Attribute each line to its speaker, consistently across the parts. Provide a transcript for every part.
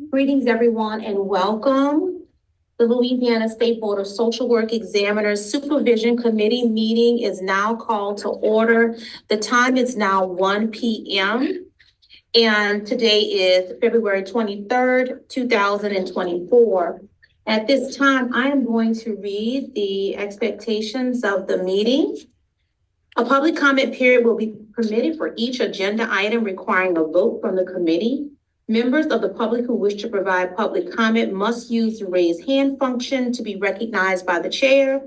Speaker 1: Greetings, everyone, and welcome. The Louisiana State Board of Social Work Examiners Supervision Committee meeting is now called to order. The time is now 1 p.m. and today is February 23rd, 2024. At this time, I am going to read the expectations of the meeting. A public comment period will be permitted for each agenda item requiring a vote from the committee. Members of the public who wish to provide public comment must use the raise hand function to be recognized by the chair.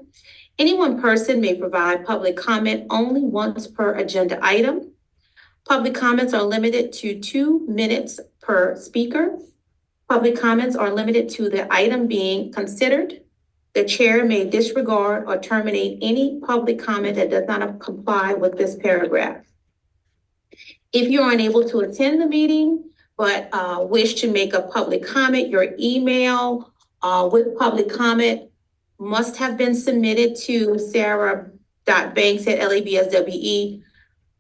Speaker 1: Any one person may provide public comment only once per agenda item. Public comments are limited to 2 minutes per speaker. Public comments are limited to the item being considered. The chair may disregard or terminate any public comment that does not comply with this paragraph. If you're unable to attend the meeting, but wish to make a public comment, your email with public comment must have been submitted to sarah.banks@labswe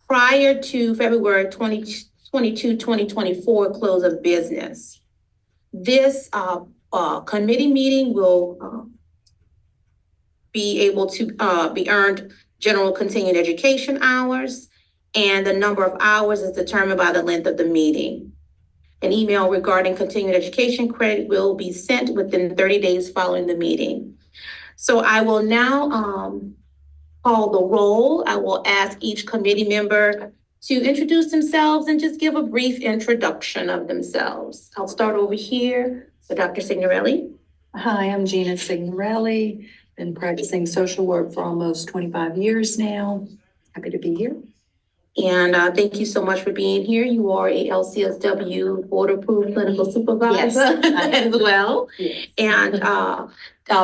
Speaker 1: prior to February 22, 2024 close of business. This committee meeting will be able to be earned general continuing education hours, and the number of hours is determined by the length of the meeting. An email regarding continuing education credit will be sent within 30 days following the meeting. So I will now call the roll. I will ask each committee member to introduce themselves and just give a brief introduction of themselves. I'll start over here. So Dr. Signorelli.
Speaker 2: Hi, I'm Gina Signorelli. Been practicing social work for almost 25 years now. Happy to be here.
Speaker 1: And thank you so much for being here. You are a LCSW board approved clinical supervisor as well. Yes. And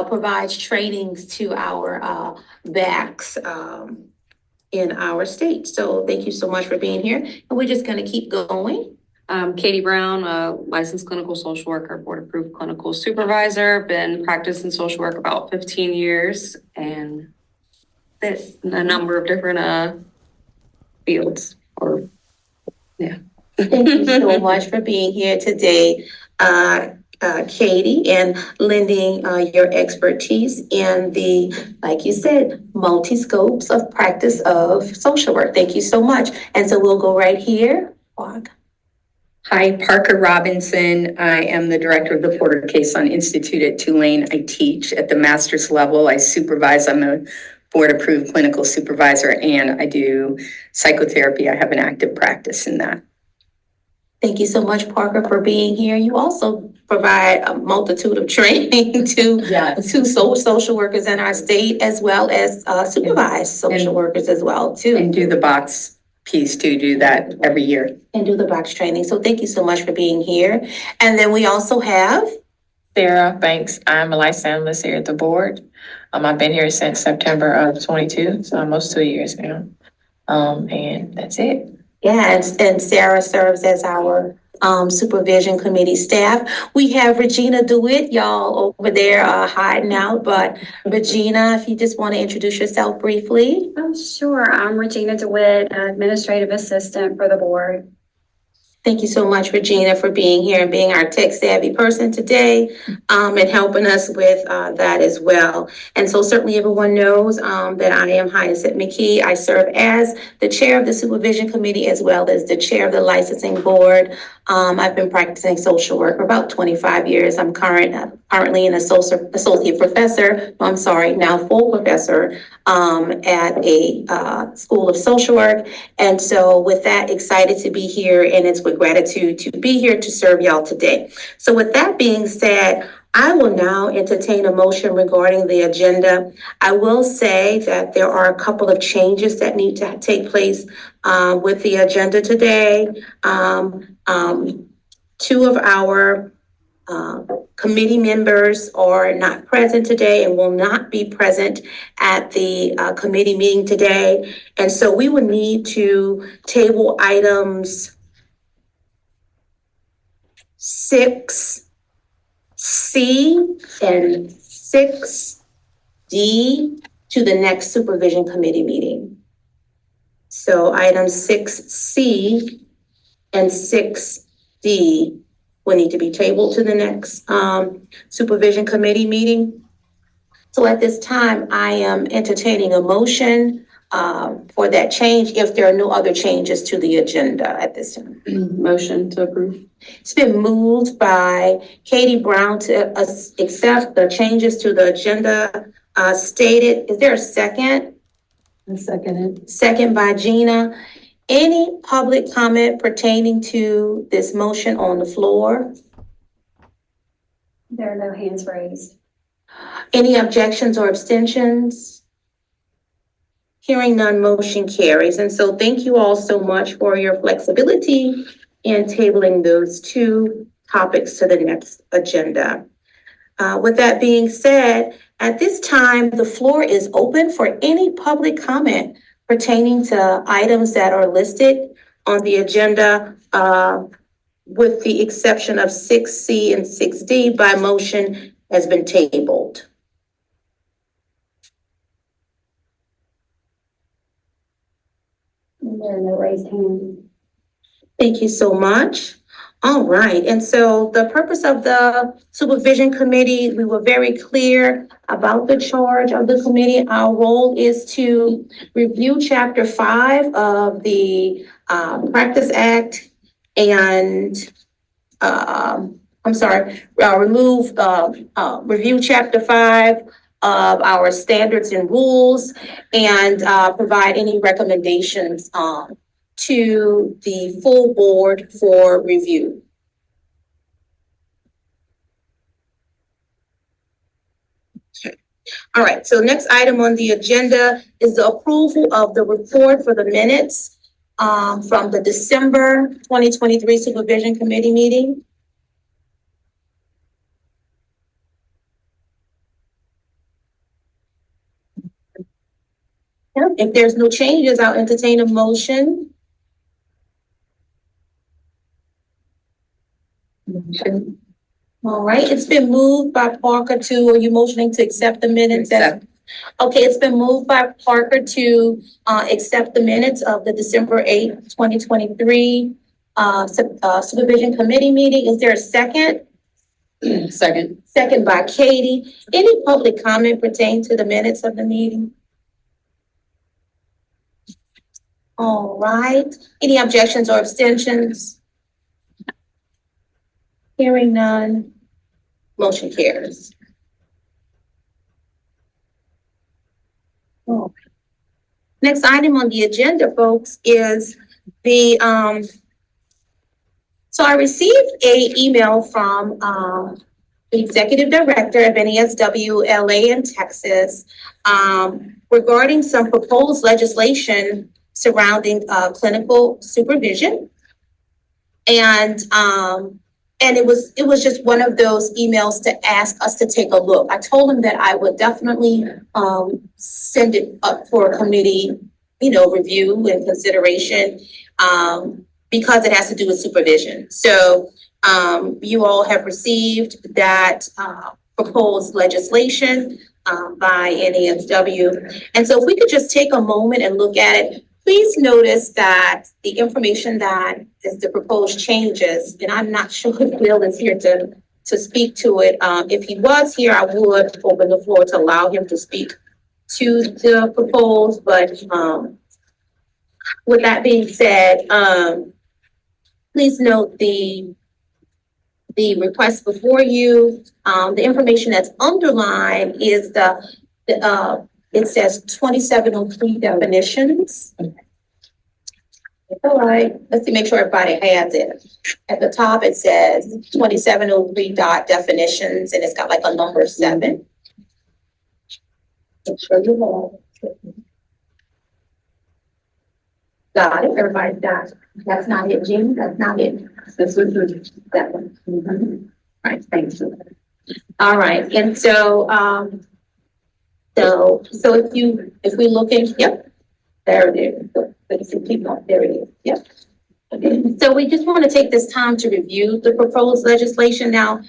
Speaker 1: provides trainings to our VACs in our state. So thank you so much for being here. And we're just going to keep going.
Speaker 3: Katie Brown, a licensed clinical social worker, board approved clinical supervisor, been practicing social work about 15 years and a number of different fields.
Speaker 1: Thank you so much for being here today, Katie, and lending your expertise in the, like you said, multi-scopes of practice of social work. Thank you so much. And so we'll go right here.
Speaker 4: Hi, Parker Robinson. I am the director of the Porter Cason Institute at Tulane. I teach at the master's level. I supervise. I'm a board-approved clinical supervisor, and I do psychotherapy. I have an active practice in that.
Speaker 1: Thank you so much, Parker, for being here. You also provide a multitude of training to social workers in our state, as well as supervise social workers as well, too.
Speaker 4: And do the box piece to do that every year.
Speaker 1: And do the box training. So thank you so much for being here. And then we also have
Speaker 5: Sarah Banks. I'm a licensed analyst here at the board. I've been here since September of 22, so almost 2 years now. And that's it.
Speaker 1: Yeah, and Sarah serves as our supervision committee staff. We have Regina DeWitt, y'all over there hiding out, but Regina, if you just want to introduce yourself briefly.
Speaker 6: Oh, sure. I'm Regina DeWitt, administrative assistant for the board.
Speaker 1: Thank you so much, Regina, for being here and being our tech savvy person today and helping us with that as well. And so certainly everyone knows that I am Hyacinth McKee. I serve as the chair of the supervision committee as well as the chair of the licensing board. I've been practicing social work for about 25 years. I'm currently an associate professor, now full professor at a school of social work. And so with that, excited to be here, and it's with gratitude to be here to serve y'all today. So with that being said, I will now entertain a motion regarding the agenda. I will say that there are a couple of changes that need to take place with the agenda today. Two of our committee members are not present today and will not be present at the committee meeting today. And so we will need to table items 6C and 6D to the next supervision committee meeting. So items 6C and 6D will need to be tabled to the next, supervision committee meeting. So at this time, I am entertaining a motion, for that change if there are no other changes to the agenda at this time.
Speaker 3: Motion to approve.
Speaker 1: It's been moved by Katie Brown to accept the changes to the agenda stated. Is there a second?
Speaker 2: I second it.
Speaker 1: Second by Gina. Any public comment pertaining to this motion on the floor?
Speaker 6: There are no hands raised.
Speaker 1: Any objections or abstentions? Hearing none, motion carries. And so thank you all so much for your flexibility in tabling those two topics to the next agenda. With that being said, at this time, the floor is open for any public comment pertaining to items that are listed on the agenda, with the exception of 6C and 6D by motion has been tabled.
Speaker 6: There are no raised hands.
Speaker 1: Thank you so much. All right, and so the purpose of the supervision committee, we were very clear about the charge of the committee. Our role is to review Chapter 5 of the Practice Act and, review Chapter 5 of our standards and rules and provide any recommendations to the full board for review. Okay. All right, so next item on the agenda is the approval of the report for the minutes from the December 2023 Supervision Committee meeting. If there's no changes, I'll entertain a motion. All right, it's been moved by Parker are you motioning to accept the minutes? Okay, it's been moved by Parker to accept the minutes of the December 8th, 2023 Supervision Committee meeting. Is there a second?
Speaker 3: Second.
Speaker 1: Second by Katie. Any public comment pertaining to the minutes of the meeting? All right, any objections or abstentions? Hearing none, motion carries. Oh. Next item on the agenda, folks, is the, so I received a email from, the executive director of NASW LA in Texas, regarding some proposed legislation surrounding, clinical supervision. And it was just one of those emails to ask us to take a look. I told him that I would definitely send it up for a committee, review and consideration, because it has to do with supervision. So you all have received that proposed legislation by NASW. And so if we could just take a moment and look at it. Please notice that the information that is the proposed changes, and I'm not sure if Bill is here to speak to it. If he was here, I would open the floor to allow him to speak to the proposed, but with that being said, please note the request before you. The information that's underlined is it says 2703 definitions. All right, let's see, make sure everybody has it. At the top, it says 2703 definitions, and it's got like a number 7. Make sure you have it. Got it, everybody got it. That's not it, Jean, that's not it. This was that one. Mm-hmm. Right, thank you. All right, and so, So if we look in, yep, there it is. There it is. Yep. Okay. So we just want to take this time to review the proposed legislation. Now,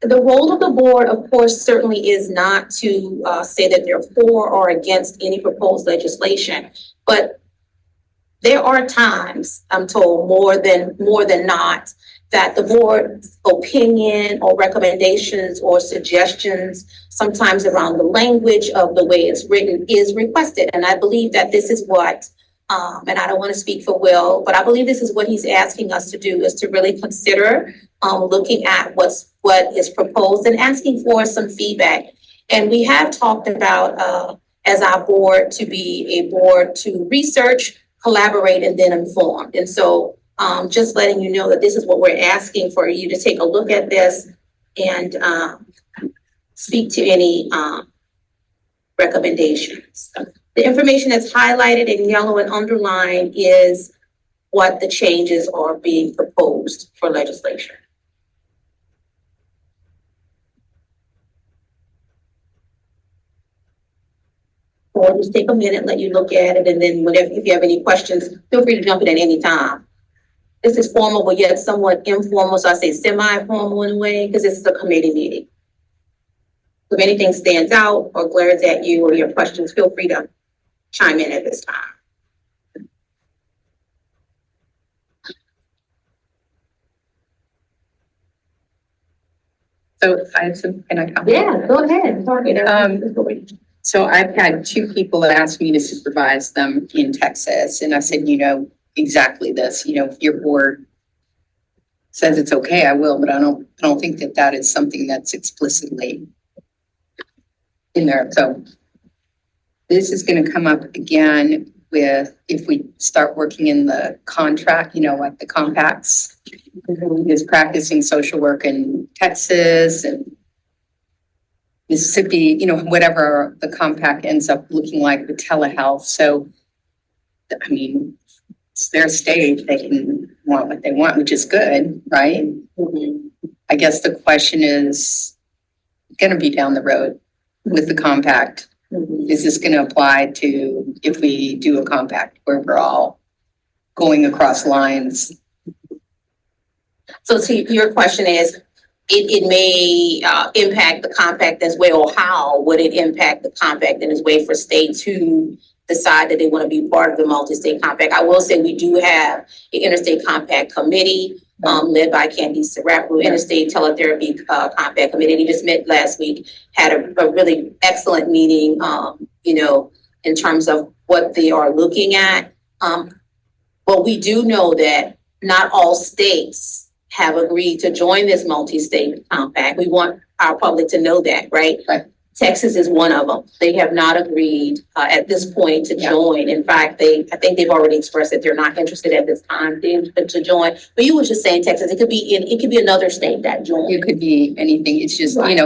Speaker 1: the role of the board, of course, certainly is not to say that they're for or against any proposed legislation, but there are times, I'm told, more than not, that the board's opinion or recommendations or suggestions, sometimes around the language of the way it's written, is requested. And I believe that this is what, and I don't want to speak for Will, but I believe this is what he's asking us to do, is to really consider looking at what is proposed and asking for some feedback. And we have talked about, as our board, to be a board to research, collaborate, and then inform. And so just letting you know that this is what we're asking for you to take a look at this and speak to any recommendations. The information that's highlighted in yellow and underlined is what the changes are being proposed for legislation. Or just take a minute, let you look at it, and then whenever, if you have any questions, feel free to jump in at any time. This is formal, but yet somewhat informal, so I say semi-formal in a way, because this is a committee meeting. If anything stands out or glares at you or your questions, feel free to chime in at this time.
Speaker 4: So I have some, can I comment?
Speaker 1: Yeah, go ahead.
Speaker 4: So I've had two people ask me to supervise them in Texas, and I said, exactly this, if your board says it's okay, I will, but I don't think that is something that's explicitly in there. So this is going to come up again with, if we start working in the contract, like the compacts, is practicing social work in Texas and Mississippi, whatever the compact ends up looking like with telehealth. So, I mean, it's their state, they can want what they want, which is good, right?
Speaker 1: Mm-hmm.
Speaker 4: I guess the question is going to be down the road with the compact.
Speaker 1: Mm-hmm.
Speaker 4: Is this going to apply to if we do a compact where we're all going across lines?
Speaker 1: So your question is, it may impact the compact as well. How would it impact the compact in its way for states who decide that they want to be part of the multi-state compact? I will say we do have an interstate compact committee led by Candice Sarapu, interstate teletherapy compact committee. They just met last week, had a really excellent meeting, in terms of what they are looking at. But we do know that not all states have agreed to join this multi-state compact. We want our public to know that, right?
Speaker 4: Right.
Speaker 1: Texas is one of them. They have not agreed at this point to join. In fact, I think they've already expressed that they're not interested at this time to join. But you were just saying Texas, it could be another state that joins.
Speaker 4: It could be anything. It's just,
Speaker 1: Right.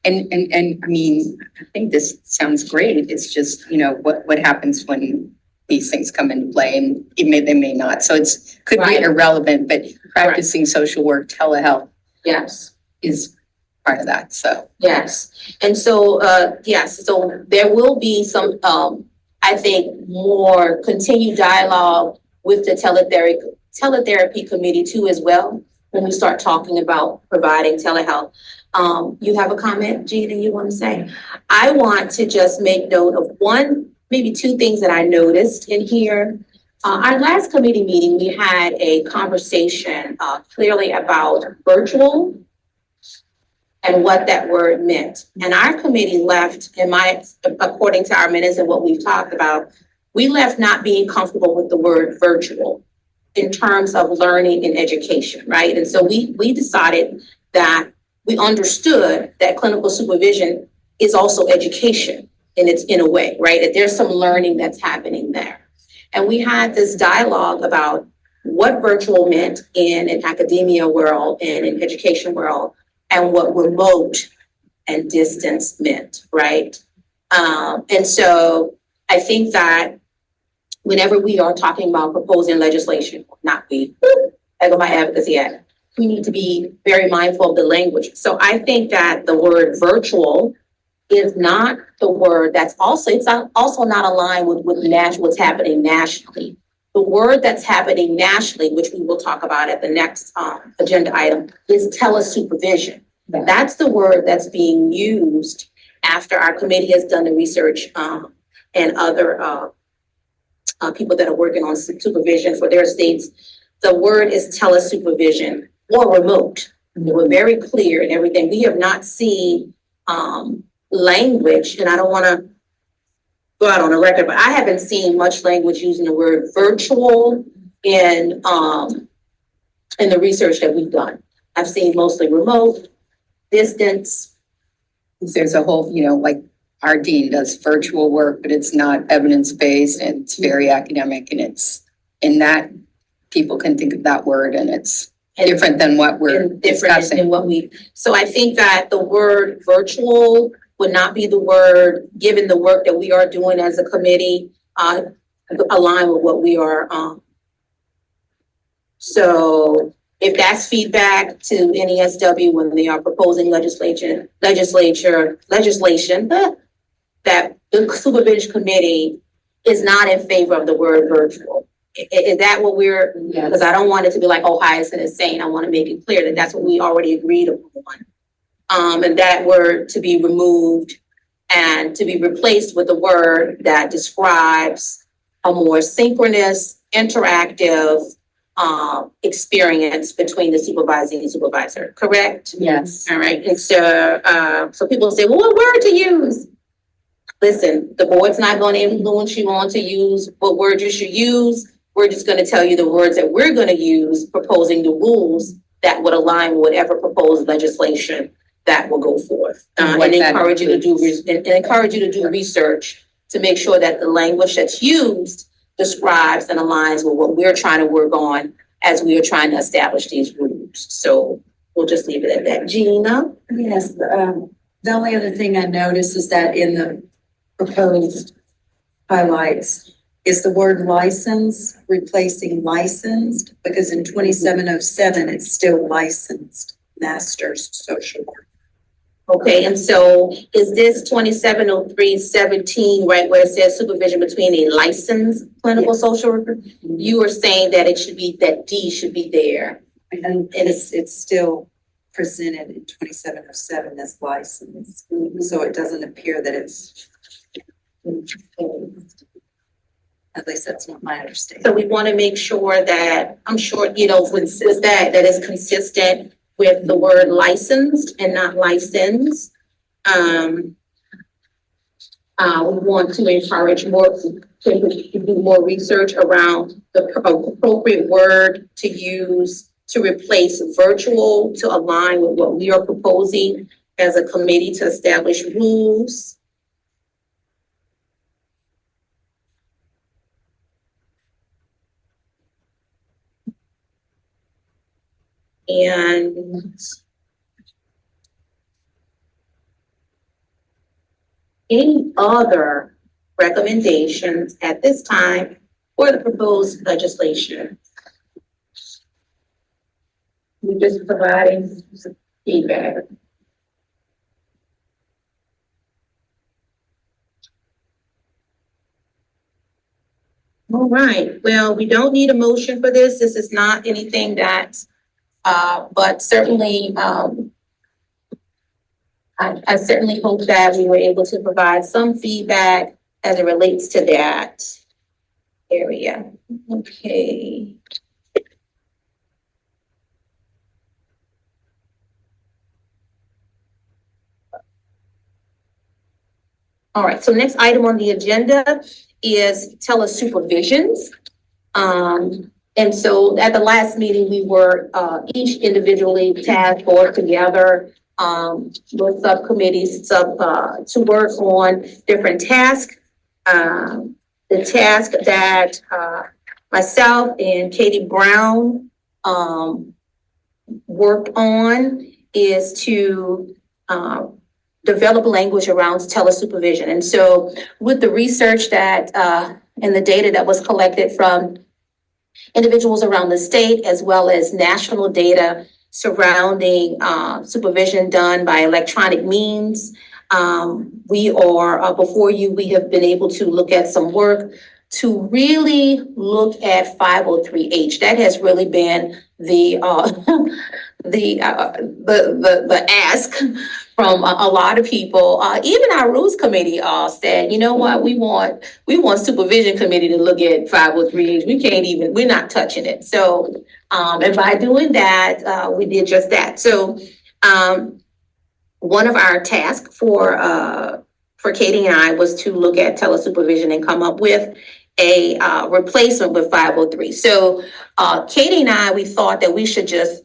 Speaker 4: And I mean, I think this sounds great. It's just, what happens when these things come into play, and they may not. So could
Speaker 1: Right.
Speaker 4: be irrelevant, but practicing social work, telehealth
Speaker 1: Yes.
Speaker 4: is part of that. So
Speaker 1: Yes. And so, yes, so there will be some, I think, more continued dialogue with the teletherapy committee too as well, when we start talking about providing telehealth. You have a comment, Gina, you want to say? I want to just make note of maybe two things that I noticed in here. Our last committee meeting, we had a conversation clearly about virtual and what that word meant. And our committee left, according to our minutes and what we've talked about, we left not being comfortable with the word virtual in terms of learning and education, right? And so we decided that we understood that clinical supervision is also education in a way, right? That there's some learning that's happening there. And we had this dialogue about what virtual meant in an academia world and an education world, and what remote and distance meant, right? And so I think that whenever we are talking about proposing legislation, not we, I go my advocacy at it, we need to be very mindful of the language. So I think that the word virtual is not the word it's also not aligned with what's happening nationally. The word that's happening nationally, which we will talk about at the next agenda item, is telesupervision. That's the word that's being used after our committee has done the research and other people that are working on supervision for their states. The word is telesupervision. or remote. They were very clear and everything. We have not seen, language, and I don't wanna go out on a record, but I haven't seen much language using the word virtual in the research that we've done. I've seen mostly remote, distance.
Speaker 4: There's a whole, like our dean does virtual work, but it's not evidence-based and it's very academic and in that people can think of that word and it's different than what we're
Speaker 1: And different
Speaker 4: discussing.
Speaker 1: than what so I think that the word virtual would not be the word, given the work that we are doing as a committee, align with what we are, so if that's feedback to NESW when they are proposing legislation, that the supervision committee is not in favor of the word virtual. Is that what we're, because I don't want it to be like, oh, Hyacinth is saying, I want to make it clear that that's what we already agreed upon. And that word to be removed and to be replaced with a word that describes a more synchronous, interactive, experience between the supervising and supervisor, correct?
Speaker 2: Yes.
Speaker 1: All right, and so people say, well, what word to use? Listen, the board's not going to influence you on to use what word you should use. We're just going to tell you the words that we're going to use, proposing the rules that would align with whatever proposed legislation that will go forth. And encourage you to do research to make sure that the language that's used describes and aligns with what we're trying to work on as we are trying to establish these rules. So we'll just leave it at that. Gina?
Speaker 2: Yes, the only other thing I noticed is that in the proposed highlights is the word license replacing licensed, because in 2707, it's still licensed master's social work.
Speaker 1: Okay, and so is this 2703-17, right, where it says supervision between a licensed clinical social worker? You were saying that it should be, that D should be there.
Speaker 2: And it's still presented in 2707 as licensed, so it doesn't appear that it's, at least that's not my understanding.
Speaker 1: So we want to make sure that, I'm sure, with that is consistent with the word licensed and not licensed. We want to encourage to do more research around the appropriate word to use to replace virtual, to align with what we are proposing as a committee to establish rules. And any other recommendations at this time for the proposed legislation? We're just providing some feedback. All right, well, we don't need a motion for this. This is not anything that, but certainly, I certainly hope that we were able to provide some feedback as it relates to that area. Okay. All right, so next item on the agenda is telesupervisions. And so at the last meeting, we were each individually tasked or together with subcommittees to work on different tasks. The task that myself and Katie Brown worked on is to develop language around telesupervision. And so with the research that and the data that was collected from individuals around the state, as well as national data surrounding supervision done by electronic means, we are, before you, we have been able to look at some work to really look at 503H. That has really been the the ask from a lot of people. Even our rules committee said, you know what, we want supervision committee to look at 503H. We can't even, we're not touching it. So, and by doing that, we did just that. So, one of our tasks for Katie and I was to look at telesupervision and come up with a replacement with 503. So, Katie and I, we thought that we should just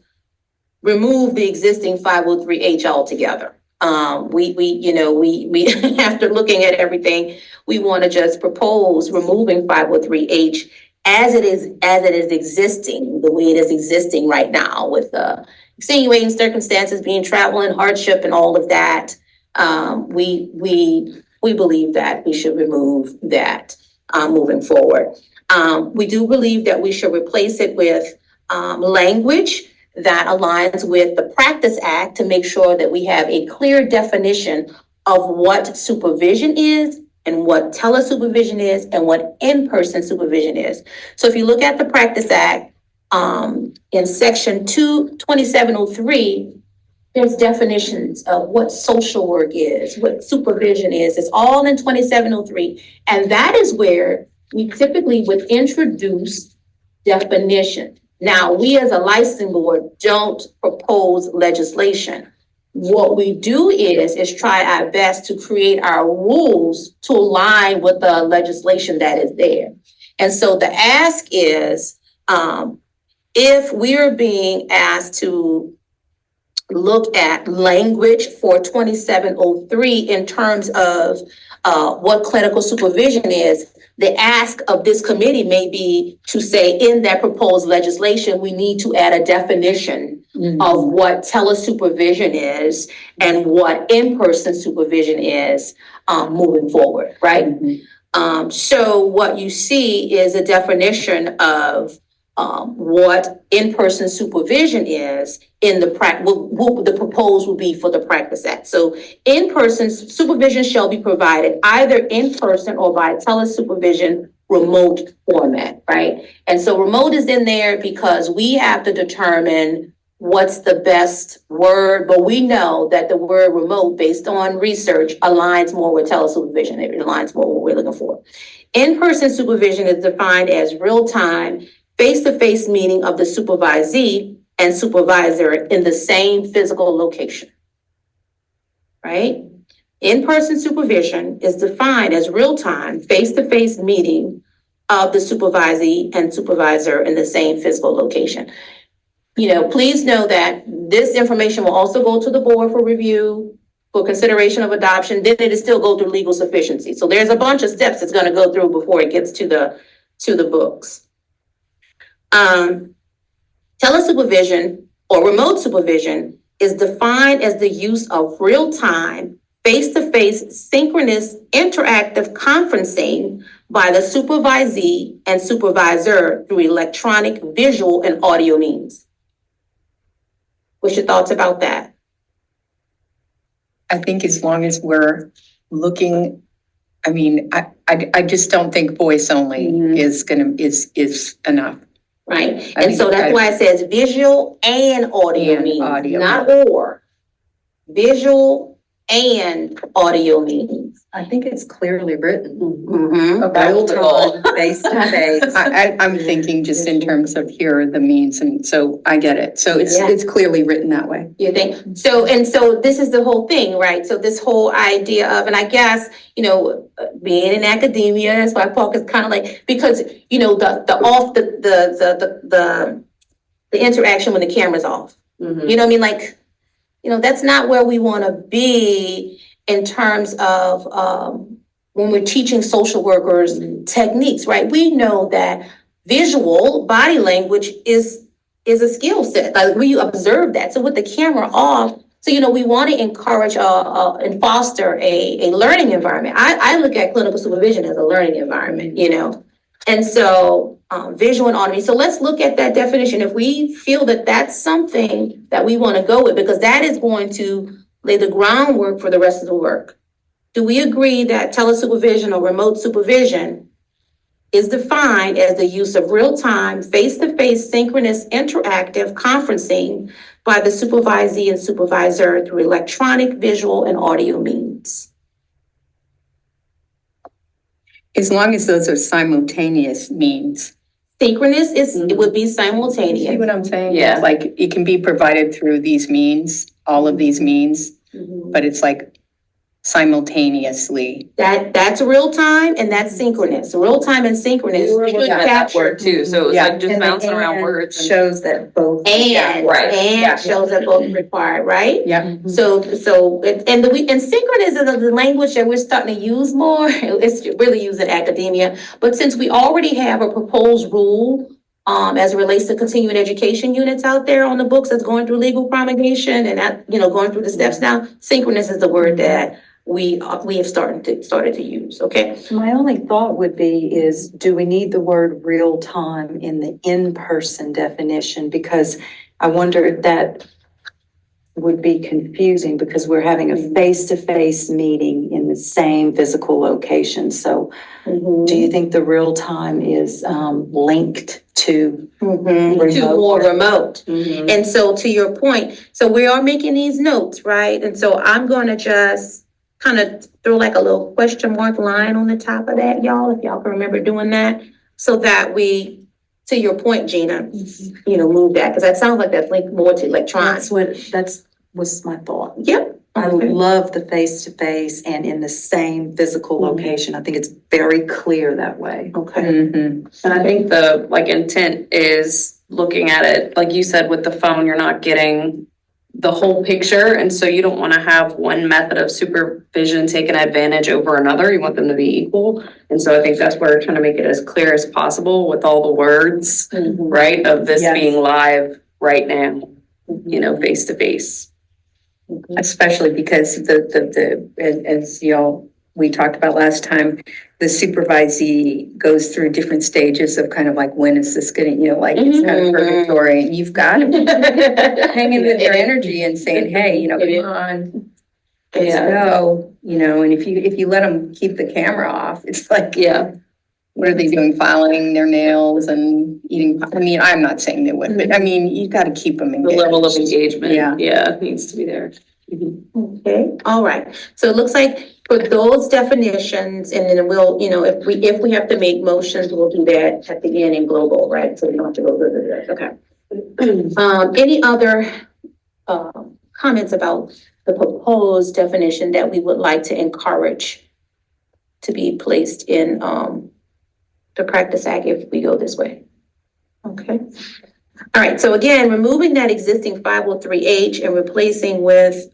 Speaker 1: remove the existing 503H altogether. We after looking at everything, we want to just propose removing 503H as it is existing, the way it is existing right now, with extenuating circumstances being travel and hardship and all of that. We believe that we should remove that moving forward. We do believe that we should replace it with language that aligns with the Practice Act to make sure that we have a clear definition of what supervision is and what telesupervision is and what in-person supervision is. So if you look at the Practice Act, in section 2703, there's definitions of what social work is, what supervision is. It's all in 2703. And that is where we typically would introduce definition. Now, we as a licensing board don't propose legislation. What we do is try our best to create our rules to align with the legislation that is there. And so the ask is, if we're being asked to look at language for 2703 in terms of what clinical supervision is, the ask of this committee may be to say in that proposed legislation, we need to add a definition of what telesupervision is and what in-person supervision is moving forward, right? So what you see is a definition of what in-person supervision is in the the proposed will be for the Practice Act. So in-person supervision shall be provided either in person or by telesupervision remote format, right? And so remote is in there because we have to determine what's the best word, but we know that the word remote, based on research, aligns more with telesupervision. It aligns more with what we're looking for. In-person supervision is defined as real-time, face-to-face meeting of the supervisee and supervisor in the same physical location, right? In-person supervision is defined as real-time, face-to-face meeting of the supervisee and supervisor in the same physical location. Please know that this information will also go to the board for review, for consideration of adoption. Then it is still go through legal sufficiency. So there's a bunch of steps it's going to go through before it gets to the books. Telesupervision or remote supervision is defined as the use of real-time, face-to-face, synchronous, interactive conferencing by the supervisee and supervisor through electronic, visual, and audio means. What's your thoughts about that?
Speaker 4: I think as long as we're looking, I just don't think voice only is enough.
Speaker 1: Right, and so that's why it says visual and audio
Speaker 4: And
Speaker 1: means,
Speaker 4: audio.
Speaker 1: not or. Visual and audio means.
Speaker 2: I think it's clearly written.
Speaker 1: Mm-hmm.
Speaker 2: Face to face.
Speaker 4: I'm thinking just in terms of here are the means, and so I get it. So it's clearly written that way.
Speaker 1: You think? So this is the whole thing, right? So this whole idea of, and I guess, being in academia, that's why Paul is kind of like, because, the interaction when the camera's off. You know what I mean? Like, that's not where we want to be in terms of when we're teaching social workers techniques, right? We know that visual body language is a skill set. Like we observe that. So with the camera off, so we want to encourage and foster a learning environment. I look at clinical supervision as a learning environment, and so visual and audio. So let's look at that definition. If we feel that that's something that we want to go with, because that is going to lay the groundwork for the rest of the work. Do we agree that telesupervision or remote supervision is defined as the use of real-time, face-to-face synchronous interactive conferencing by the supervisee and supervisor through electronic, visual, and audio means.
Speaker 4: As long as those are simultaneous means.
Speaker 1: Synchronous it would be
Speaker 4: See
Speaker 1: simultaneous.
Speaker 4: what I'm saying?
Speaker 3: Yeah.
Speaker 4: Like, it can be provided through these means, all of these means,
Speaker 1: Mhm.
Speaker 4: but it's like simultaneously.
Speaker 1: That's real time and that's synchronous. Real time and synchronous
Speaker 3: We were
Speaker 1: should
Speaker 3: looking at that
Speaker 1: capture.
Speaker 3: word too, so it was
Speaker 4: Yeah.
Speaker 3: like just
Speaker 2: And the
Speaker 3: bouncing around
Speaker 2: and
Speaker 3: words. and-
Speaker 2: shows that both.
Speaker 1: And,
Speaker 3: Right.
Speaker 4: Yeah.
Speaker 1: and shows that both required, right?
Speaker 4: Yeah.
Speaker 1: So, and synchronous is the language that we're starting to use more. It's really used in academia. But since we already have a proposed rule, as it relates to continuing education units out there on the books that's going through legal promulgation and that, going through the steps now, synchronous is the word that we have started to use, okay?
Speaker 2: My only thought would be is, do we need the word real time in the in-person definition? Because I wonder if that would be confusing because we're having a face-to-face meeting in the same physical location. So do you think the real time is linked to?
Speaker 1: To more remote.
Speaker 3: Mhm.
Speaker 1: And so to your point, so we are making these notes, right? And so I'm gonna just kind of throw like a little question mark line on the top of that, y'all, if y'all can remember doing that. So that we, to your point, Gina, move that, because that sounds like that's linked more to electronics.
Speaker 2: Was my thought.
Speaker 1: Yep.
Speaker 2: I
Speaker 1: Okay.
Speaker 2: love the face-to-face and in the same physical location. I think it's very clear that way.
Speaker 1: Okay.
Speaker 4: Mhm.
Speaker 3: And I think the intent is looking at it, like you said, with the phone, you're not getting the whole picture. And so you don't want to have one method of supervision take an advantage over another. You want them to be equal. And so I think that's why we're trying to make it as clear as possible with all the words, right, of this
Speaker 2: Yes.
Speaker 3: being live right now, face to face.
Speaker 4: Especially because as y'all, we talked about last time, the supervisee goes through different stages of kind of like, when is this getting, it's kind of purgatory. And you've got to hang in with their energy and saying, hey, come on, let's go, and if you let them keep the camera off, it's like,
Speaker 3: Yeah.
Speaker 4: what are they doing? Filing their nails and eating? I mean, I'm not saying they would, but I mean, you've got to keep them
Speaker 3: The
Speaker 4: engaged.
Speaker 3: level of engagement,
Speaker 4: Yeah.
Speaker 3: needs to be there.
Speaker 1: Okay, all right. So it looks like for those definitions, and then we'll, if we have to make motions, we'll do that at the end in global, right? So we don't have to go through that, okay. Any other, comments about the proposed definition that we would like to encourage to be placed in, the Practice Act if we go this way? Okay. All right, so again, removing that existing 503H and replacing with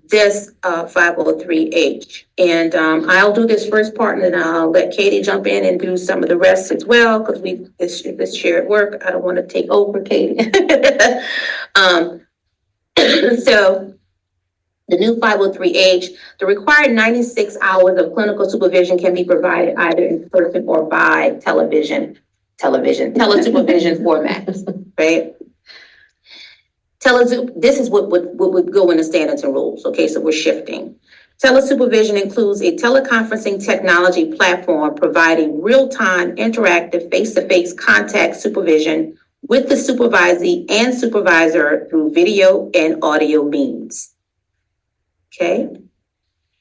Speaker 1: this 503H. And I'll do this first part and then I'll let Katie jump in and do some of the rest as well, because this shared work. I don't want to take over, Katie. So the new 503H, the required 96 hours of clinical supervision can be provided either in person or by telesupervision format, right? This is what would go in the standards and rules, okay, so we're shifting. Telesupervision includes a teleconferencing technology platform providing real-time interactive face-to-face contact supervision with the supervisee and supervisor through video and audio means. Okay.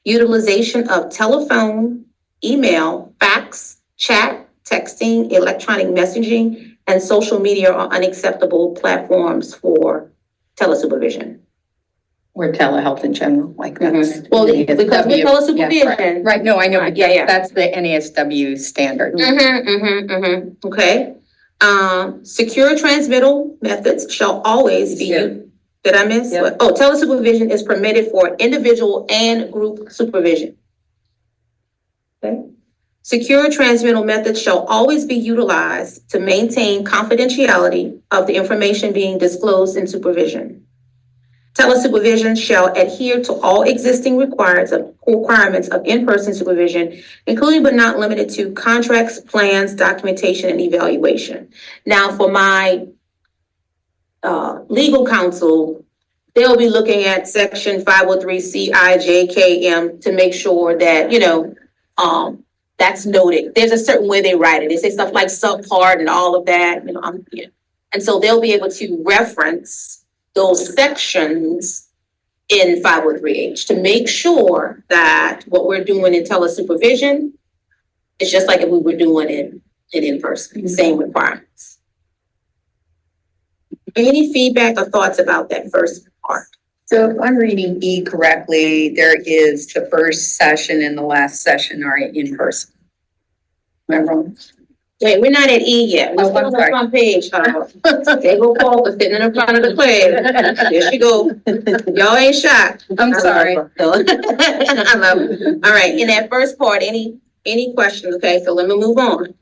Speaker 1: Utilization of telephone, email, fax, chat, texting, electronic messaging, and social media are unacceptable platforms for telesupervision.
Speaker 4: Or telehealth in general, like that's.
Speaker 1: Well, because with
Speaker 4: NASW.
Speaker 1: telesupervision.
Speaker 4: Right, no, I know,
Speaker 1: Right,
Speaker 4: but
Speaker 1: yeah.
Speaker 4: that's the NASW standard.
Speaker 1: Okay. Secure transmittal methods shall always be.
Speaker 3: Yeah.
Speaker 1: Did I miss?
Speaker 3: Yeah.
Speaker 1: Oh, telesupervision is permitted for individual and group supervision. Okay. Secure transmittal methods shall always be utilized to maintain confidentiality of the information being disclosed in supervision. Telesupervision shall adhere to all existing requirements of in-person supervision, including but not limited to contracts, plans, documentation, and evaluation. Now, for my legal counsel, they'll be looking at section 503 CIJKM to make sure that, that's noted. There's a certain way they write it. They say stuff like subpart and all of that, yeah. And so they'll be able to reference those sections in 503H to make sure that what we're doing in telesupervision is just like if we were doing it in person, same requirements. Any feedback or thoughts about that first part?
Speaker 4: So if I'm reading E correctly, there is the first session and the last session are in person. Am I wrong?
Speaker 1: Wait, we're not at E yet. We're
Speaker 4: Oh,
Speaker 1: still
Speaker 4: I'm
Speaker 1: on the
Speaker 4: sorry.
Speaker 1: front page. They go Paul was sitting in front of the class. There she go. Y'all ain't shocked.
Speaker 4: I'm sorry.
Speaker 1: I love it. All right, in that first part, any questions? Okay, so let me move on.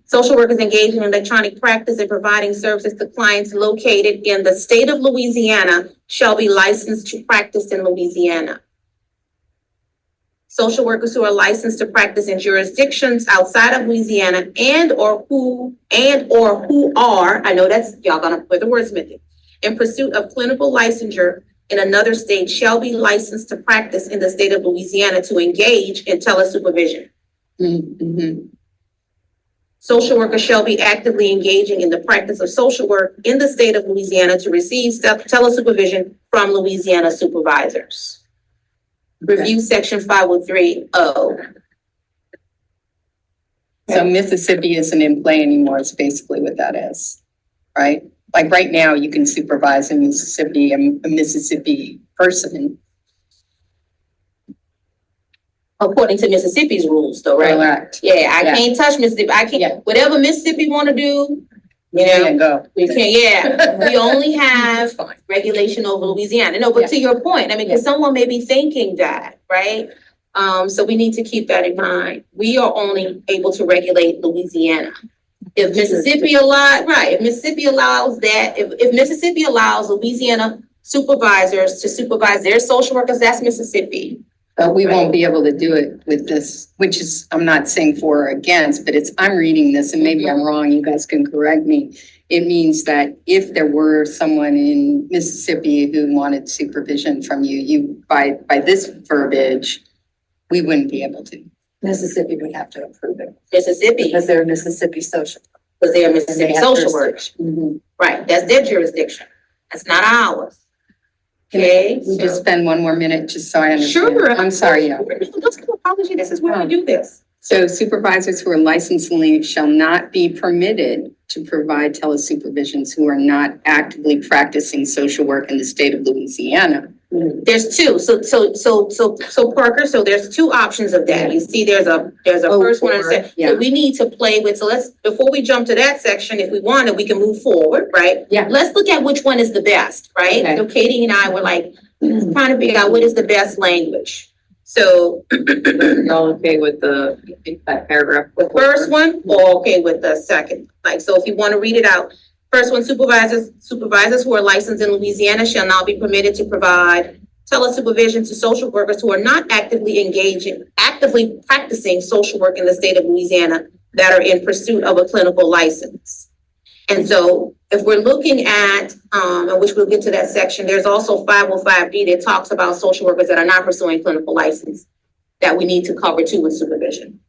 Speaker 1: Social workers engaging in electronic practice and providing services to clients located in the state of Louisiana shall be licensed to practice in Louisiana. Social workers who are licensed to practice in jurisdictions outside of Louisiana and or who are, I know that's, y'all gonna put the wordsmithing, in pursuit of clinical licensure in another state shall be licensed to practice in the state of Louisiana to engage in telesupervision.
Speaker 4: Mm-hmm.
Speaker 1: Social workers shall be actively engaging in the practice of social work in the state of Louisiana to receive telesupervision from Louisiana supervisors. Review section 503O.
Speaker 4: So Mississippi isn't in play anymore, is basically what that is, right? Like right now, you can supervise in Mississippi, a Mississippi person.
Speaker 1: According to Mississippi's rules though, right?
Speaker 4: Correct.
Speaker 1: Yeah, I
Speaker 4: Yeah.
Speaker 1: can't touch Mississippi. I can't,
Speaker 4: Yeah.
Speaker 1: whatever Mississippi wanna do, you
Speaker 4: There
Speaker 1: know,
Speaker 4: you go.
Speaker 1: we can't, yeah. We only have
Speaker 4: That's fine.
Speaker 1: regulation over Louisiana. No, but
Speaker 4: Yeah.
Speaker 1: to your point, I mean, because someone may be thinking that, right? So we need to keep that in mind. We are only able to regulate Louisiana. If Mississippi if Mississippi allows that, if Mississippi allows Louisiana supervisors to supervise their social workers, that's Mississippi.
Speaker 4: But we won't be able to do it with this, which is, I'm not saying for or against, but I'm reading this and maybe I'm wrong, you guys can correct me. It means that if there were someone in Mississippi who wanted supervision from you, by this verbiage, we wouldn't be able to.
Speaker 2: Mississippi would have to approve it
Speaker 1: Mississippi,
Speaker 2: because they're Mississippi social.
Speaker 1: because they're
Speaker 2: and they
Speaker 1: Mississippi
Speaker 2: have
Speaker 1: social workers.
Speaker 2: jurisdiction.
Speaker 1: Right, that's their jurisdiction. That's not ours. Okay?
Speaker 4: We just spend one more minute just so I understand.
Speaker 1: Sure.
Speaker 4: I'm sorry, yeah.
Speaker 1: Let's do apology. This is where we do this.
Speaker 4: So supervisors who are licensed shall not be permitted to provide telesupervisions who are not actively practicing social work in the state of Louisiana.
Speaker 1: There's two. So Parker, so there's two options of that. You see, there's a first one and a second.
Speaker 4: Yeah.
Speaker 1: So we need to play with, so let's, before we jump to that section, if we wanted, we can move forward, right?
Speaker 4: Yeah.
Speaker 1: Let's look at which one is the best, right?
Speaker 4: Okay.
Speaker 1: So Katie and I were like, trying to figure out what is the best language. So
Speaker 5: Y'all okay with that paragraph?
Speaker 1: the first one, or okay with the second? Like, so if you want to read it out, first one, supervisors who are licensed in Louisiana shall not be permitted to provide telesupervision to social workers who are not actively practicing social work in the state of Louisiana that are in pursuit of a clinical license. And so if we're looking at, and which we'll get to that section, there's also 505D that talks about social workers that are not pursuing clinical license that we need to cover too with supervision.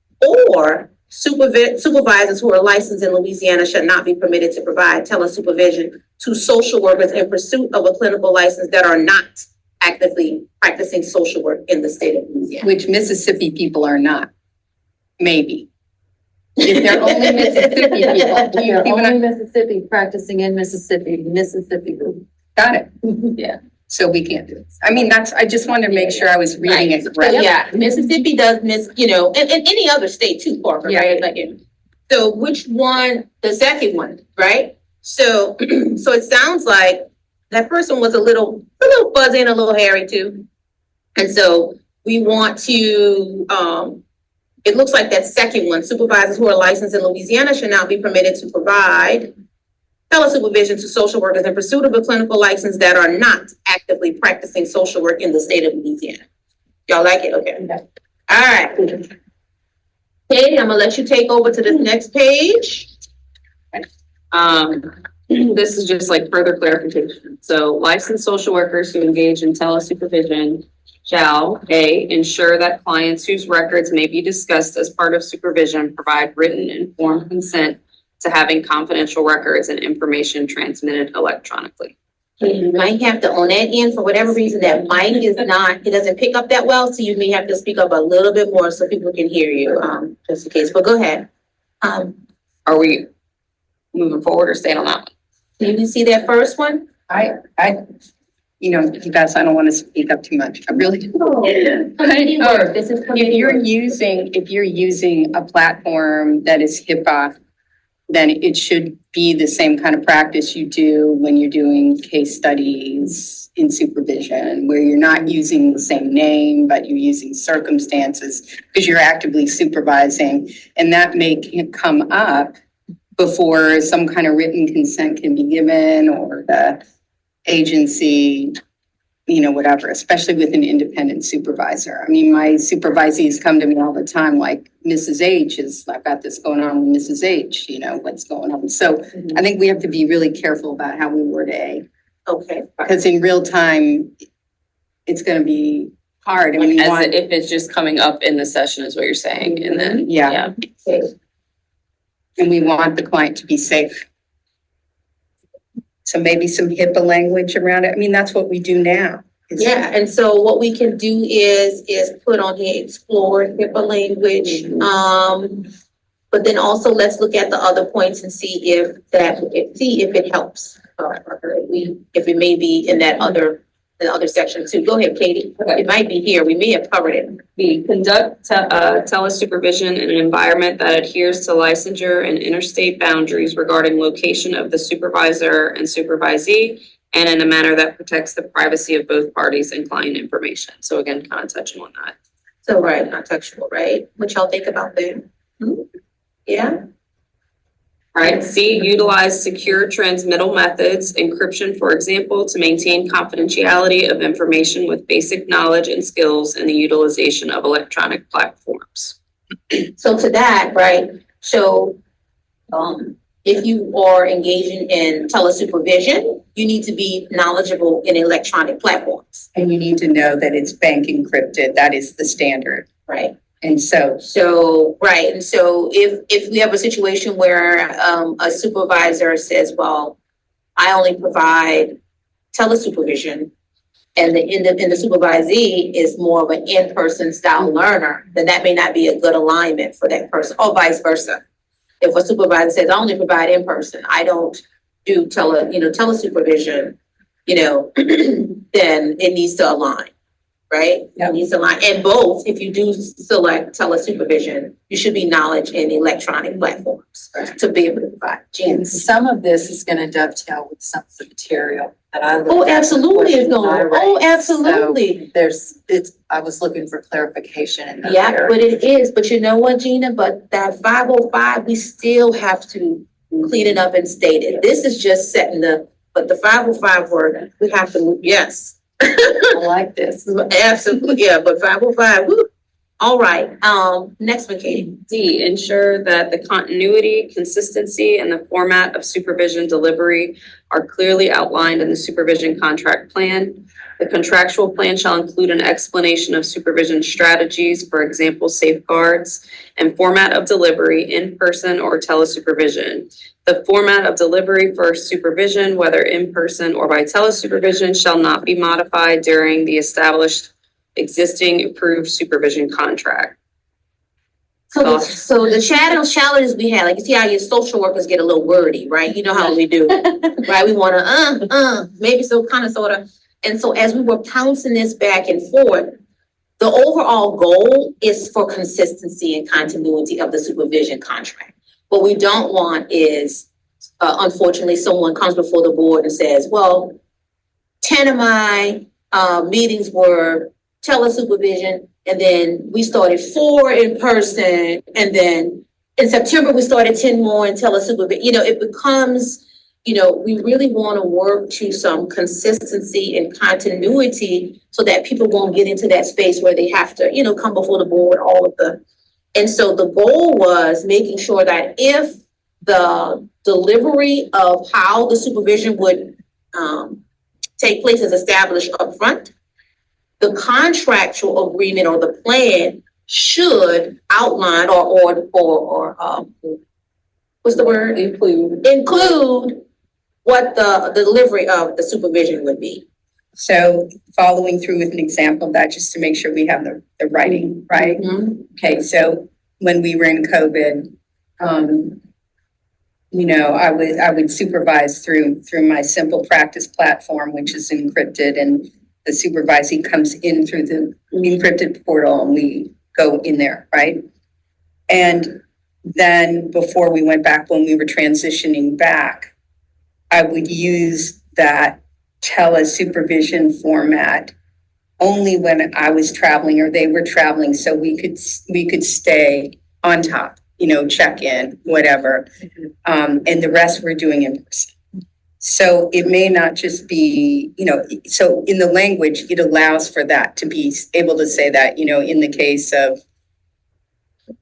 Speaker 1: Or supervisors who are licensed in Louisiana should not be permitted to provide telesupervision to social workers in pursuit of a clinical license that are not actively practicing social work in the state of Louisiana.
Speaker 4: Which Mississippi people are not, maybe. If they're only Mississippi people,
Speaker 2: They're
Speaker 4: even
Speaker 2: only Mississippi practicing in Mississippi group.
Speaker 4: got it. Yeah. So we can't do this. I mean, I just wanted to make sure I was reading it
Speaker 1: So,
Speaker 4: correctly.
Speaker 1: yeah, Mississippi does and any other state too, Parker,
Speaker 4: Yeah.
Speaker 1: right? Like, so which one, the second one, right? So, so it sounds like that first one was a little fuzzy and a little hairy too. And so we want to, it looks like that second one, supervisors who are licensed in Louisiana should not be permitted to provide telesupervision to social workers in pursuit of a clinical license that are not actively practicing social work in the state of Louisiana. Y'all like it? Okay. All right. Okay, I'm gonna let you take over to this next page.
Speaker 3: this is just like further clarification. So licensed social workers who engage in telesupervision shall, A, ensure that clients whose records may be discussed as part of supervision provide written informed consent to having confidential records and information transmitted electronically.
Speaker 1: You might have to, on that end, for whatever reason, that mic is not, it doesn't pick up that well, so you may have to speak up a little bit more so people can hear you, just in case, but go ahead.
Speaker 3: Are we moving forward or staying on that one?
Speaker 1: You can see that first one?
Speaker 4: You know, you guys, I don't want to speak up too much. I really do.
Speaker 1: Community work, this is
Speaker 4: If
Speaker 1: community work.
Speaker 4: if you're using a platform that is HIPAA, then it should be the same kind of practice you do when you're doing case studies in supervision, where you're not using the same name, but you're using circumstances because you're actively supervising. And that may come up before some kind of written consent can be given or the agency, you know, whatever, especially with an independent supervisor. I mean, my supervisees come to me all the time, like Mrs. H I've got this going on with Mrs. H, you know, what's going on. So I think we have to be really careful about how we word A,
Speaker 1: Okay.
Speaker 4: because in real time, it's going to be hard. And we
Speaker 3: As
Speaker 4: want,
Speaker 3: if it's just coming up in the session is what you're saying, and then,
Speaker 4: yeah,
Speaker 1: Okay.
Speaker 4: and we want the client to be safe. So maybe some HIPAA language around it. I mean, that's what we do now.
Speaker 1: Yeah, and so what we can do is put on here, explore HIPAA language. But then also let's look at the other points and see if it helps. If it may be in that other section too. Go ahead, Katie.
Speaker 3: Okay.
Speaker 1: It might be here. We may have covered it.
Speaker 3: we conduct telesupervision in an environment that adheres to licensure and interstate boundaries regarding location of the supervisor and supervisee, and in a manner that protects the privacy of both parties and client information. So again, kind of touching on that.
Speaker 1: So, right, not touchable, right? What y'all think about that? Yeah?
Speaker 3: All right, C, utilize secure transmittal methods, encryption, for example, to maintain confidentiality of information with basic knowledge and skills in the utilization of electronic platforms.
Speaker 1: So to that, right, so, if you are engaging in telesupervision, you need to be knowledgeable in electronic platforms,
Speaker 4: And you need to know that it's bank encrypted. That is the standard.
Speaker 1: right?
Speaker 4: And so
Speaker 1: So, right, and so if we have a situation where, a supervisor says, well, I only provide telesupervision, and the supervisee is more of an in-person style learner, then that may not be a good alignment for that person, or vice versa. If a supervisor says, I only provide in-person, I don't do telesupervision, then it needs to align, right?
Speaker 4: Yep.
Speaker 1: It needs to align, and both, if you do select telesupervision, you should be knowledge in electronic platforms to be able to provide. Jan?
Speaker 2: And some of this is gonna dovetail with some of the material that I looked at.
Speaker 1: Oh, absolutely, it's
Speaker 2: the questions I
Speaker 1: going, oh,
Speaker 2: raised.
Speaker 1: absolutely.
Speaker 2: So I was looking for clarification in that
Speaker 1: Yeah,
Speaker 2: area.
Speaker 1: but it is, but you know what, Gina, but that 505, we still have to clean it up and state it. This is just setting but the 505 word, we have to, yes.
Speaker 2: I like this.
Speaker 1: Absolutely, yeah, but 505, woo. All right, next one, Katie.
Speaker 3: D, ensure that the continuity, consistency, and the format of supervision delivery are clearly outlined in the supervision contract plan. The contractual plan shall include an explanation of supervision strategies, for example, safeguards, and format of delivery, in person or telesupervision. The format of delivery for supervision, whether in person or by telesupervision, shall not be modified during the established existing approved supervision contract.
Speaker 1: So the challenges we had, like you see how your social workers get a little wordy, right? You know how we do, right? We wanna, maybe so kind of sort of. And so as we were pouncing this back and forth, the overall goal is for consistency and continuity of the supervision contract. What we don't want is, unfortunately, someone comes before the board and says, well, 10 of my meetings were telesupervision, and then we started 4 in person, and then in September, we started 10 more in telesupervision. It becomes, we really want to work to some consistency and continuity so that people won't get into that space where they have to, come before the board, and so the goal was making sure that if the delivery of how the supervision would, take place is established upfront. The contractual agreement or the plan should outline or what's the word? Include what the delivery of the supervision would be.
Speaker 4: So following through with an example of that, just to make sure we have the writing, right? Okay, so when we were in COVID, I would supervise through my simple practice platform, which is encrypted, and the supervisee comes in through the encrypted portal and we go in there, right? And then before we went back, when we were transitioning back, I would use that tele-supervision format only when I was traveling or they were traveling, so we could stay on top, check in, whatever. And the rest we're doing in person. So it may not just be, so in the language, it allows for that to be able to say that, in the case of.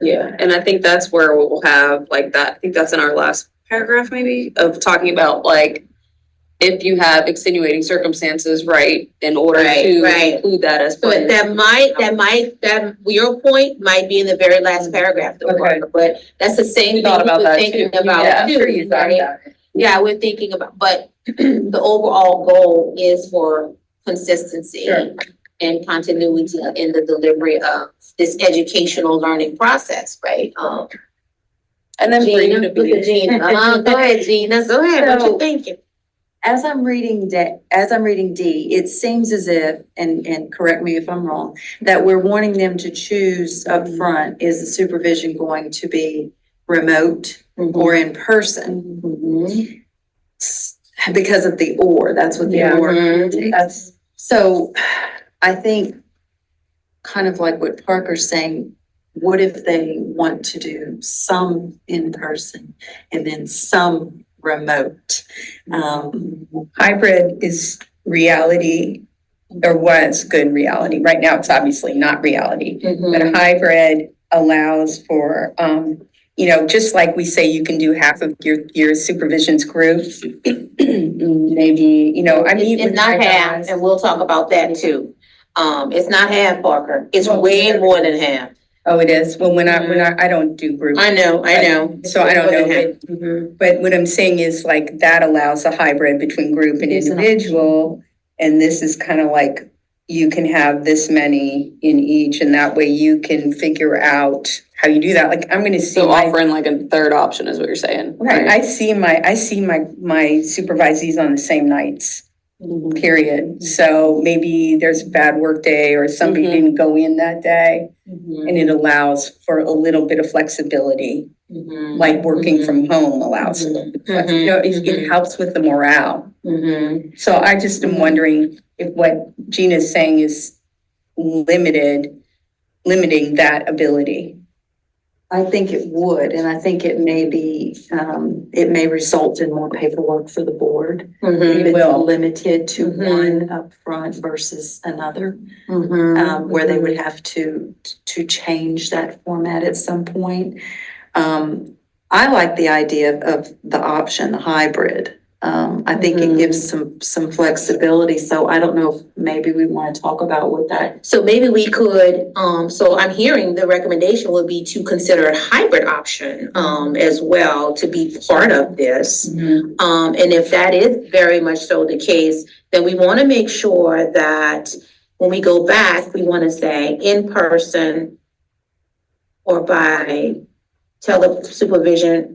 Speaker 3: Yeah, and I think that's where we'll have like that, I think that's in our last paragraph maybe, of talking about like, if you have extenuating circumstances, right, in order to include that as part
Speaker 1: But that your point might be in the very last paragraph, but that's the same thing
Speaker 3: thought about
Speaker 1: we're
Speaker 3: that
Speaker 1: thinking
Speaker 3: too.
Speaker 1: about
Speaker 3: Yeah,
Speaker 1: too, right? Yeah, we're thinking about, but the overall goal is for consistency and continuity in the delivery of this educational learning process, right?
Speaker 3: And then for you
Speaker 1: Gina,
Speaker 3: to
Speaker 1: look at
Speaker 3: be,
Speaker 1: Gina. Go ahead, Gina. Go ahead. What you thinking?
Speaker 2: As I'm reading D, it seems as if, and correct me if I'm wrong, that we're wanting them to choose up front, is the supervision going to be remote or in person? Because of the or, that's what the or.
Speaker 4: That's.
Speaker 2: So I think kind of like what Parker's saying, what if they want to do some in person and then some remote?
Speaker 4: Hybrid is reality, or was good reality. Right now, it's obviously not reality. But a hybrid allows for, just like we say, you can do half of your supervision's group. Maybe,
Speaker 1: It's not half, and we'll talk about that too. It's not half, Parker. It's way more than half.
Speaker 4: Oh, it is? Well, when I don't do group.
Speaker 1: I know.
Speaker 4: So I don't know, but what I'm saying is like that allows a hybrid between group and individual. And this is kind of like, you can have this many in each, and that way you can figure out how you do that. Like, I'm gonna see.
Speaker 3: so offering like a third option is what you're saying.
Speaker 4: Right, I see my supervisees on the same nights, period. So maybe there's a bad work day or somebody didn't go in that day. And it allows for a little bit of flexibility, like working from home allows a little bit of flexibility. It helps with the morale. So I just am wondering if what Gina's saying is limiting that ability.
Speaker 2: I think it would, and I think it may be, it may result in more paperwork for the board. If it's
Speaker 4: will.
Speaker 2: limited to one up front versus another, where they would have to change that format at some point. I like the idea of the option, the hybrid. I think it gives some flexibility, so I don't know if maybe we want to talk about what that.
Speaker 1: So maybe we could, so I'm hearing the recommendation would be to consider a hybrid option, as well, to be part of this. And if that is very much so the case, then we want to make sure that when we go back, we want to say in person or by tele-supervision.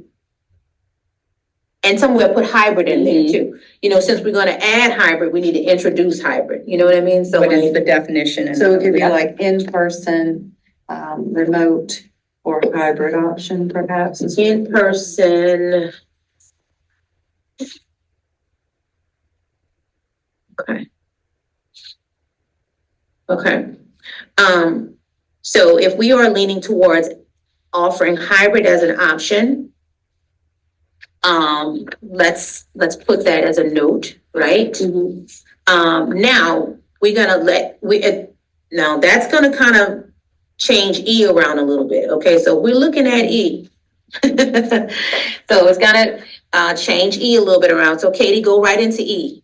Speaker 1: And somewhere put hybrid in there too. Since we're gonna add hybrid, we need to introduce hybrid, you know what I mean? So
Speaker 4: What is the definition?
Speaker 2: So it could be like in-person, remote, or hybrid option perhaps.
Speaker 1: in person. Okay. So if we are leaning towards offering hybrid as an option, let's put that as a note, right? Now we're gonna now that's gonna kind of change E around a little bit. Okay, so we're looking at E. So it's gonna, change E a little bit around. So Katie, go right into E.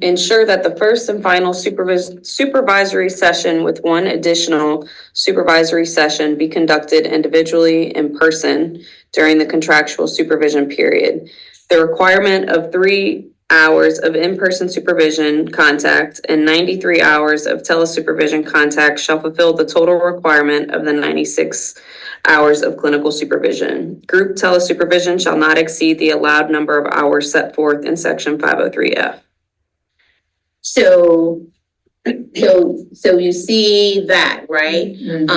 Speaker 3: Ensure that the first and final supervisory session with one additional supervisory session be conducted individually in person during the contractual supervision period. The requirement of 3 hours of in-person supervision contact and 93 hours of telesupervision contact shall fulfill the total requirement of the 96 hours of clinical supervision. Group telesupervision shall not exceed the allowed number of hours set forth in section 503F.
Speaker 1: So you see that, right? And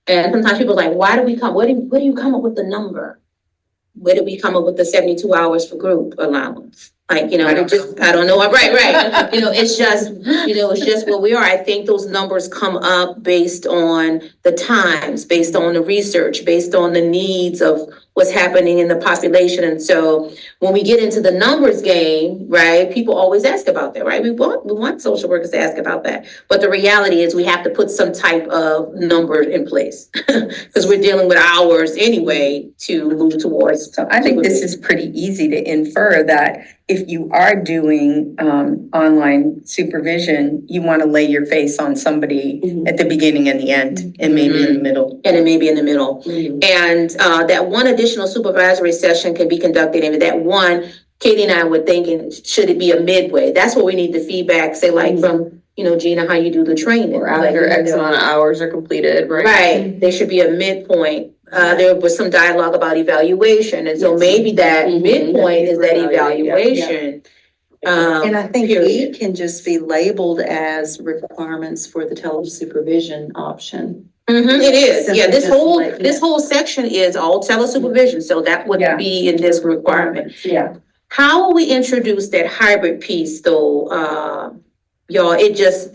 Speaker 1: sometimes people are like, why do we come, where do you come up with the number? Where did we come up with the 72 hours for group allowance? Like, I don't know, right. It's just where we are. I think those numbers come up based on the times, based on the research, based on the needs of what's happening in the population. And so when we get into the numbers game, right, people always ask about that, right? We want social workers to ask about that. But the reality is we have to put some type of number in place because we're dealing with hours anyway to move towards.
Speaker 4: So I think this is pretty easy to infer that if you are doing online supervision, you want to lay your face on somebody at the beginning and the end and maybe in the middle.
Speaker 1: And it may be in the middle. And that one additional supervisory session can be conducted, and that one, Katie and I were thinking, should it be a midway? That's what we need the feedback, say like from, Gina, how you do the training.
Speaker 3: Or after X amount of hours are completed, right?
Speaker 1: Right, there should be a midpoint. There was some dialogue about evaluation, and so maybe that midpoint is that evaluation.
Speaker 2: And I think
Speaker 1: period.
Speaker 2: E can just be labeled as requirements for the telesupervision option.
Speaker 1: It is,
Speaker 2: Simply
Speaker 1: yeah, this
Speaker 2: just
Speaker 1: whole,
Speaker 2: like-
Speaker 1: this whole section is all telesupervision, so that would
Speaker 4: Yeah.
Speaker 1: be in this requirement.
Speaker 4: Yeah.
Speaker 1: How will we introduce that hybrid piece though, y'all? It just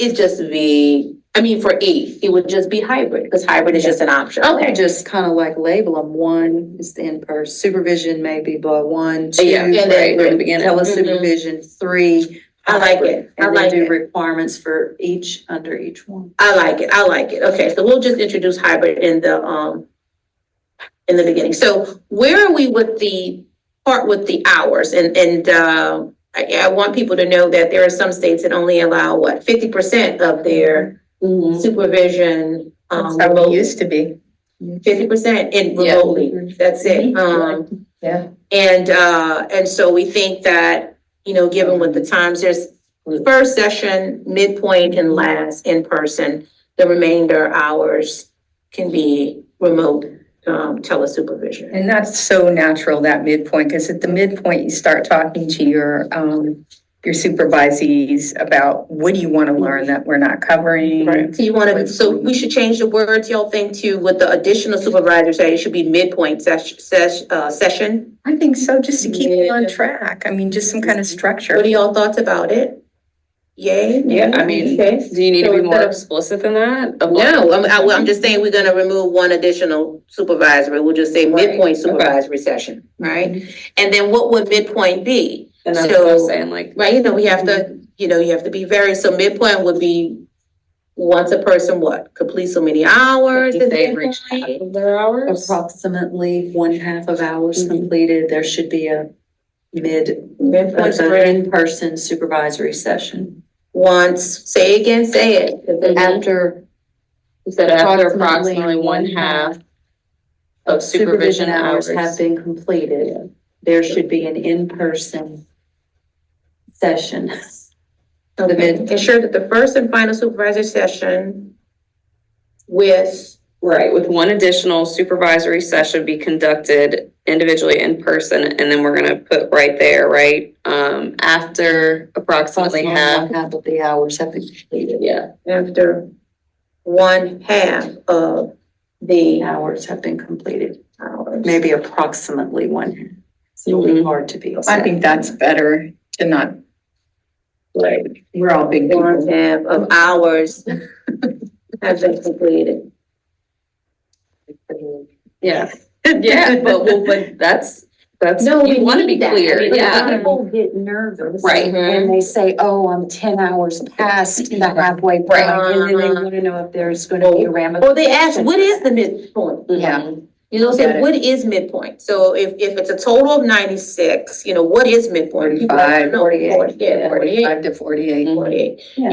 Speaker 1: be, for E, it would just be hybrid, because hybrid is just an option.
Speaker 2: Okay, just kind of like label them. One is the in-person supervision, maybe, but 1, 2,
Speaker 3: Yeah,
Speaker 1: and then-
Speaker 3: right, from the beginning.
Speaker 2: telesupervision, 3.
Speaker 1: I like it. I
Speaker 2: And
Speaker 1: like
Speaker 2: then do
Speaker 1: it.
Speaker 2: requirements for each, under each one.
Speaker 1: I like it. Okay, so we'll just introduce hybrid in the beginning. So where are we with the part with the hours? I want people to know that there are some states that only allow 50% of their supervision,
Speaker 4: That's how it used to be.
Speaker 1: 50% in
Speaker 3: Yeah.
Speaker 1: remotely. That's it.
Speaker 4: Yeah.
Speaker 1: And so we think that, given with the times, there's first session, midpoint, and last in person. The remainder hours can be remote telesupervision.
Speaker 4: And that's so natural, that midpoint, because at the midpoint, you start talking to your supervisees about what do you want to learn that we're not covering.
Speaker 1: Right. So we should change the words, y'all think, to with the additional supervisor, say it should be midpoint session.
Speaker 4: I think so, just to keep it on track. I mean, just some kind of structure.
Speaker 1: What are y'all thoughts about it? Yay?
Speaker 3: Yeah, I mean,
Speaker 1: Okay.
Speaker 3: do you need to
Speaker 1: So
Speaker 3: be more
Speaker 1: instead of-
Speaker 3: explicit than that? Of what-
Speaker 1: No, I'm just saying we're gonna remove one additional supervisory. We'll just say
Speaker 3: Right,
Speaker 1: midpoint
Speaker 3: okay.
Speaker 1: supervisory session, right? And then what would midpoint be?
Speaker 3: And that's what I was
Speaker 1: So-
Speaker 3: saying, like,
Speaker 1: Right, we have to, you have to be very, so midpoint would be once a person complete so many hours.
Speaker 3: if
Speaker 1: is
Speaker 3: they reach half
Speaker 1: midpoint?
Speaker 3: of their hours.
Speaker 2: Approximately 1/2 of hours completed, there should be a
Speaker 1: Midpoint
Speaker 2: an
Speaker 1: spread.
Speaker 2: in-person supervisory session.
Speaker 1: Once, say it.
Speaker 2: After
Speaker 3: You said after
Speaker 2: approximately
Speaker 3: approximately one half of supervision hours.
Speaker 2: have been completed, there should be an in-person session.
Speaker 1: Okay, ensure that the first and final supervisory session with,
Speaker 3: Right, with one additional supervisory session be conducted individually in person, and then we're gonna put right there, right? After approximately half.
Speaker 2: Half of the hours have been completed.
Speaker 3: Yeah.
Speaker 1: after 1/2 of the
Speaker 2: Hours have been completed,
Speaker 1: hours.
Speaker 2: maybe approximately 1/2. It's really hard to be
Speaker 4: I
Speaker 2: exact.
Speaker 4: think that's better to not, like, we're all big people.
Speaker 1: 1/2 of hours have been completed.
Speaker 3: Yeah, yeah, but that's,
Speaker 1: No, we
Speaker 3: you wanna be
Speaker 1: need that.
Speaker 3: clear,
Speaker 1: I mean,
Speaker 3: yeah.
Speaker 2: People get nervous.
Speaker 3: Right.
Speaker 2: When they say, oh, I'm 10 hours past the halfway point, and then they want to know if there's going to be a ramification.
Speaker 1: Well, they ask, what is the midpoint?
Speaker 4: Yeah.
Speaker 1: You know,
Speaker 4: Got
Speaker 1: say,
Speaker 4: it.
Speaker 1: what is midpoint? So if it's a total of 96, what is midpoint? People don't
Speaker 4: 45,
Speaker 1: know.
Speaker 2: 48.
Speaker 1: Yeah, 48.
Speaker 4: 45 to 48.
Speaker 1: 48,
Speaker 2: Yeah.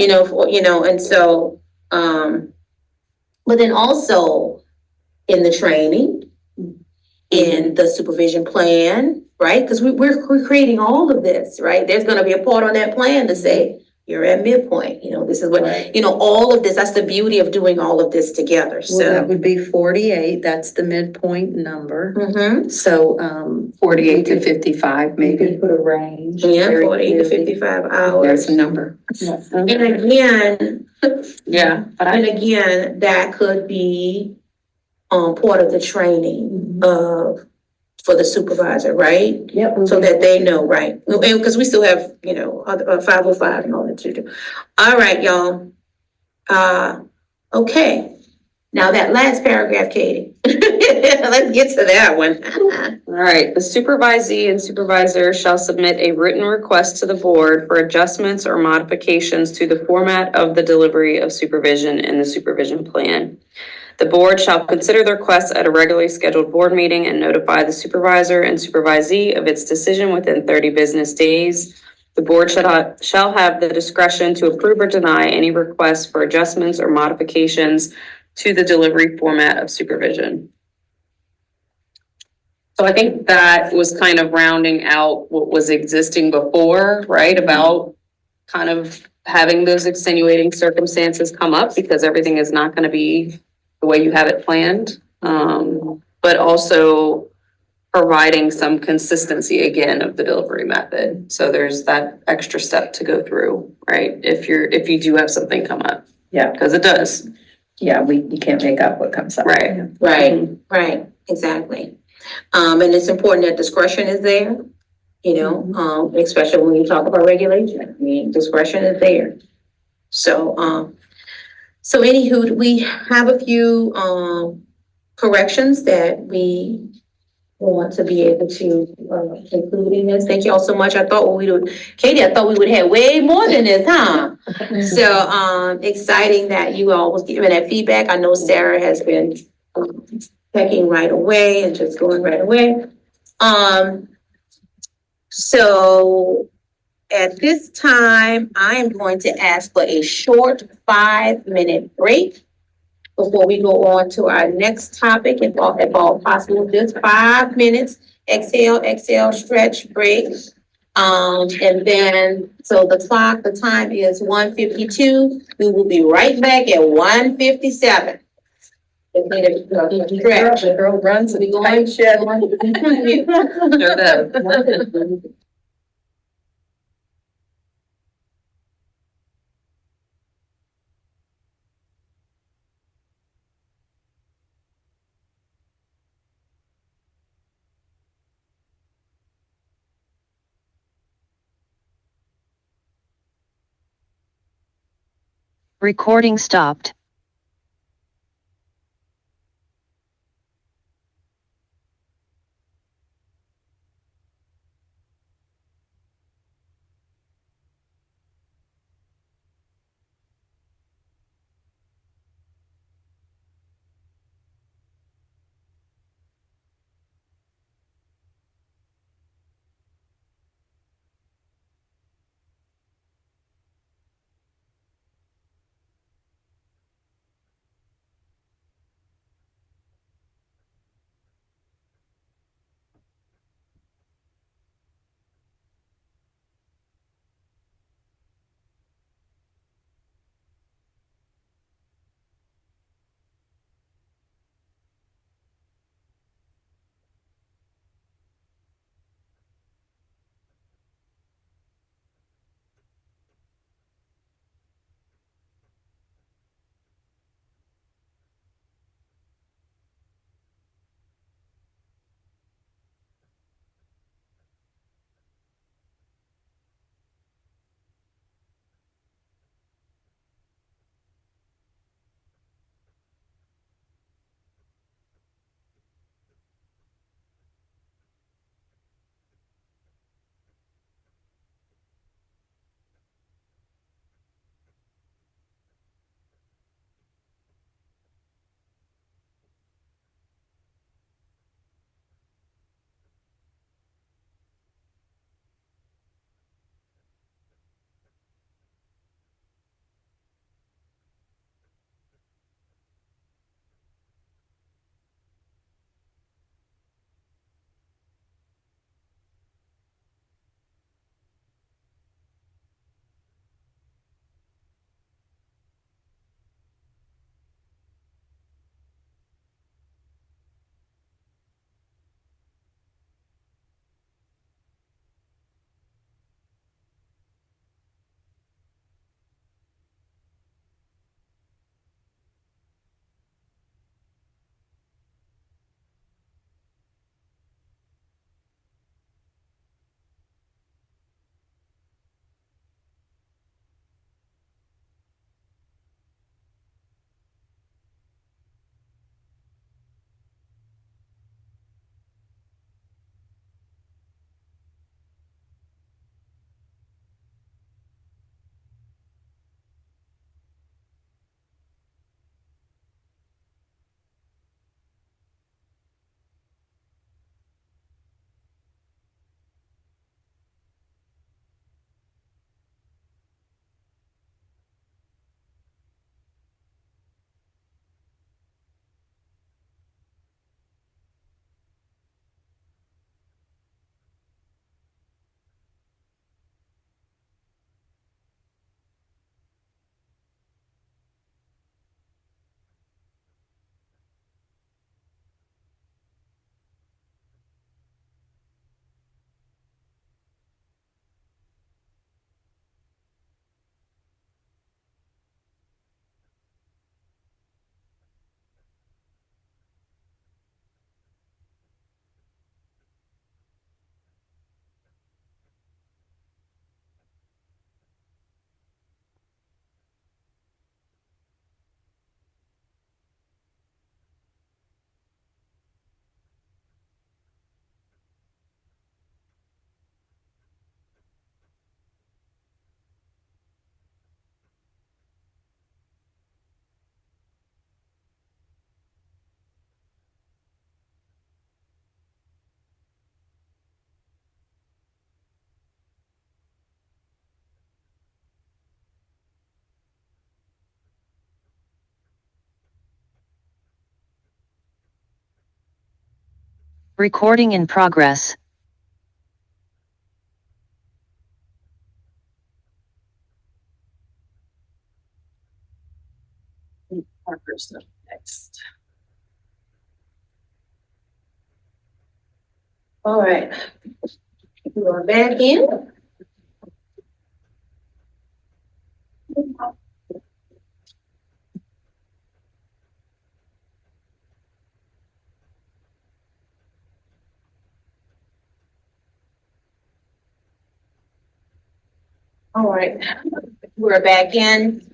Speaker 1: and so, but then also in the training, in the supervision plan, right? Because we're creating all of this, right? There's gonna be a part on that plan to say, you're at midpoint, this is what,
Speaker 2: Right.
Speaker 1: all of this, that's the beauty of doing all of this together,
Speaker 2: Well, that
Speaker 1: so.
Speaker 2: would be 48, that's the midpoint number.
Speaker 1: Mhm.
Speaker 2: So,
Speaker 4: 48 to 55,
Speaker 2: maybe
Speaker 4: maybe.
Speaker 2: put a range.
Speaker 1: Yeah,
Speaker 2: very
Speaker 1: 40 to
Speaker 2: clearly.
Speaker 1: 55
Speaker 4: There's
Speaker 1: hours.
Speaker 4: a number.
Speaker 1: And again,
Speaker 3: Yeah, but
Speaker 1: and again, that could be, part of the training of, for the supervisor, right?
Speaker 2: Yep.
Speaker 1: So that they know, right? And because we still have, other 505 and all that to do. All right, y'all. Okay. Now that last paragraph, Katie. Let's get to that one.
Speaker 3: All right, the supervisee and supervisor shall submit a written request to the board for adjustments or modifications to the format of the delivery of supervision in the supervision plan. The board shall consider the request at a regularly scheduled board meeting and notify the supervisor and supervisee of its decision within 30 business days. The board shall have the discretion to approve or deny any requests for adjustments or modifications to the delivery format of supervision. So I think that was kind of rounding out what was existing before, right? About kind of having those extenuating circumstances come up because everything is not going to be the way you have it planned. But also providing some consistency again of the delivery method. So there's that extra step to go through, right? If you do have something come up.
Speaker 4: Yeah.
Speaker 3: Because it does.
Speaker 4: Yeah, you can't make up what comes up.
Speaker 3: Right.
Speaker 1: Right, exactly. And it's important that discretion is there, especially when you talk about regulation. I mean, discretion is there. So, so anywho, we have a few, corrections that we want to be able to, include in this. Thank you all so much. Katie, I thought we would have way more than this, huh? So, exciting that you all was giving that feedback. I know Sarah has been, checking right away and just going right away. So at this time, I am going to ask for a short 5-minute break before we go on to our next topic, if all possible, just 5 minutes. Exhale, stretch, break. And then, so the time is 1:52. We will be right back at 1:57. Stretch.
Speaker 4: The girl runs
Speaker 1: We
Speaker 4: a
Speaker 1: going-
Speaker 4: tight ship.
Speaker 3: Sure does.
Speaker 7: Recording stopped. Recording in progress.
Speaker 1: Parker's up next. All right. We're back in. All right, we're back in.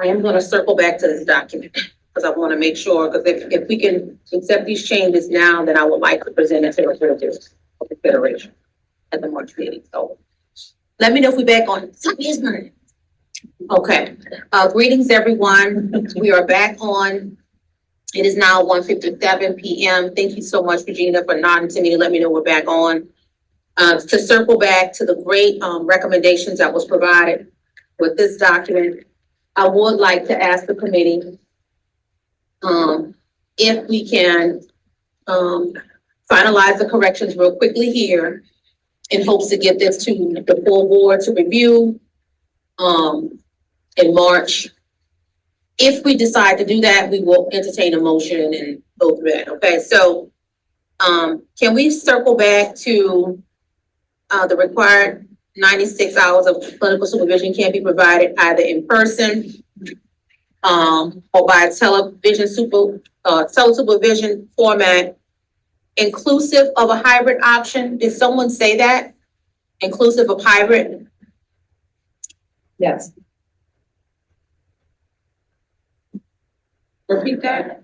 Speaker 1: I am gonna circle back to this document, because I wanna make sure, because if we can accept these changes now, then I would like to present it to the board of consideration at the March meeting, so. Let me know if we're back on. Something is burning. Okay, greetings, everyone. We are back on. It is now 1:57 PM. Thank you so much, Regina, for nodding to me to let me know we're back on. To circle back to the great recommendations that was provided with this document, I would like to ask the committee if we can finalize the corrections real quickly here in hopes to get this to the full board to review in March. If we decide to do that, we will entertain a motion and go through that. Okay, so can we circle back to the required 96 hours of clinical supervision can be provided either in person or by telesupervision format, inclusive of a hybrid option. Did someone say that? Inclusive of hybrid?
Speaker 2: Yes.
Speaker 1: Repeat that.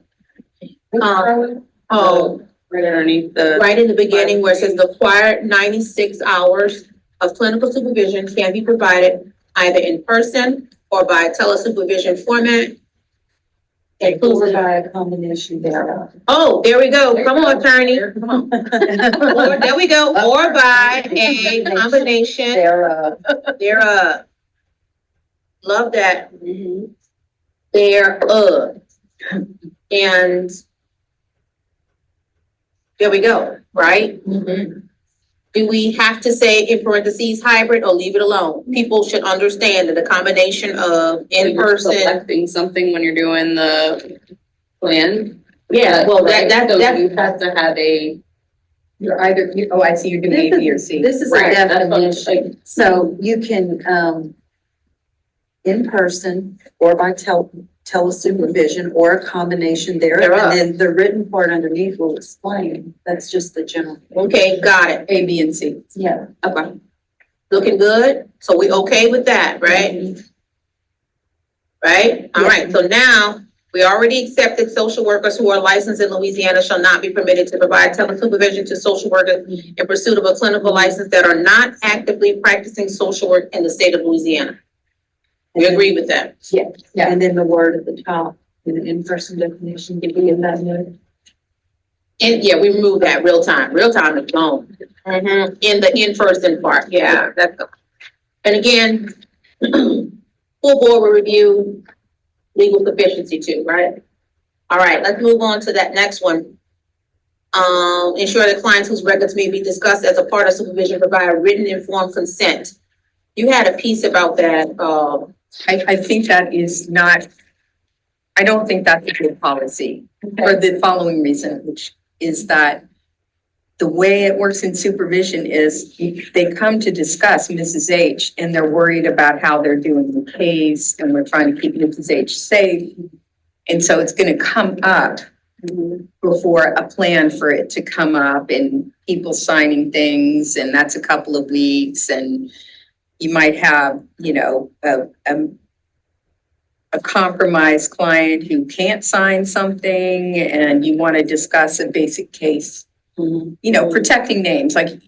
Speaker 3: Right underneath the.
Speaker 1: Right in the beginning where it says the required 96 hours of clinical supervision can be provided either in person or by telesupervision format.
Speaker 2: Or
Speaker 1: Inclusive.
Speaker 2: by a combination thereof.
Speaker 1: Oh, there we go. Come on, attorney. Come on. Or, there we go. Or by a combination
Speaker 2: Thereof.
Speaker 1: thereof. Love that. Thereof. And there we go, right? Do we have to say in parentheses hybrid or leave it alone? People should understand that the combination of in-person.
Speaker 3: Selecting something when you're doing the plan.
Speaker 1: Yeah, well,
Speaker 3: So
Speaker 1: that,
Speaker 3: you have to have a.
Speaker 4: You're either, oh, I see, you're doing A, B, or C.
Speaker 2: This is a
Speaker 3: Right, that's what I'm
Speaker 2: definition, so you can, in person or by telesupervision or a combination thereof.
Speaker 1: Thereof.
Speaker 2: And then the written part underneath will explain, that's just the general.
Speaker 1: okay, got it.
Speaker 4: A, B, and C.
Speaker 2: Yeah.
Speaker 1: Okay. Looking good? So we okay with that, right? Right? All right, so now, we already accepted social workers who are licensed in Louisiana shall not be permitted to provide telesupervision to social workers in pursuit of a clinical license that are not actively practicing social work in the state of Louisiana. We agree with that?
Speaker 2: Yeah.
Speaker 4: Yeah.
Speaker 2: And then the word at the top, in the in-person definition, did we get that note?
Speaker 1: And yeah, we removed that real time is gone. In the in-person part, yeah, that's. And again, full board will review legal sufficiency too, right? All right, let's move on to that next one. Ensure that clients whose records may be discussed as a part of supervision provide written informed consent. You had a piece about that,
Speaker 4: I think that is not, I don't think that's a good policy for the following reason, which is that the way it works in supervision is they come to discuss Mrs. H and they're worried about how they're doing the case and we're trying to keep Mrs. H safe. And so it's going to come up before a plan for it to come up and people signing things, and that's a couple of weeks, and you might have, you know, a compromised client who can't sign something and you want to discuss a basic case, you know, protecting names like.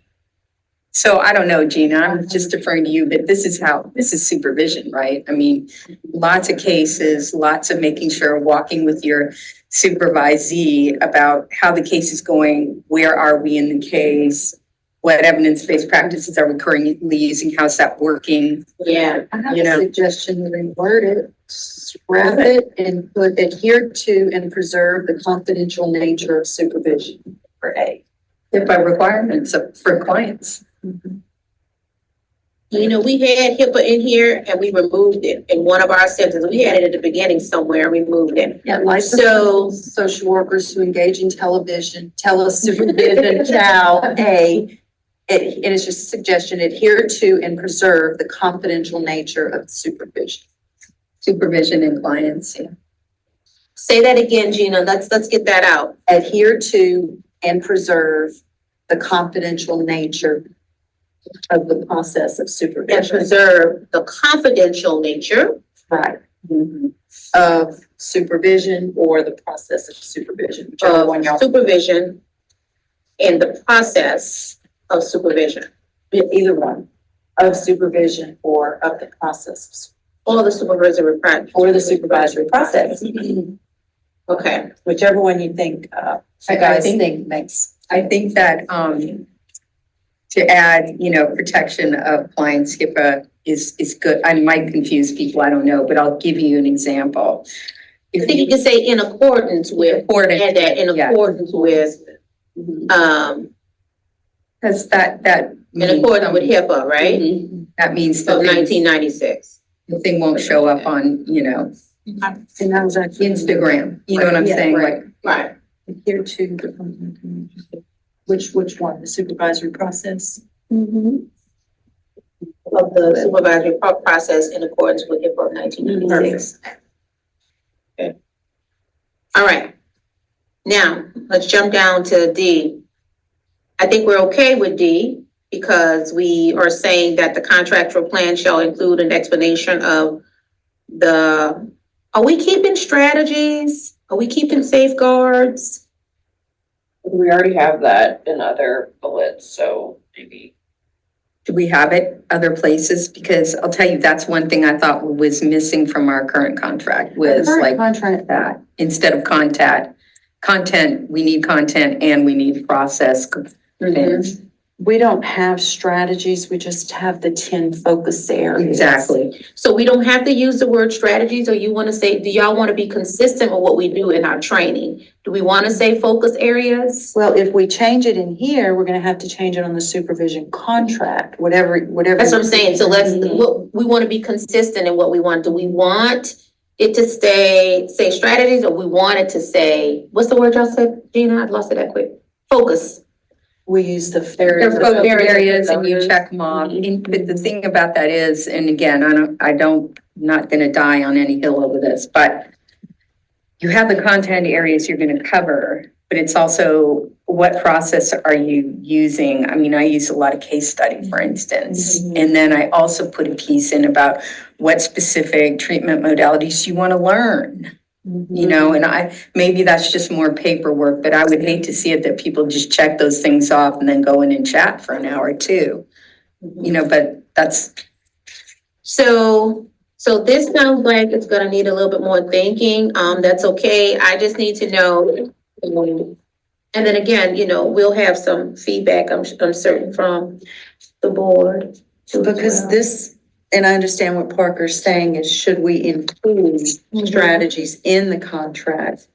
Speaker 4: So I don't know, Gina, I'm just deferring to you, but this is supervision, right? I mean, lots of cases, lots of making sure, walking with your supervisee about how the case is going, where are we in the case, what evidence-based practices are we currently using, how's that working?
Speaker 1: yeah.
Speaker 2: I have
Speaker 4: You
Speaker 2: a
Speaker 4: know.
Speaker 2: suggestion to reword it, scrap it and put adhere to and preserve the confidential nature of supervision. for A.
Speaker 4: HIPAA requirements for clients.
Speaker 1: You know, we had HIPAA in here and we removed it in one of our sentences. We had it at the beginning somewhere, we moved it.
Speaker 2: Yeah, licensed
Speaker 1: So-
Speaker 2: social workers to engage in telesupervision shall, A, it is just a suggestion, adhere to and preserve the confidential nature of supervision.
Speaker 4: Supervision and clients, yeah.
Speaker 1: Say that again, Gina, let's get that out.
Speaker 2: Adhere to and preserve the confidential nature of the process of
Speaker 1: And
Speaker 2: supervision.
Speaker 1: preserve the confidential nature
Speaker 2: Right. Of supervision or the process of supervision, whichever one
Speaker 1: of
Speaker 2: y'all.
Speaker 1: supervision and the process of supervision,
Speaker 2: Either one, of supervision or of the process,
Speaker 1: or the supervisory practice.
Speaker 2: or the supervisory process.
Speaker 1: Okay,
Speaker 2: Whichever one you think,
Speaker 4: I
Speaker 2: you guys
Speaker 4: think-
Speaker 2: think makes.
Speaker 4: I think that, to add, protection of clients, HIPAA is good. I might confuse people, I don't know, but I'll give you an example.
Speaker 1: I think you can say in accordance with, add that in
Speaker 4: Yeah.
Speaker 1: accordance with,
Speaker 4: Because that.
Speaker 1: in accordance with HIPAA, right?
Speaker 4: That means
Speaker 1: Of
Speaker 4: the
Speaker 1: nineteen ninety-six.
Speaker 4: thing won't show up on,
Speaker 2: And that was actually.
Speaker 4: Instagram. You know what I'm
Speaker 2: Yeah,
Speaker 4: saying?
Speaker 2: right.
Speaker 4: Like,
Speaker 1: Right.
Speaker 2: Adhere to, which one, the supervisory process?
Speaker 1: Of the supervisory process in accordance with HIPAA of nineteen ninety-six. Okay. All right. Now, let's jump down to D. I think we're okay with D because we are saying that the contractual plan shall include an explanation of are we keeping strategies? Are we keeping safeguards?
Speaker 3: We already have that in other bullets, so maybe.
Speaker 4: do we have it other places? Because I'll tell you, that's one thing I thought was missing from our current contract was like
Speaker 2: Contract.
Speaker 4: that. Instead of content, we need content and we need process. things.
Speaker 8: We don't have strategies, we just have the 10 focus areas.
Speaker 4: Exactly.
Speaker 1: So we don't have to use the word strategies, or you want to say, do y'all want to be consistent with what we do in our training? Do we want to say focus areas?
Speaker 8: Well, if we change it in here, we're gonna have to change it on the supervision contract, whatever.
Speaker 1: That's what I'm saying. So we want to be consistent in what we want. Do we want it to say strategies, or we want it to say, what's the word y'all said, Gina? I lost it that quick. Focus.
Speaker 8: We use the.
Speaker 4: They're focus areas and you check them off. But the thing about that is, and again, I'm not gonna die on any hill over this, but you have the content areas you're gonna cover, but it's also what process are you using? I mean, I use a lot of case study, for instance. And then I also put a piece in about what specific treatment modalities you wanna learn. And maybe that's just more paperwork, but I would hate to see it that people just check those things off and then go in and chat for an hour or two. But that's.
Speaker 1: So this sounds like it's gonna need a little bit more thinking. That's okay. I just need to know. And then again, we'll have some feedback, I'm certain, from the board.
Speaker 2: Because this, and I understand what Parker's saying is, should we include strategies in the contract?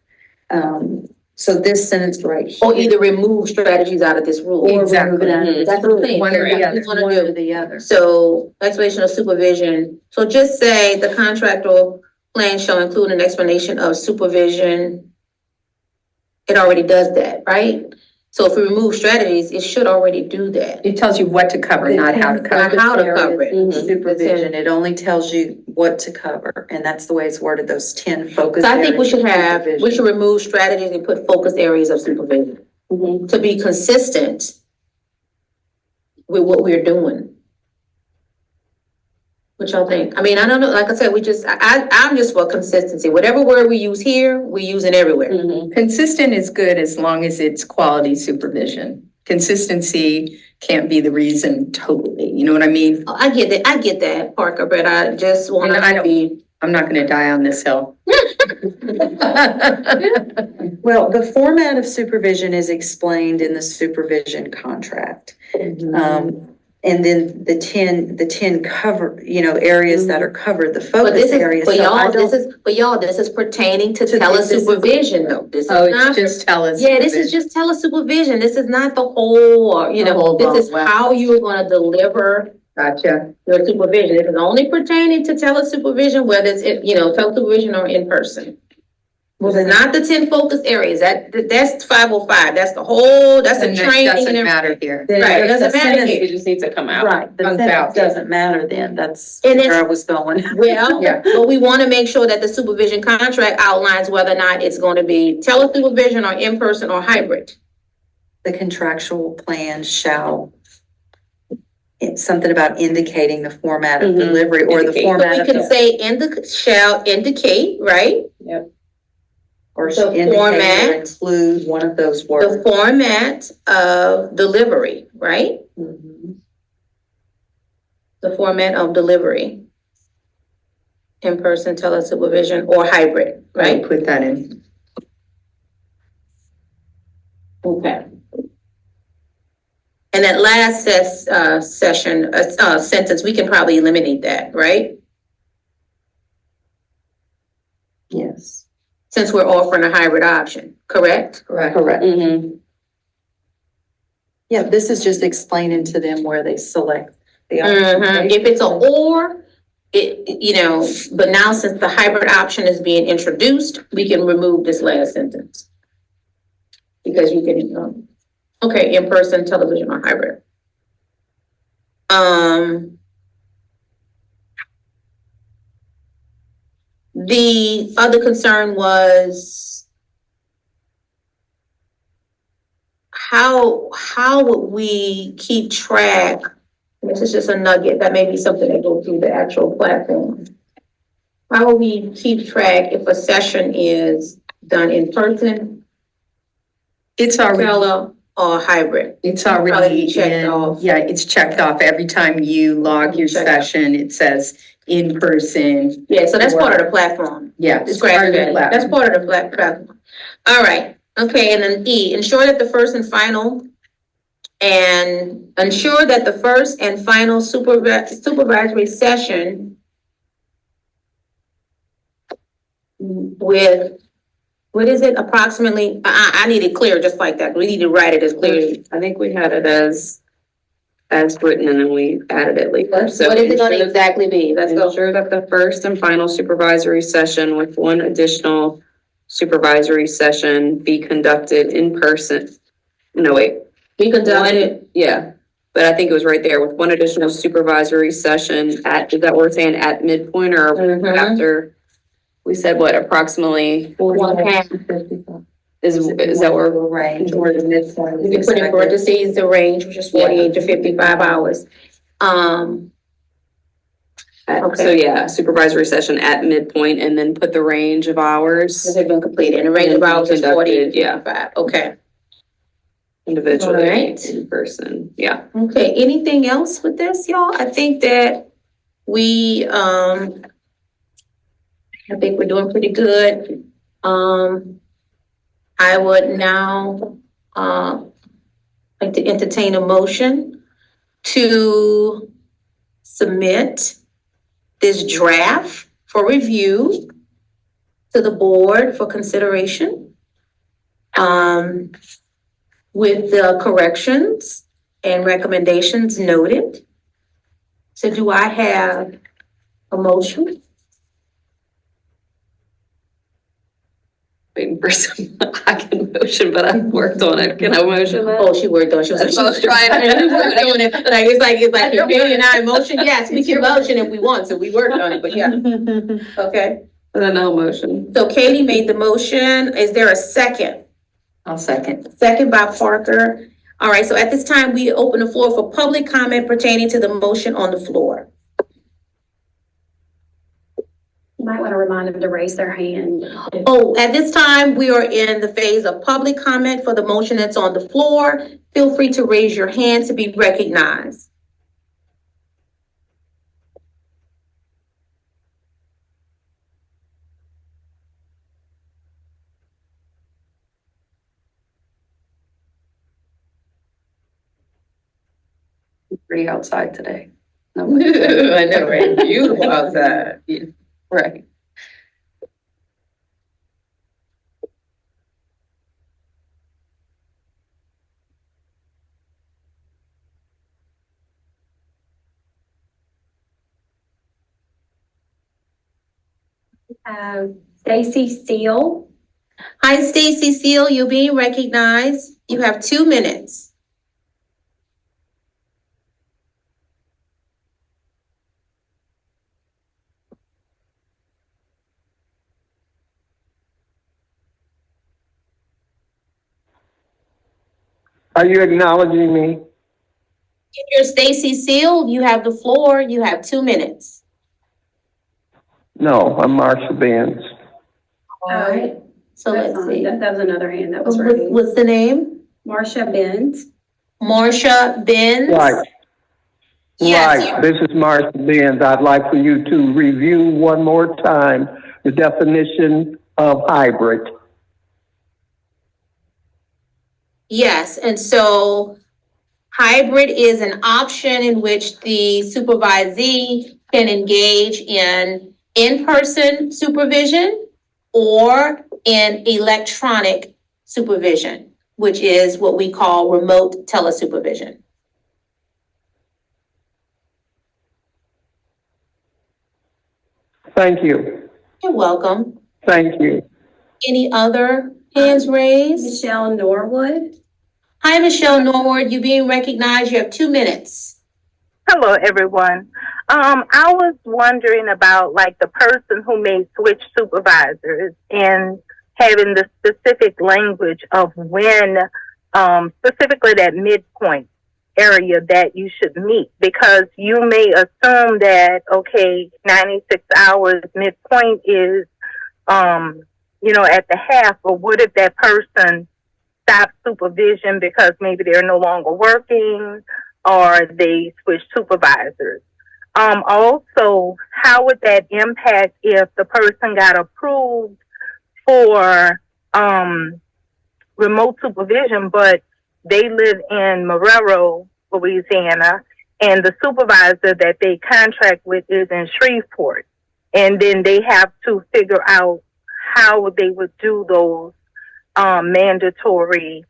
Speaker 2: So this sentence right here.
Speaker 1: Or either remove strategies out of this rule.
Speaker 2: Or
Speaker 4: Exactly.
Speaker 2: remove it out of this
Speaker 1: That's what I'm saying.
Speaker 4: One or the
Speaker 1: What
Speaker 4: other.
Speaker 1: we wanna
Speaker 2: one
Speaker 1: do.
Speaker 2: or the other.
Speaker 1: So explanation of supervision. So just say the contractual plan shall include an explanation of supervision. It already does that, right? So if we remove strategies, it should already do that.
Speaker 4: It tells you what to cover, not how to cover.
Speaker 1: Not how to cover it.
Speaker 2: Supervision, it only tells you what to cover, and that's the way it's worded, those 10 focus
Speaker 1: So I
Speaker 2: areas.
Speaker 1: think we should
Speaker 2: of supervision.
Speaker 1: remove strategies and put focus areas of supervision. To be consistent with what we're doing. What y'all think? I mean, I don't know, like I said, I'm just for consistency. Whatever word we use here, we use it everywhere.
Speaker 4: Consistent is good as long as it's quality supervision. Consistency can't be the reason totally, you know what I mean?
Speaker 1: I get that, Parker, but I just want
Speaker 4: And I
Speaker 1: to
Speaker 4: don't-
Speaker 1: be.
Speaker 4: I'm not gonna die on this hill.
Speaker 8: Well, the format of supervision is explained in the supervision contract.
Speaker 2: And then the 10 cover, areas that are covered, the
Speaker 1: But
Speaker 2: focus
Speaker 1: this is,
Speaker 2: areas.
Speaker 1: but
Speaker 2: So I
Speaker 1: y'all,
Speaker 2: don't-
Speaker 1: this is pertaining to
Speaker 2: To- this is-
Speaker 1: telesupervision though. This is
Speaker 4: Oh,
Speaker 1: not.
Speaker 4: it's just tell us.
Speaker 1: Yeah, this is just telesupervision. This is not the whole,
Speaker 4: The whole
Speaker 1: this is
Speaker 4: ball.
Speaker 1: how you're gonna deliver
Speaker 4: Gotcha.
Speaker 1: your supervision. It is only pertaining to telesupervision, whether it's, telesupervision or in person. This is not the 10 focus areas. That's 505. That's the whole, that's a
Speaker 4: And that
Speaker 1: training.
Speaker 4: doesn't
Speaker 1: and
Speaker 4: matter here.
Speaker 1: Right, it doesn't
Speaker 8: The
Speaker 1: matter
Speaker 8: sentence-
Speaker 1: here.
Speaker 5: It just needs to come out.
Speaker 8: Right, the
Speaker 4: Comes
Speaker 8: sentence
Speaker 4: out.
Speaker 8: doesn't matter then, that's
Speaker 1: And it's-
Speaker 8: where I was going.
Speaker 1: Well,
Speaker 4: Yeah.
Speaker 1: but we want to make sure that the supervision contract outlines whether or not it's going to be telesupervision or in-person or hybrid.
Speaker 2: The contractual plan shall, it's something about indicating the format of
Speaker 4: Mhm.
Speaker 2: delivery or the
Speaker 5: Indicate.
Speaker 1: So
Speaker 2: format
Speaker 1: we
Speaker 2: of
Speaker 1: could
Speaker 2: the,
Speaker 1: say shall indicate, right?
Speaker 2: or
Speaker 1: the
Speaker 2: shall indicate or
Speaker 1: format.
Speaker 2: include one of those
Speaker 1: The
Speaker 2: words.
Speaker 1: format of delivery, right?
Speaker 2: Mhm.
Speaker 1: The format of delivery. In-person telesupervision or hybrid, right?
Speaker 4: Put that in.
Speaker 1: Okay. And that last sentence, we can probably eliminate that, right?
Speaker 8: Yes.
Speaker 1: Since we're offering a hybrid option, correct?
Speaker 4: Correct.
Speaker 8: Correct.
Speaker 5: Mm-hmm.
Speaker 2: Yeah, this is just explaining to them where they select the
Speaker 1: Mhm.
Speaker 2: option.
Speaker 1: If it's a or, but now since the hybrid option is being introduced, we can remove this last sentence. Because you can, okay, in-person, television, or hybrid. The other concern was how would we keep track? This is just a nugget, that may be something that goes through the actual platform. How will we keep track if a session is done in person,
Speaker 4: It's already,
Speaker 1: tele, or hybrid?
Speaker 4: it's
Speaker 1: Probably
Speaker 4: already
Speaker 1: checked off.
Speaker 4: yeah, it's checked off. Every time you log your
Speaker 1: Checked off.
Speaker 4: session, it says in person.
Speaker 1: Yeah, so that's part of the platform.
Speaker 4: Yeah.
Speaker 1: It's
Speaker 4: part of the
Speaker 1: graduated. That's part of the platform. All right, okay, and then E, ensure that the first and final supervisory session with, what is it, approximately, I need it clear just like that. We need to write it as clearly.
Speaker 3: I think we had it as written and then we added it later. So
Speaker 1: What is it gonna
Speaker 3: ensure-
Speaker 1: exactly be? Let's go.
Speaker 3: Ensure that the first and final supervisory session with one additional supervisory session be conducted in person. No, wait,
Speaker 1: We conducted,
Speaker 3: yeah, but I think it was right there with one additional supervisory session is that what we're saying at midpoint or
Speaker 1: Mhm.
Speaker 3: after? We said what, approximately
Speaker 1: one half.
Speaker 3: is that where?
Speaker 2: Range or the midpoint.
Speaker 1: We can put in parentheses the range, which is 48 to 55 hours.
Speaker 3: So yeah, supervisory session at midpoint and then put the range of hours
Speaker 1: Has it been completed? And the range of hours is 48 to
Speaker 3: Yeah.
Speaker 1: 55. Okay.
Speaker 3: individually,
Speaker 1: Alright.
Speaker 3: in person, yeah.
Speaker 1: Okay, anything else with this, y'all? I think that I think we're doing pretty good. I would now, like to entertain a motion to submit this draft for review to the board for consideration. With the corrections and recommendations noted. So do I have a motion?
Speaker 3: Waiting for some, I can motion, but I've worked on it. Can I motion that?
Speaker 1: Oh, she worked on, she was.
Speaker 3: That's what I was trying to do.
Speaker 1: Doing it. Like, you're and I motion, yes, we can motion if we want, so we worked on it, but yeah, okay.
Speaker 3: And then I'll motion.
Speaker 1: So Katie made the motion, is there a second?
Speaker 4: I'll second.
Speaker 1: Second by Parker. All right, so at this time, we open the floor for public comment pertaining to the motion on the floor.
Speaker 6: You might want to remind them to raise their hand.
Speaker 1: Oh, at this time, we are in the phase of public comment for the motion that's on the floor. Feel free to raise your hand to be recognized.
Speaker 3: Free outside today. No.
Speaker 4: I know, right? Beautiful outside. Yeah, right.
Speaker 6: Stacy Seal.
Speaker 1: Hi, Stacy Seal, you're being recognized. You have 2 minutes.
Speaker 9: Are you acknowledging me?
Speaker 1: If you're Stacy Seal, you have the floor. You have 2 minutes.
Speaker 9: No, I'm Marcia Benz.
Speaker 1: All right. So
Speaker 6: That's
Speaker 1: let's
Speaker 6: on.
Speaker 1: see.
Speaker 6: That was another hand that was raised.
Speaker 1: What's the name?
Speaker 6: Marcia Benz.
Speaker 1: Marcia Benz?
Speaker 9: Right.
Speaker 1: Yes,
Speaker 9: Right, this is Marcia Benz. I'd like for you to review one more time the definition of hybrid.
Speaker 1: yes. And so hybrid is an option in which the supervisee can engage in-person supervision or in electronic supervision, which is what we call remote telesupervision.
Speaker 9: Thank you.
Speaker 1: You're welcome.
Speaker 9: Thank you.
Speaker 1: Any other hands raised?
Speaker 6: Michelle Norwood.
Speaker 1: Hi, Michelle Norwood, you being recognized. You have 2 minutes.
Speaker 10: Hello, everyone. I was wondering about like the person who may switch supervisors and having the specific language of when, specifically that midpoint area that you should meet, because you may assume that, okay, 96 hours midpoint is, at the half, but what if that person stops supervision because maybe they're no longer working or they switch supervisors? Also, how would that impact if the person got approved for remote supervision, but they live in Marrero, Louisiana, and the supervisor that they contract with is in Shreveport, and then they have to figure out how they would do those mandatory,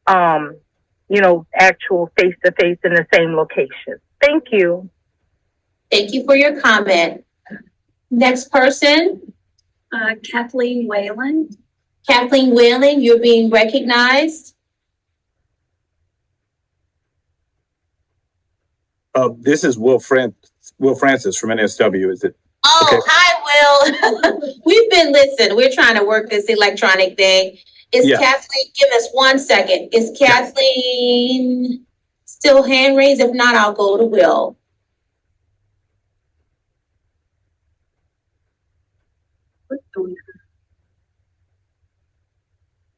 Speaker 10: actual face-to-face in the same location. Thank you.
Speaker 1: Thank you for your comment. Next person,
Speaker 6: Kathleen Whalen.
Speaker 1: Kathleen Whalen, you're being recognized.
Speaker 11: This is Will Francis from NSW. Is it?
Speaker 1: Oh,
Speaker 11: Okay.
Speaker 1: hi, Will. We're trying to work this electronic thing. Is
Speaker 11: Yeah.
Speaker 1: Kathleen, give us 1 second. Is Kathleen still hand raised? If not, I'll go to Will.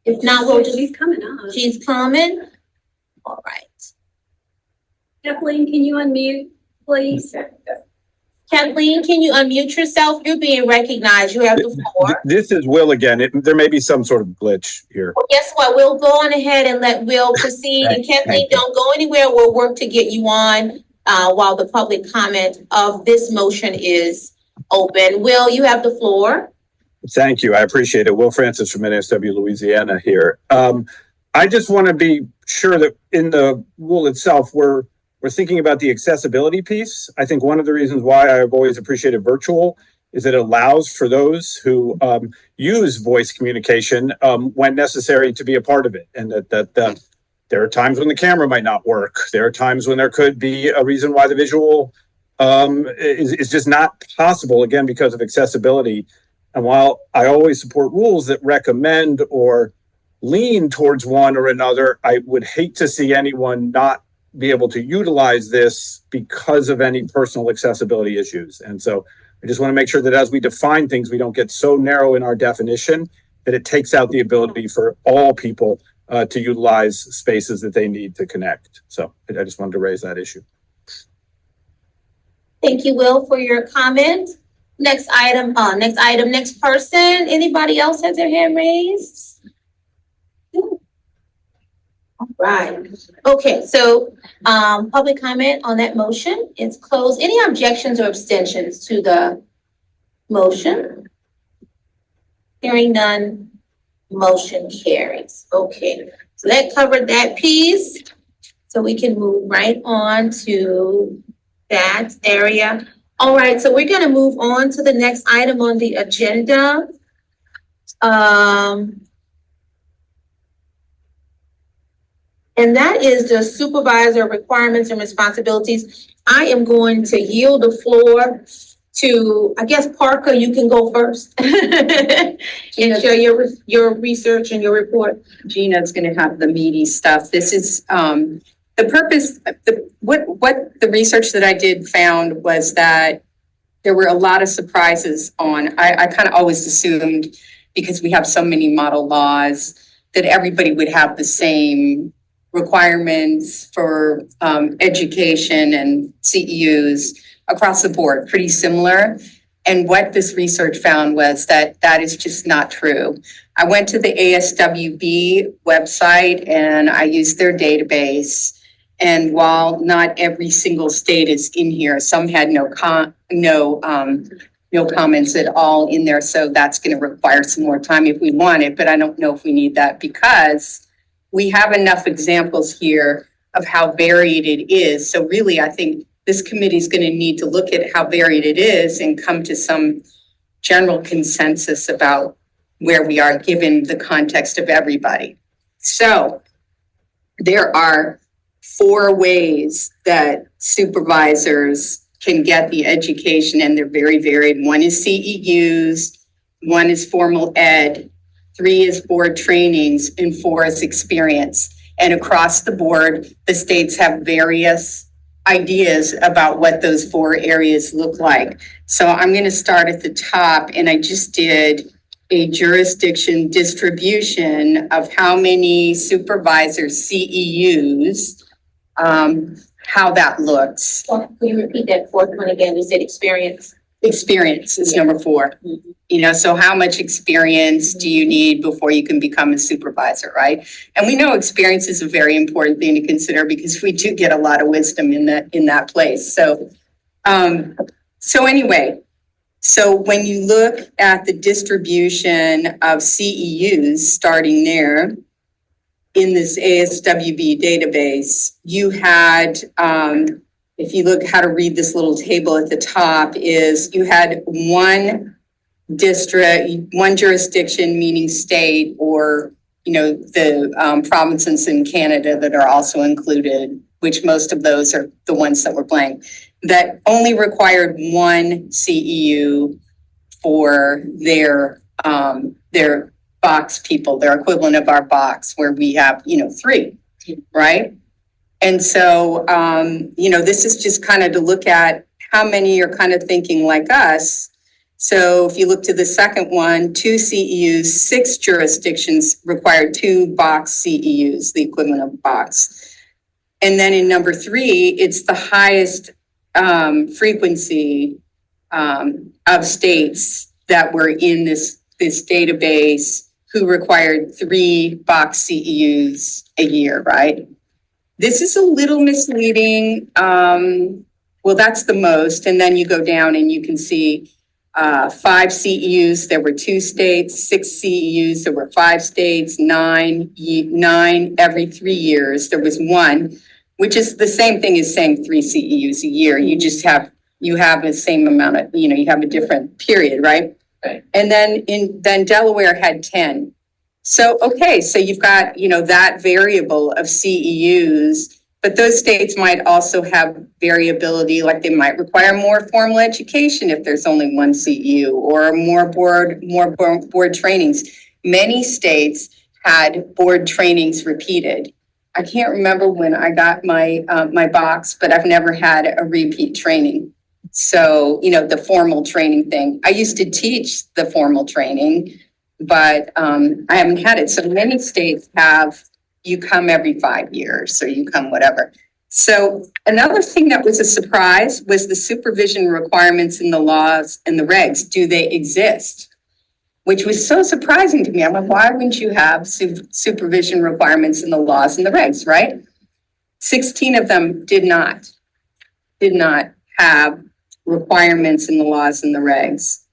Speaker 1: If not, we'll just,
Speaker 6: She's coming up.
Speaker 1: she's coming. All right.
Speaker 6: Kathleen, can you unmute, please?
Speaker 1: Kathleen, can you unmute yourself? You're being recognized. You have the floor.
Speaker 11: This is Will again. There may be some sort of glitch here.
Speaker 1: Well, guess what? We'll go on ahead and let Will proceed. And Kathleen,
Speaker 11: Thank you.
Speaker 1: don't go anywhere. We'll work to get you on while the public comment of this motion is open. Will, you have the floor.
Speaker 11: Thank you. I appreciate it. Will Francis from NSW Louisiana here. I just want to be sure that in the rule itself, we're thinking about the accessibility piece. I think one of the reasons why I've always appreciated virtual is that it allows for those who use voice communication when necessary to be a part of it. And that there are times when the camera might not work. There are times when there could be a reason why the visual is just not possible, again, because of accessibility. And while I always support rules that recommend or lean towards one or another, I would hate to see anyone not be able to utilize this because of any personal accessibility issues. And so I just want to make sure that as we define things, we don't get so narrow in our definition that it takes out the ability for all people to utilize spaces that they need to connect. So I just wanted to raise that issue.
Speaker 1: Thank you, Will, for your comment. Next person. Anybody else has their hand raised? Right. Okay, so, public comment on that motion is closed. Any objections or abstentions to the motion? Hearing none, motion carries. Okay, so that covered that piece. So we can move right on to that area. All right, so we're gonna move on to the next item on the agenda. And that is the supervisor requirements and responsibilities. I am going to yield the floor to, I guess, Parker, you can go first. And share your research and your report.
Speaker 4: Gina's gonna have the meaty stuff. This is, the purpose, what the research that I did found was that there were a lot of surprises on, I kind of always assumed, because we have so many model laws, that everybody would have the same requirements for education and CEUs across the board, pretty similar. And what this research found was that that is just not true. I went to the ASWB website and I used their database. And while not every single state is in here, some had no comments at all in there. So that's going to require some more time if we want it, but I don't know if we need that because we have enough examples here of how varied it is. So really, I think this committee is going to need to look at how varied it is and come to some general consensus about where we are given the context of everybody. So there are 4 ways that supervisors can get the education, and they're very varied. 1 is CEUs, 1 is formal ed, 3 is board trainings, and 4 is experience. And across the board, the states have various ideas about what those 4 areas look like. So I'm going to start at the top, and I just did a jurisdiction distribution of how many supervisors, CEUs, how that looks.
Speaker 1: Can you repeat that fourth one again? You said experience.
Speaker 4: Experience is number 4. You know, so how much experience do you need before you can become a supervisor, right? And we know experience is a very important thing to consider because we do get a lot of wisdom in that place. So, anyway, so when you look at the distribution of CEUs starting there in this ASWB database, you had, if you look how to read this little table at the top, is you had one district, one jurisdiction, meaning state, or, you know, the provinces in Canada that are also included, which most of those are the ones that were blank, that only required 1 CEU for their box people, their equivalent of our box, where we have, 3, right? And so, this is just kind of to look at how many are kind of thinking like us. So if you look to the second one, 2 CEUs, 6 jurisdictions required 2 box CEUs, the equivalent of box. And then in number 3, it's the highest frequency of states that were in this database who required 3 box CEUs a year, right? This is a little misleading. Well, that's the most. And then you go down and you can see 5 CEUs, there were 2 states, 6 CEUs, there were 5 states, 9 every 3 years. There was 1, which is the same thing as saying 3 CEUs a year. You just have the same amount of, you have a different period, right? Right. And then Delaware had 10. So, okay, so you've got, that variable of CEUs, but those states might also have variability, like they might require more formal education if there's only 1 CEU, or more board trainings. Many states had board trainings repeated. I can't remember when I got my box, but I've never had a repeat training. So, the formal training thing. I used to teach the formal training, but I haven't had it. So many states have, you come every 5 years, or you come whatever. So another thing that was a surprise was the supervision requirements in the laws and the regs. Do they exist? which was so surprising to me. I'm like, why wouldn't you have supervision requirements in the laws and the regs, right? 16 of them did not have requirements in the laws and the regs.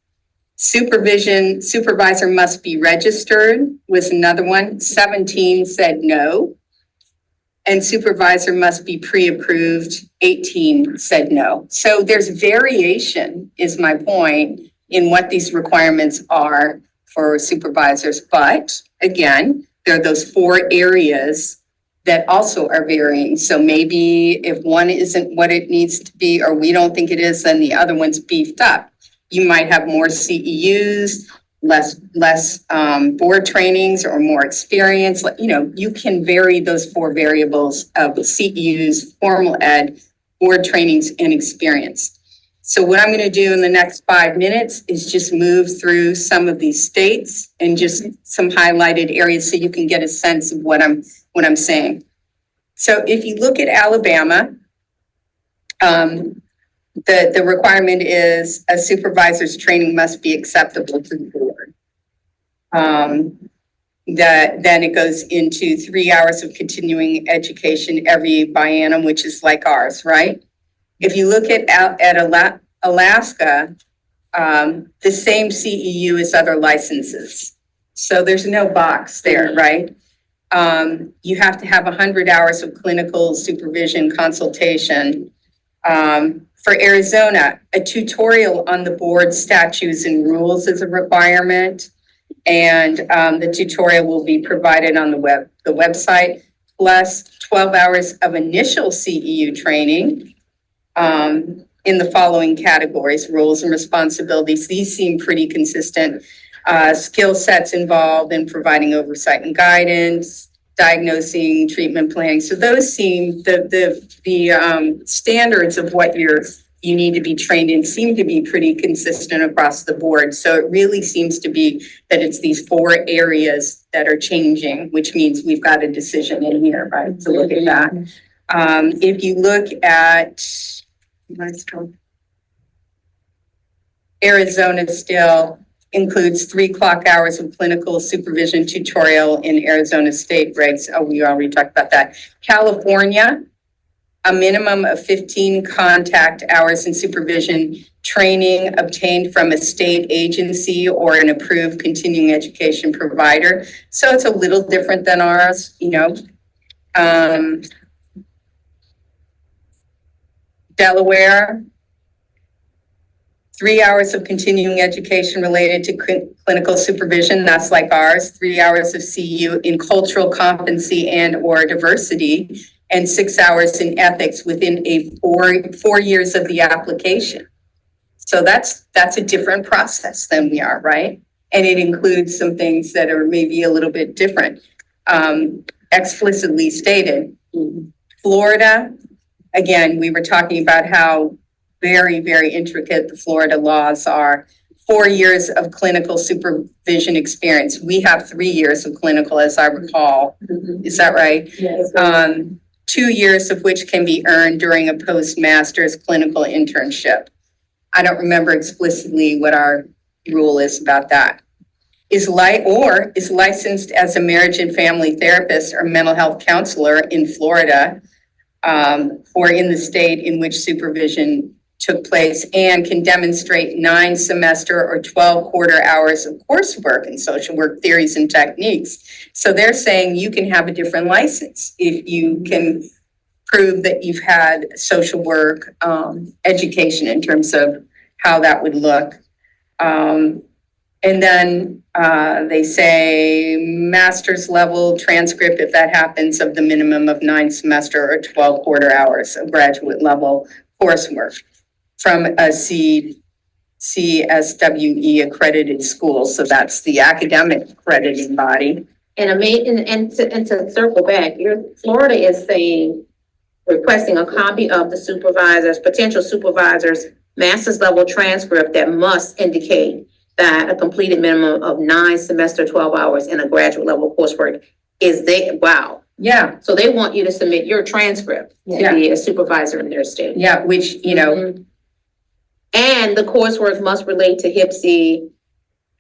Speaker 4: Supervisor must be registered was another one. 17 said no. And supervisor must be pre-approved. 18 said no. So there's variation, is my point, in what these requirements are for supervisors. But again, there are those 4 areas that also are varying. So maybe if one isn't what it needs to be, or we don't think it is, then the other one's beefed up. You might have more CEUs, less board trainings, or more experience. You know, you can vary those 4 variables of CEUs, formal ed, board trainings, and experience. So what I'm going to do in the next 5 minutes is just move through some of these states and just some highlighted areas so you can get a sense of what I'm saying. So if you look at Alabama, the requirement is a supervisor's training must be acceptable to the board. Then it goes into 3 hours of continuing education every biennium, which is like ours, right? If you look at Alaska, the same CEU as other licenses. So there's no box there, right? You have to have 100 hours of clinical supervision consultation. For Arizona, a tutorial on the board statutes and rules is a requirement. And the tutorial will be provided on the website, plus 12 hours of initial CEU training in the following categories: roles and responsibilities. These seem pretty consistent. Skill sets involved in providing oversight and guidance, diagnosing, treatment planning. So those seem the standards of what you need to be trained in seem to be pretty consistent across the board. So it really seems to be that it's these 4 areas that are changing, which means we've got a decision in here, right? So look at that. If you look at Arizona, still includes 3 clock hours of clinical supervision tutorial in Arizona state regs. Oh, we already talked about that. California, a minimum of 15 contact hours in supervision training obtained from a state agency or an approved continuing education provider. So it's a little different than ours, you know. Delaware, 3 hours of continuing education related to clinical supervision, that's like ours. 3 hours of CEU in cultural competency and or diversity, and 6 hours in ethics within a 4 years of the application. So that's a different process than we are, right? And it includes some things that are maybe a little bit different, explicitly stated. Florida, again, we were talking about how very, very intricate the Florida laws are. 4 years of clinical supervision experience. We have 3 years of clinical, as I recall. Is that right?
Speaker 2: Yes.
Speaker 4: 2 years of which can be earned during a postmaster's clinical internship. I don't remember explicitly what our rule is about that. Is licensed as a marriage and family therapist or mental health counselor in Florida, or in the state in which supervision took place, and can demonstrate 9 semester or 12 quarter hours of coursework in social work theories and techniques. So they're saying you can have a different license if you can prove that you've had social work education in terms of how that would look. And then they say master's level transcript, if that happens, of the minimum of 9 semester or 12 quarter hours of graduate level coursework from a CSWE accredited school. So that's the academic accrediting body.
Speaker 1: And to circle back, Florida is saying, requesting a copy of the potential supervisor's master's level transcript that must indicate that a completed minimum of 9 semester, 12 hours in a graduate level coursework wow.
Speaker 4: Yeah.
Speaker 1: So they want you to submit your transcript to be a supervisor in their state.
Speaker 4: Yeah, which, you know.
Speaker 1: And the coursework must relate to HIPSI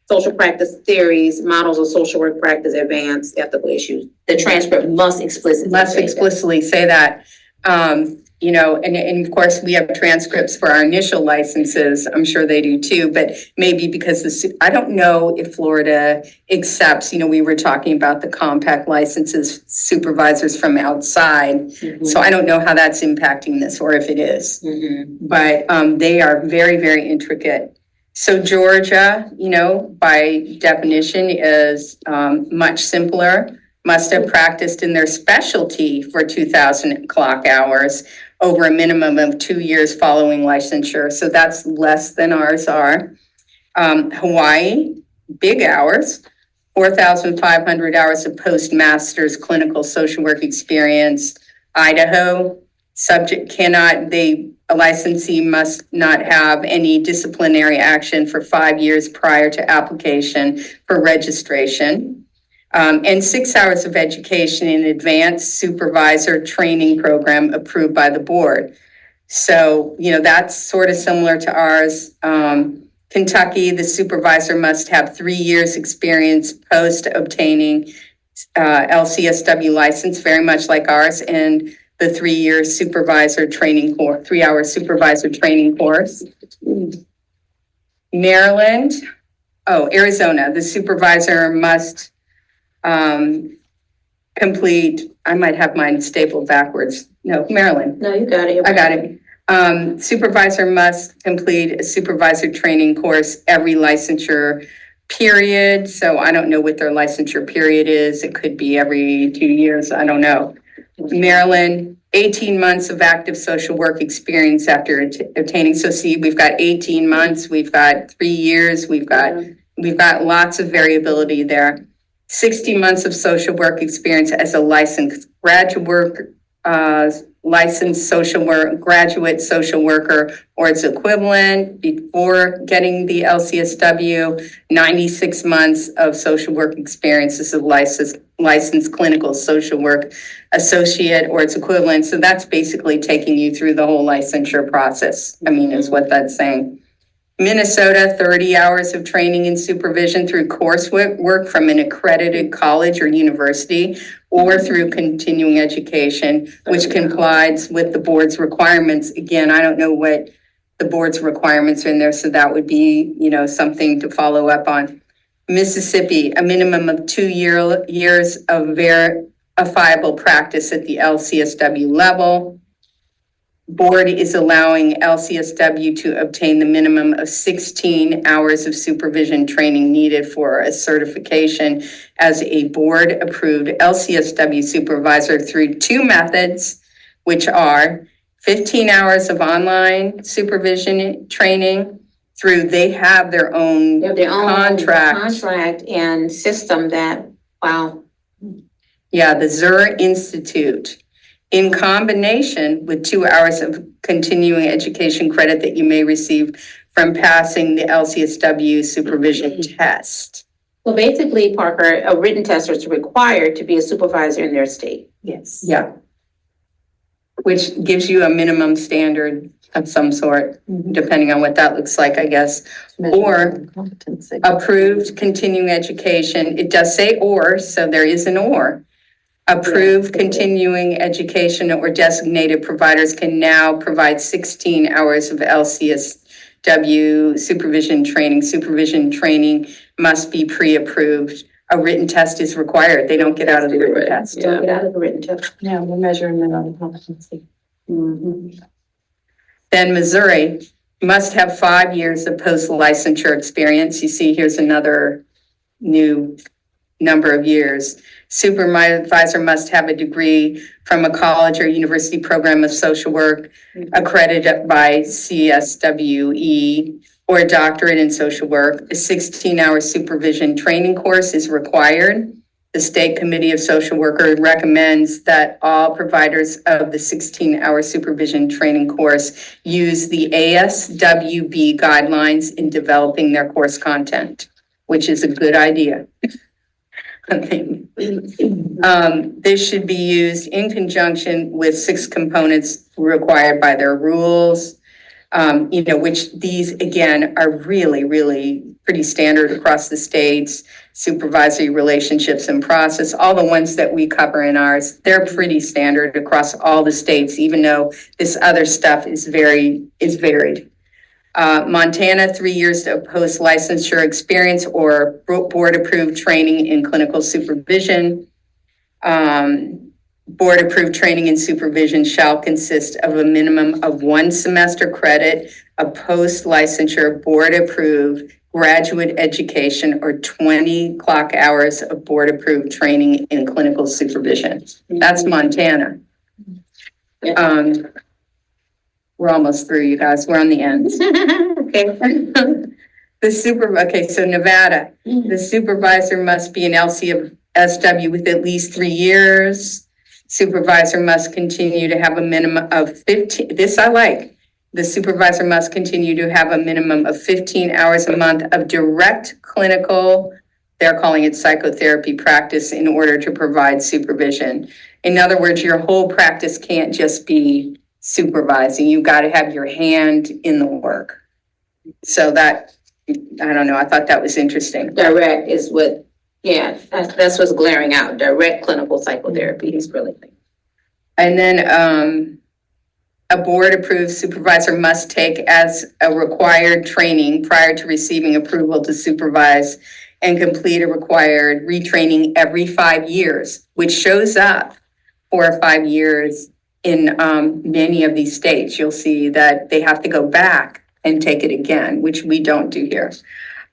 Speaker 1: social practice theories, models of social work practice, advanced ethical issues. The transcript must explicitly
Speaker 4: Must
Speaker 1: say that.
Speaker 4: explicitly say that. You know, and of course, we have transcripts for our initial licenses. I'm sure they do too, but maybe because I don't know if Florida accepts, you know, we were talking about the compact licenses, supervisors from outside. So I don't know how that's impacting this or if it is. But they are very, very intricate. So Georgia, you know, by definition is much simpler, must have practiced in their specialty for 2,000 clock hours over a minimum of 2 years following licensure. So that's less than ours are. Hawaii, big hours, 4,500 hours of postmaster's clinical social work experience. Idaho, a licensee must not have any disciplinary action for 5 years prior to application for registration. And 6 hours of education in advanced supervisor training program approved by the board. So, you know, that's sort of similar to ours. Kentucky, the supervisor must have 3 years experience post obtaining LCSW license, very much like ours, and the 3-year supervisor training course, 3-hour supervisor training course. Maryland, Arizona, the supervisor must complete, I might have mine stapled backwards. No, Maryland.
Speaker 1: No, you got it.
Speaker 4: I got it. Supervisor must complete a supervisor training course every licensure period. So I don't know what their licensure period is. It could be every 2 years. I don't know. Maryland, 18 months of active social work experience after obtaining. So see, we've got 18 months, we've got 3 years, we've got lots of variability there. 60 months of social work experience as a licensed graduate graduate social worker or its equivalent before getting the LCSW, 96 months of social work experience as a licensed clinical social work associate or its equivalent. So that's basically taking you through the whole licensure process, I mean, is what that's saying. Minnesota, 30 hours of training and supervision through coursework from an accredited college or university or through continuing education, which complies with the board's requirements. Again, I don't know what the board's requirements are in there, so that would be, you know, something to follow up on. Mississippi, a minimum of 2 years of verifiable practice at the LCSW level. Board is allowing LCSW to obtain the minimum of 16 hours of supervision training needed for a certification as a board-approved LCSW supervisor through 2 methods, which are 15 hours of online supervision training through, they have their own
Speaker 1: contract and system that, wow.
Speaker 4: Yeah, the Zur Institute. In combination with 2 hours of continuing education credit that you may receive from passing the LCSW supervision test.
Speaker 1: Well, basically, Parker, a written test is required to be a supervisor in their state.
Speaker 4: Yes. Yeah. Which gives you a minimum standard of some sort, depending on what that looks like, I guess. Or approved continuing education. It does say or, so there is an or. Approved continuing education or designated providers can now provide 16 hours of LCSW supervision training. Supervision training must be pre-approved. A written test is required. They don't get out of the written test.
Speaker 1: Don't get out of the written test.
Speaker 8: Yeah, we're measuring it on competency.
Speaker 4: Then Missouri must have 5 years of post-licensure experience. You see, here's another new number of years. Supervisor must have a degree from a college or university program of social work accredited by CSWE or a doctorate in social work. A 16-hour supervision training course is required. The State Committee of Social Workers recommends that all providers of the 16-hour supervision training course use the ASWB guidelines in developing their course content, which is a good idea. This should be used in conjunction with 6 components required by their rules. which these again are really, really pretty standard across the states. Supervisory relationships and process, all the ones that we cover in ours, they're pretty standard across all the states, even though this other stuff is varied. Montana, 3 years to post licensure experience or board approved training in clinical supervision. Board approved training and supervision shall consist of a minimum of 1 semester credit of post licensure board approved graduate education or 20 clock hours of board approved training in clinical supervision. That's Montana. We're almost through, you guys. We're on the end. Okay. So Nevada, the supervisor must be an LCSW with at least 3 years. Supervisor must continue to have a minimum of 15, this I like. The supervisor must continue to have a minimum of 15 hours a month of direct clinical, they're calling it psychotherapy practice in order to provide supervision. In other words, your whole practice can't just be supervising. You've got to have your hand in the work. So that, I don't know, I thought that was interesting.
Speaker 1: Direct is what, yeah, that's what's glaring out. Direct clinical psychotherapy is really.
Speaker 4: And then a board-approved supervisor must take as a required training prior to receiving approval to supervise and complete a required retraining every 5 years, which shows up 4 or 5 years in many of these states. You'll see that they have to go back and take it again, which we don't do here.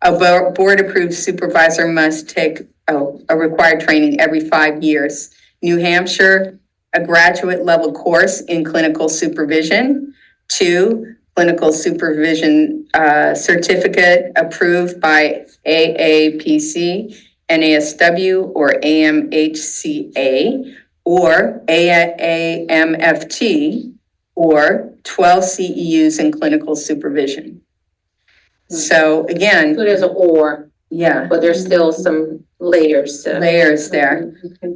Speaker 4: A board-approved supervisor must take a required training every 5 years. New Hampshire, a graduate level course in clinical supervision. 2, clinical supervision certificate approved by AAPC, NASW, or AMHCA, or AMFT, or 12 CEUs in clinical supervision. So again,
Speaker 1: So there's an or,
Speaker 4: yeah,
Speaker 1: but there's still some layers to.
Speaker 4: layers there.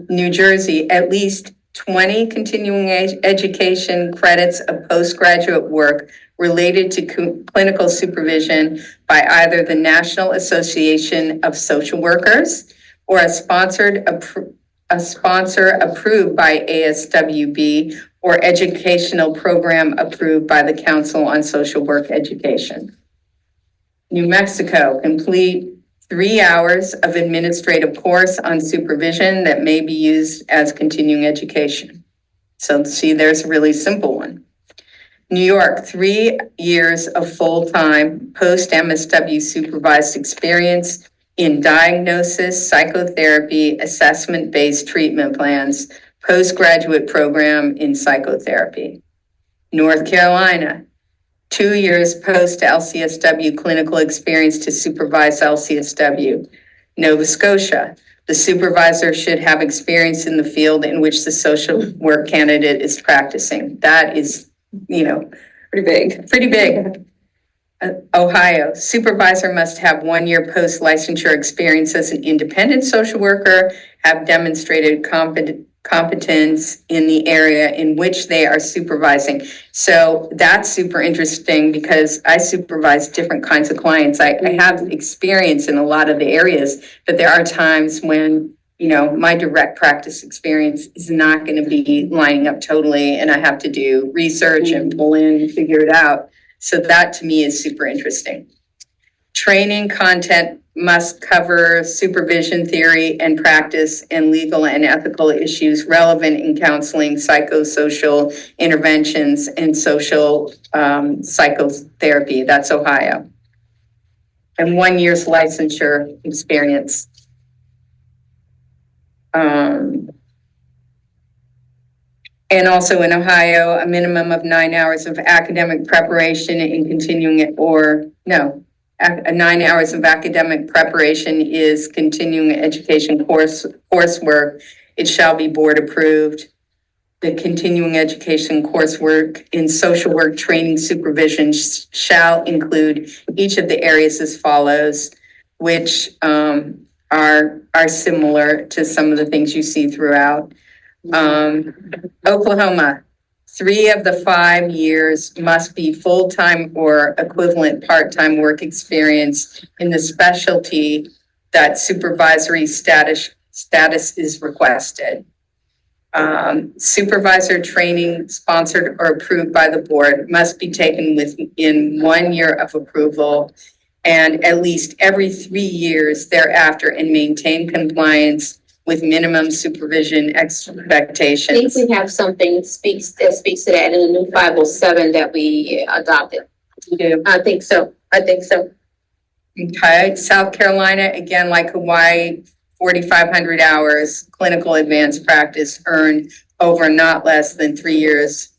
Speaker 4: New Jersey, at least 20 continuing education credits of postgraduate work related to clinical supervision by either the National Association of Social Workers or a sponsor approved by ASWB or educational program approved by the Council on Social Work Education. New Mexico, complete 3 hours of administrative course on supervision that may be used as continuing education. So see, there's a really simple one. New York, 3 years of full-time post-MSW supervised experience in diagnosis, psychotherapy, assessment-based treatment plans, postgraduate program in psychotherapy. North Carolina, 2 years post-LCSW clinical experience to supervise LCSW. Nova Scotia, the supervisor should have experience in the field in which the social work candidate is practicing. That is, pretty big. Ohio, supervisor must have 1 year post-licensure experience as an independent social worker, have demonstrated competence in the area in which they are supervising. So that's super interesting because I supervise different kinds of clients. I have experience in a lot of the areas, but there are times when, my direct practice experience is not going to be lining up totally, and I have to do research and pull in and figure it out. So that to me is super interesting. Training content must cover supervision theory and practice and legal and ethical issues relevant in counseling, psychosocial interventions, and social psychotherapy. That's Ohio. And 1 year's licensure experience. And also in Ohio, a minimum of 9 hours of academic preparation in continuing it, 9 hours of academic preparation is continuing education coursework. It shall be board approved. The continuing education coursework in social work training supervision shall include each of the areas as follows, which are similar to some of the things you see throughout. Oklahoma, 3 of the 5 years must be full-time or equivalent part-time work experience in the specialty that supervisory status is requested. Supervisor training sponsored or approved by the board must be taken within 1 year of approval and at least every 3 years thereafter and maintain compliance with minimum supervision
Speaker 1: I think
Speaker 4: expectations.
Speaker 1: we have something that speaks to that in the new 507 that we adopted. I think so.
Speaker 4: Okay, South Carolina, again, like Hawaii, 4,500 hours, clinical advanced practice earned over not less than 3 years.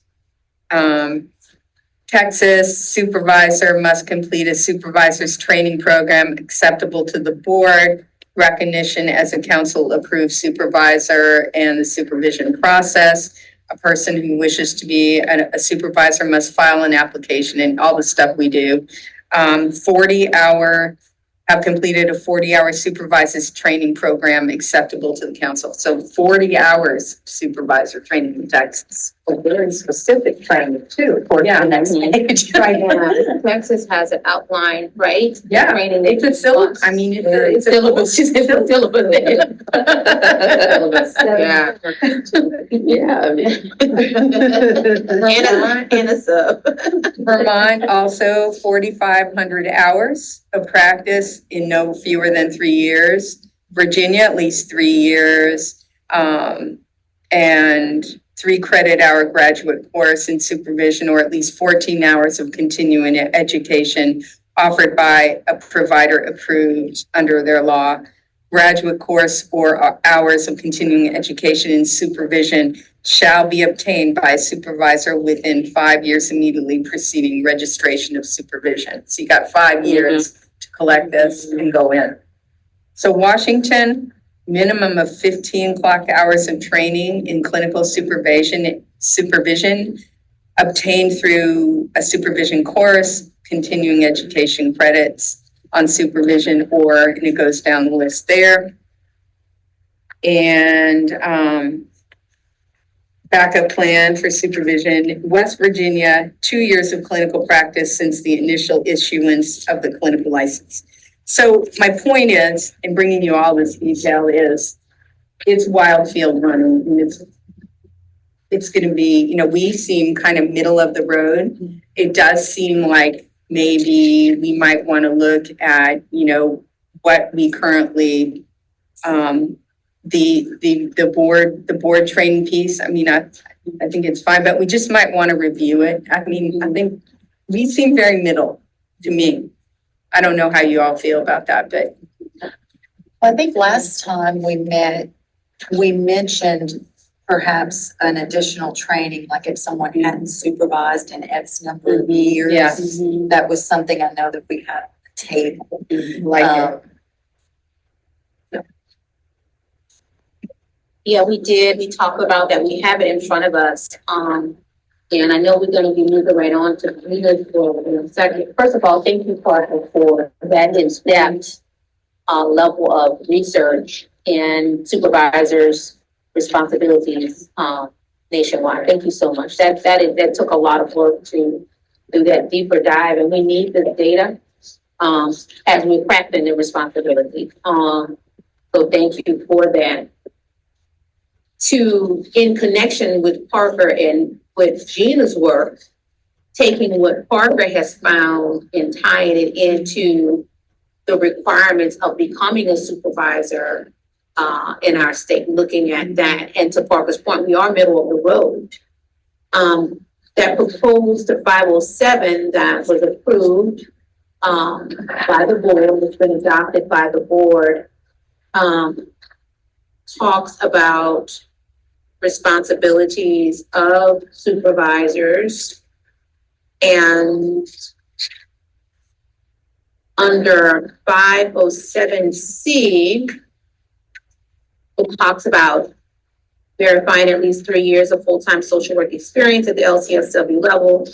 Speaker 4: Texas supervisor must complete a supervisor's training program acceptable to the board, recognition as a council approved supervisor and the supervision process. A person who wishes to be a supervisor must file an application and all the stuff we do. 40-hour, have completed a 40-hour supervisor's training program acceptable to the council. So 40 hours supervisor training in Texas.
Speaker 8: A very specific training too, for
Speaker 4: Yeah.
Speaker 8: the next page.
Speaker 1: Right now, Texas has an outline, right?
Speaker 4: Yeah,
Speaker 1: Training
Speaker 4: it's a syllabus. I mean, it's a
Speaker 1: syllabus. It's a syllabus.
Speaker 4: Yeah.
Speaker 1: Yeah. And a sub.
Speaker 4: Vermont also 4,500 hours of practice in no fewer than 3 years. Virginia, at least 3 years. And 3 credit hour graduate course in supervision or at least 14 hours of continuing education offered by a provider approved under their law. Graduate course or hours of continuing education in supervision shall be obtained by a supervisor within 5 years immediately preceding registration of supervision. So you got 5 years to collect this and go in. So Washington, minimum of 15 clock hours of training in clinical supervision obtained through a supervision course, continuing education credits on supervision, and it goes down the list there. And backup plan for supervision, West Virginia, 2 years of clinical practice since the initial issuance of the clinical license. So my point is, in bringing you all this detail is, it's wild field running, and it's going to be, we seem kind of middle of the road. It does seem like maybe we might want to look at, what we currently, the board training piece. I mean, I think it's fine, but we just might want to review it. I mean, I think we seem very middle to me. I don't know how you all feel about that, but.
Speaker 2: I think last time we met, we mentioned perhaps an additional training, like if someone hadn't supervised in X number of years.
Speaker 4: Yes.
Speaker 2: That was something I know that we had on the table.
Speaker 4: Like it.
Speaker 1: Yeah, we did. We talked about that. We have it in front of us. And I know we're going to be moving right on to leaders for in a second. First of all, thank you, Parker, for that in-depth level of research and supervisors' responsibilities nationwide. Thank you so much. That took a lot of work to do that deeper dive, and we need the data as we're crafting the responsibility. So thank you for that. In connection with Parker and with Gina's work, taking what Parker has found and tying it into the requirements of becoming a supervisor in our state, looking at that. And to Parker's point, we are middle of the road. That proposed 507 that was approved by the board, it's been adopted by the board, talks about responsibilities of supervisors, and under 507C, it talks about verifying at least 3 years of full-time social work experience at the LCSW level,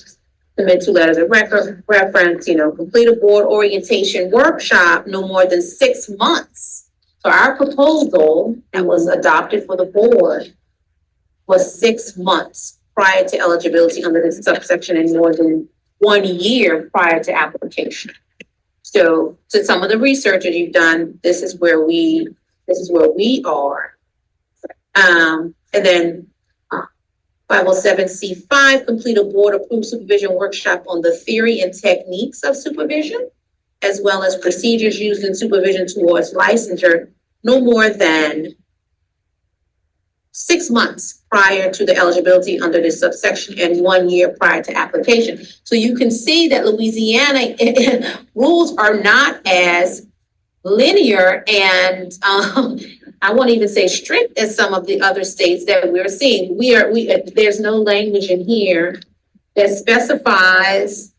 Speaker 1: submit 2 letters of reference, complete a board orientation workshop no more than 6 months. So our proposal that was adopted for the board was 6 months prior to eligibility under this subsection and more than 1 year prior to application. So to some of the research that you've done, this is where we are. And then 507C5, complete a board-approved supervision workshop on the theory and techniques of supervision, as well as procedures used in supervision towards licensure no more than 6 months prior to the eligibility under this subsection and 1 year prior to application. So you can see that Louisiana rules are not as linear and I won't even say strict as some of the other states that we're seeing. There's no language in here that specifies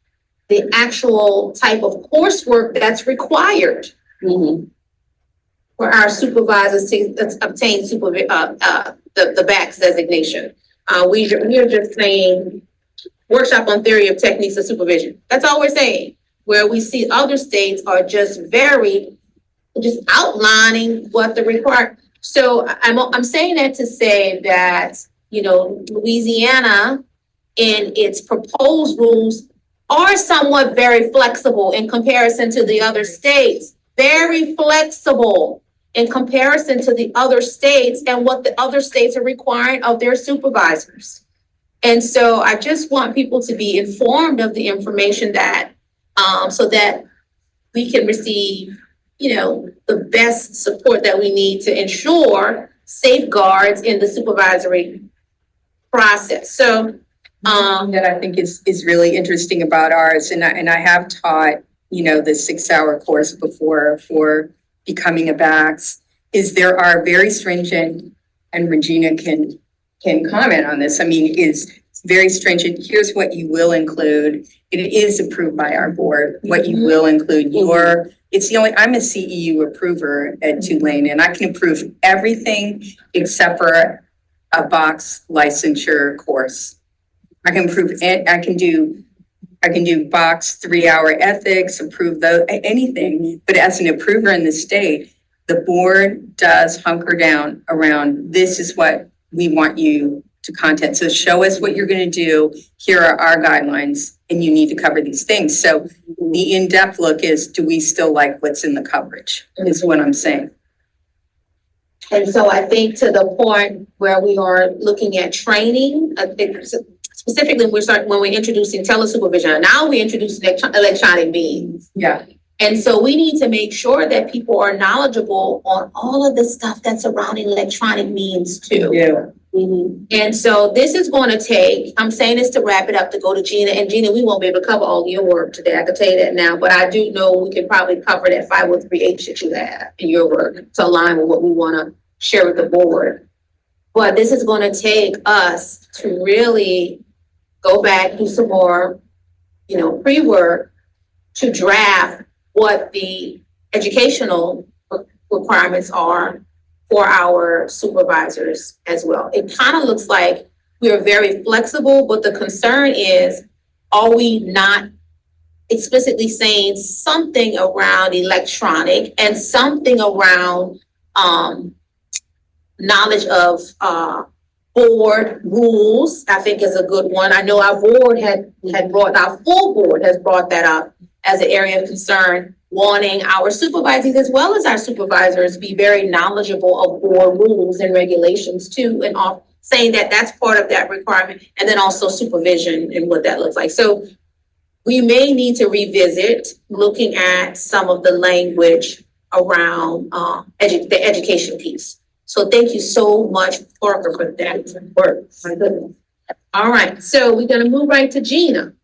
Speaker 1: the actual type of coursework that's required for our supervisors to obtain the BACS designation. We are just saying workshop on theory of techniques of supervision. That's all we're saying. Where we see other states are just outlining what the required. So I'm saying that to say that, Louisiana in its proposed rules are somewhat very flexible in comparison to the other states. Very flexible in comparison to the other states and what the other states are requiring of their supervisors. And so I just want people to be informed of the information that, so that we can receive, the best support that we need to ensure safeguards in the supervisory process. So,
Speaker 4: that I think is really interesting about ours, and I have taught, the 6-hour course before for becoming a BACS, is there are very stringent, and Regina can comment on this. I mean, is very stringent. Here's what you will include. It is approved by our board. What you will include, I'm a CEU approver at Tulane, and I can approve everything except for a box licensure course. I can approve it. I can do box 3-hour ethics, approve anything. But as an approver in the state, the board does hunker down around, this is what we want you to content. So show us what you're going to do. Here are our guidelines, and you need to cover these things. So the in-depth look is, do we still like what's in the coverage, is what I'm saying.
Speaker 1: and so I think to the point where we are looking at training, I think specifically when we're introducing telesupervision, now we introduce electronic means.
Speaker 4: Yeah.
Speaker 1: And so we need to make sure that people are knowledgeable on all of the stuff that's surrounding electronic means too.
Speaker 4: Yeah.
Speaker 1: And so this is going to take, I'm saying this to wrap it up, to go to Gina. And Gina, we won't be able to cover all your work today. I can tell you that now, but I do know we can probably cover that 503H that you have in your work to align with what we want to share with the board. But this is going to take us to really go back, do some more, pre-work to draft what the educational requirements are for our supervisors as well. It kind of looks like we are very flexible, but the concern is, are we not explicitly saying something around electronic and something around knowledge of board rules? I think is a good one. I know our board our full board has brought that up as an area of concern, wanting our supervisors as well as our supervisors be very knowledgeable of board rules and regulations too, and saying that that's part of that requirement, and then also supervision and what that looks like. So we may need to revisit looking at some of the language around the education piece. So thank you so much, Parker, for that work. My goodness. All right, so we're gonna move right to Gina.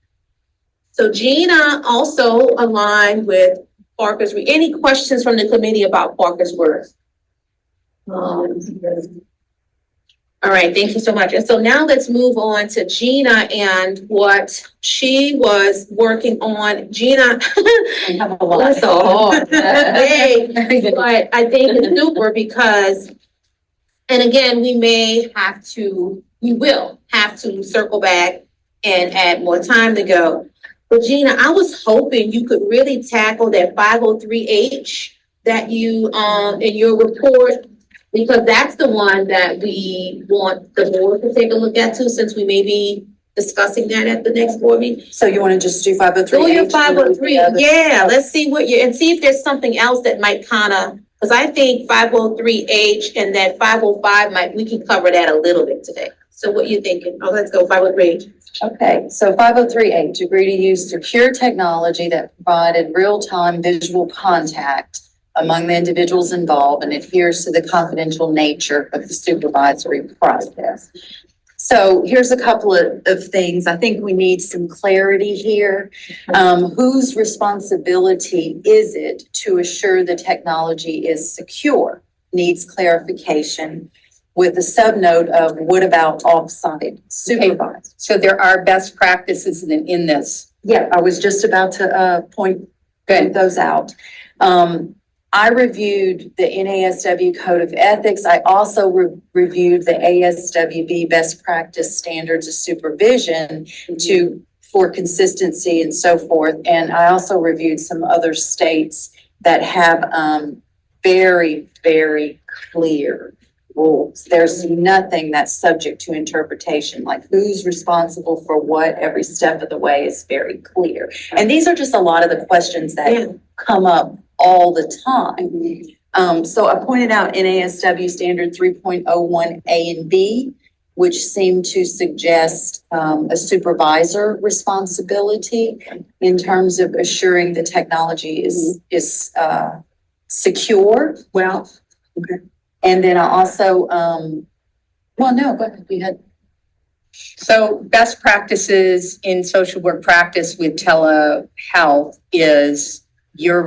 Speaker 1: So Gina also aligned with Parker's. Any questions from the committee about Parker's work? All right, thank you so much. And so now let's move on to Gina and what she was working on. Gina, that's so hard. Hey, but I think it's super because, and again, we will have to circle back and add more time to go. But Gina, I was hoping you could really tackle that 503H that you, in your report, Because that's the one that we want the board to take a look at too, since we may be discussing that at the next board meeting.
Speaker 2: So you want to just do 503H?
Speaker 1: Do your 503, yeah, let's see what you, and see if there's something else that might kinda, cause I think 503H and that 505 might, we can cover that a little bit today. So what you thinking? Oh, let's go 503H.
Speaker 2: Okay, so 503H, agree to use secure technology that provided real-time visual contact among the individuals involved and adheres to the confidential nature of the supervisory process. So here's a couple of things. I think we need some clarity here. Whose responsibility is it to assure the technology is secure? Needs clarification with a subnote of what about off-site supervisors?
Speaker 4: So there are best practices in this.
Speaker 2: Yeah, I was just about to point those out. I reviewed the NASW Code of Ethics. I also reviewed the ASWB Best Practice Standards of Supervision for consistency and so forth. And I also reviewed some other states that have very, very clear rules. There's nothing that's subject to interpretation, like who's responsible for what every step of the way is very clear. And these are just a lot of the questions that come up all the time. So I pointed out NASW Standard 3.01 A and B, which seem to suggest a supervisor responsibility in terms of assuring the technology is secure. Well, okay. And then I also, well, no, go ahead. You had.
Speaker 4: So best practices in social work practice with telehealth is you're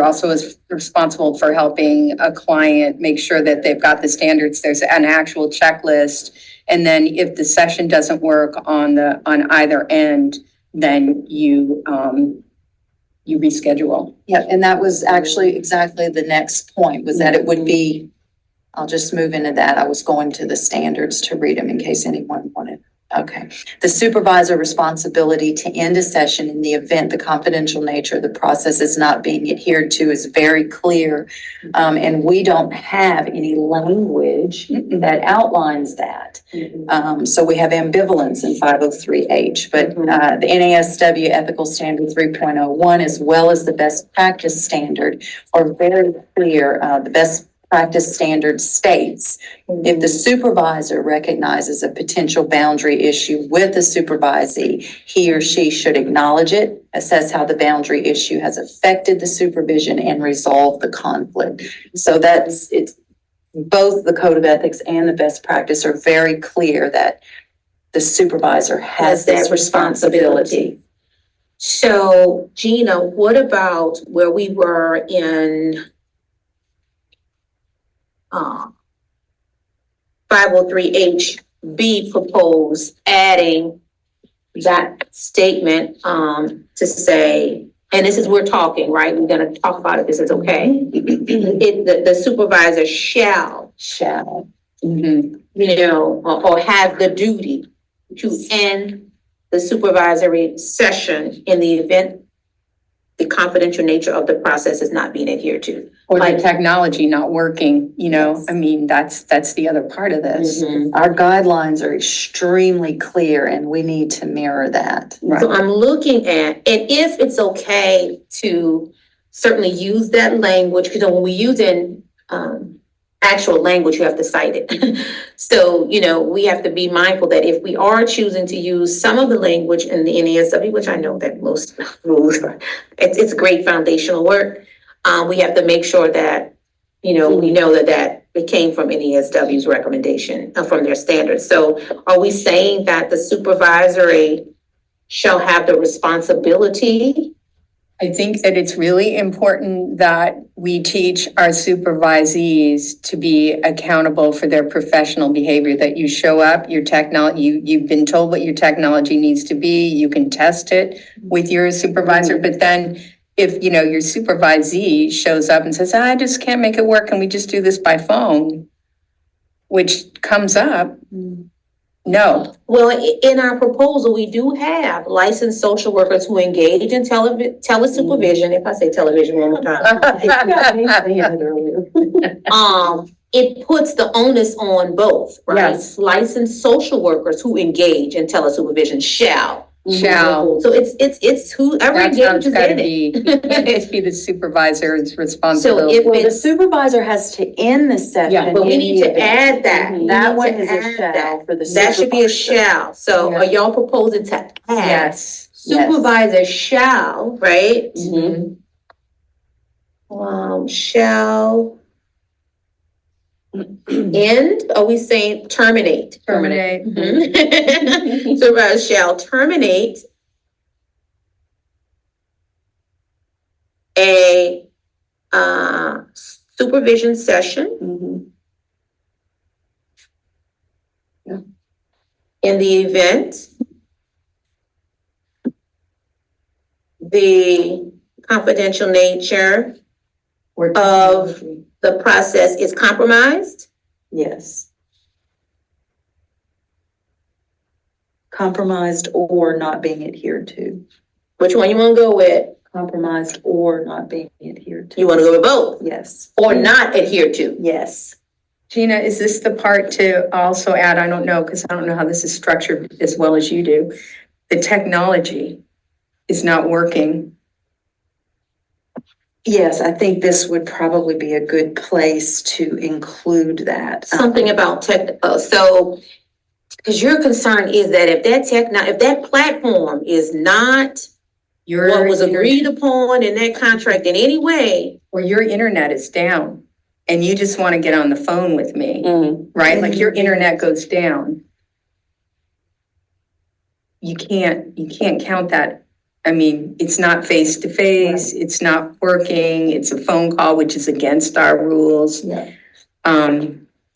Speaker 4: also responsible for helping a client make sure that they've got the standards. There's an actual checklist. And then if the session doesn't work on either end, then you reschedule.
Speaker 2: Yeah, and that was actually exactly the next point, was that it would be, I'll just move into that. I was going to the standards to read them in case anyone wanted. Okay. The supervisor responsibility to end a session in the event the confidential nature of the process is not being adhered to is very clear. And we don't have any language that outlines that. So we have ambivalence in 503H, but the NASW Ethical Standard 3.01 as well as the best practice standard are very clear. The best practice standard states, if the supervisor recognizes a potential boundary issue with the supervisee, he or she should acknowledge it, assess how the boundary issue has affected the supervision, and resolve the conflict. So it's both the Code of Ethics and the best practice are very clear that the supervisor has that responsibility.
Speaker 1: So Gina, what about where we were in 503HB proposed adding that statement to say, and this is, we're talking, right? We're gonna talk about it, this is okay. The supervisor shall, or have the duty to end the supervisory session in the event the confidential nature of the process is not being adhered to.
Speaker 4: Or the technology not working, I mean, that's the other part of this.
Speaker 2: Our guidelines are extremely clear and we need to mirror that.
Speaker 1: So I'm looking at, and if it's okay to certainly use that language, because when we use in actual language, you have to cite it. So, we have to be mindful that if we are choosing to use some of the language in the NASW, which I know that most rules are, it's great foundational work. We have to make sure that, we know that it came from NASW's recommendation, from their standards. So are we saying that the supervisory shall have the responsibility?
Speaker 4: I think that it's really important that we teach our supervisees to be accountable for their professional behavior, that you show up, your technology, you've been told what your technology needs to be, you can test it with your supervisor, but then if, your supervisee shows up and says, I just can't make it work, can we just do this by phone? Which comes up, No,
Speaker 1: Well, in our proposal, we do have licensed social workers who engage in telesupervision, if I say television one more time. It puts the onus on both, right?
Speaker 4: Yes.
Speaker 1: Licensed social workers who engage in telesupervision shall.
Speaker 4: shall.
Speaker 1: So it's whoever
Speaker 4: That's how it's
Speaker 1: engages
Speaker 4: gotta
Speaker 1: in it.
Speaker 4: be. It can't just be the supervisor's
Speaker 1: So
Speaker 4: responsibility.
Speaker 1: if
Speaker 8: Well, the
Speaker 1: it's,
Speaker 8: supervisor has to end the session.
Speaker 4: Yeah,
Speaker 1: but we
Speaker 8: in
Speaker 1: need
Speaker 8: the
Speaker 1: to
Speaker 8: event.
Speaker 1: add that. We
Speaker 8: That
Speaker 1: need
Speaker 8: one
Speaker 1: to
Speaker 8: is a
Speaker 1: add
Speaker 8: shall
Speaker 1: that.
Speaker 8: for the
Speaker 1: That should be a
Speaker 8: supervisor.
Speaker 1: shall. So
Speaker 4: Yeah.
Speaker 1: are y'all proposing to add?
Speaker 4: Yes.
Speaker 1: Supervisor shall, right?
Speaker 4: Mhm.
Speaker 1: Shall end, are we saying terminate?
Speaker 4: Terminate.
Speaker 1: Mhm. Supervisor shall terminate a supervision session in the event the confidential nature of the process is compromised.
Speaker 8: Yes. Compromised or not being adhered to.
Speaker 1: Which one you want to go with?
Speaker 8: Compromised or not being adhered to.
Speaker 1: You want to go with both?
Speaker 8: Yes.
Speaker 1: Or not adhere to?
Speaker 8: Yes.
Speaker 4: Gina, is this the part to also add, I don't know, because I don't know how this is structured as well as you do. The technology is not working.
Speaker 8: Yes, I think this would probably be a good place to include that.
Speaker 1: Something about tech, so, because your concern is that if that platform is not what was agreed upon in that contract in any way.
Speaker 4: Or your internet is down and you just want to get on the phone with me, right? Like your internet goes down. You can't count that. I mean, it's not face to face, it's not working, it's a phone call, which is against our rules.
Speaker 8: Yeah.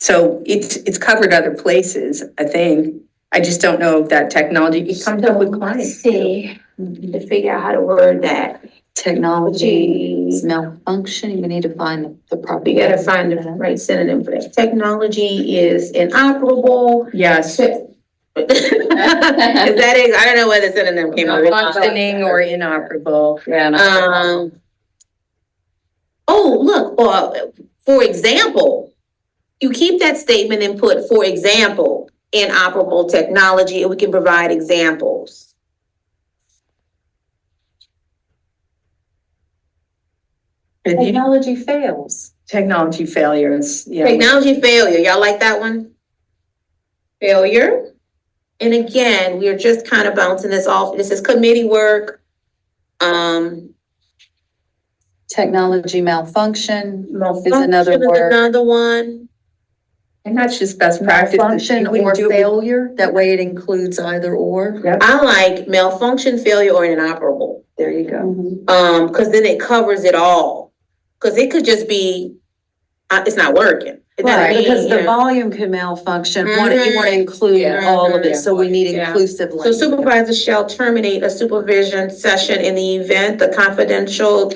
Speaker 4: So it's covered other places, I think. I just don't know if that technology, it comes up with clients.
Speaker 1: See, to figure out how to word that.
Speaker 2: Technology is malfunctioning, we need to find the proper.
Speaker 1: You gotta find the right synonym for that. Technology is inoperable.
Speaker 4: Yes.
Speaker 1: Is that it? I don't know whether synonym came up.
Speaker 4: Functioning or inoperable.
Speaker 1: Oh, look, for example, you keep that statement and put, for example, inoperable technology, and we can provide examples.
Speaker 8: Technology fails.
Speaker 4: Technology failures, yeah.
Speaker 1: Technology failure, y'all like that one? Failure. And again, we are just kind of bouncing this off. This is committee work.
Speaker 2: Technology malfunction
Speaker 1: Malfunction
Speaker 2: is another word.
Speaker 1: Another one.
Speaker 4: And that's just best practice.
Speaker 2: Malfunction or failure, that way it includes either or.
Speaker 1: I like malfunction, failure, or inoperable.
Speaker 2: There you go.
Speaker 1: Because then it covers it all. Because it could just be, it's not working. It doesn't
Speaker 2: Right,
Speaker 1: mean,
Speaker 2: because
Speaker 1: you
Speaker 2: the
Speaker 1: know.
Speaker 2: volume can malfunction, you want to include all of it, so we need inclusive
Speaker 1: So
Speaker 2: language.
Speaker 1: supervisor shall terminate a supervision session in the event the confidential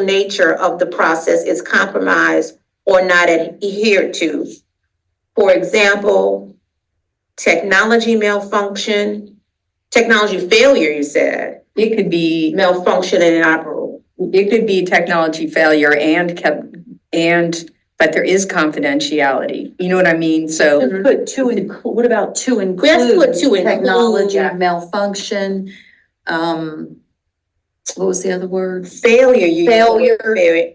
Speaker 1: nature of the process is compromised or not adhered to. For example, technology malfunction, technology failure, you said,
Speaker 4: It could be,
Speaker 1: malfunction and inoperable.
Speaker 4: it could be technology failure but there is confidentiality. You know what I mean? So.
Speaker 8: Just put what about to include?
Speaker 1: Let's put to include.
Speaker 2: Technology malfunction, what was the other word?
Speaker 1: Failure. Failure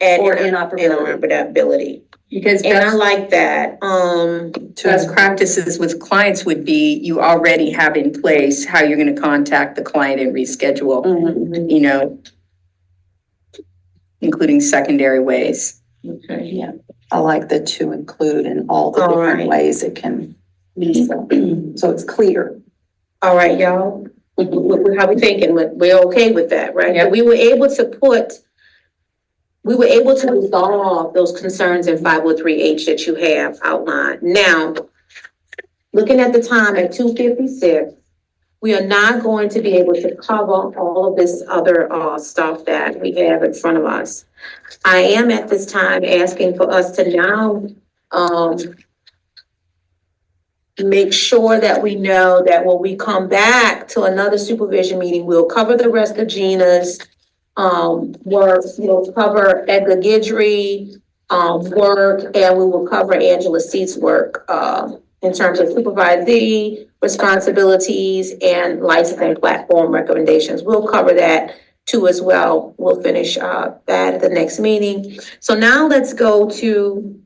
Speaker 1: and
Speaker 2: or inoperability.
Speaker 1: inoperability.
Speaker 4: Because
Speaker 1: And I like that.
Speaker 4: best practices with clients would be you already have in place how you're going to contact the client and reschedule, you know, including secondary ways.
Speaker 1: Okay.
Speaker 2: Yeah, I like the to include in all the
Speaker 1: All
Speaker 2: different
Speaker 1: right.
Speaker 2: ways it can be, so it's clear.
Speaker 1: All right, y'all. How we thinking? We're okay with that, right?
Speaker 4: Yep.
Speaker 1: We were able to resolve those concerns in 503H that you have outlined. Now, looking at the time at 2:56, we are not going to be able to cover all of this other stuff that we have in front of us. I am at this time asking for us to now Make sure that we know that when we come back to another supervision meeting, we'll cover the rest of Gina's work, we'll cover Edgar Guidry, work, and we will cover Angela Seat's work, in terms of supervisee responsibilities and licensing platform recommendations. We'll cover that too as well. We'll finish, that at the next meeting. So now let's go to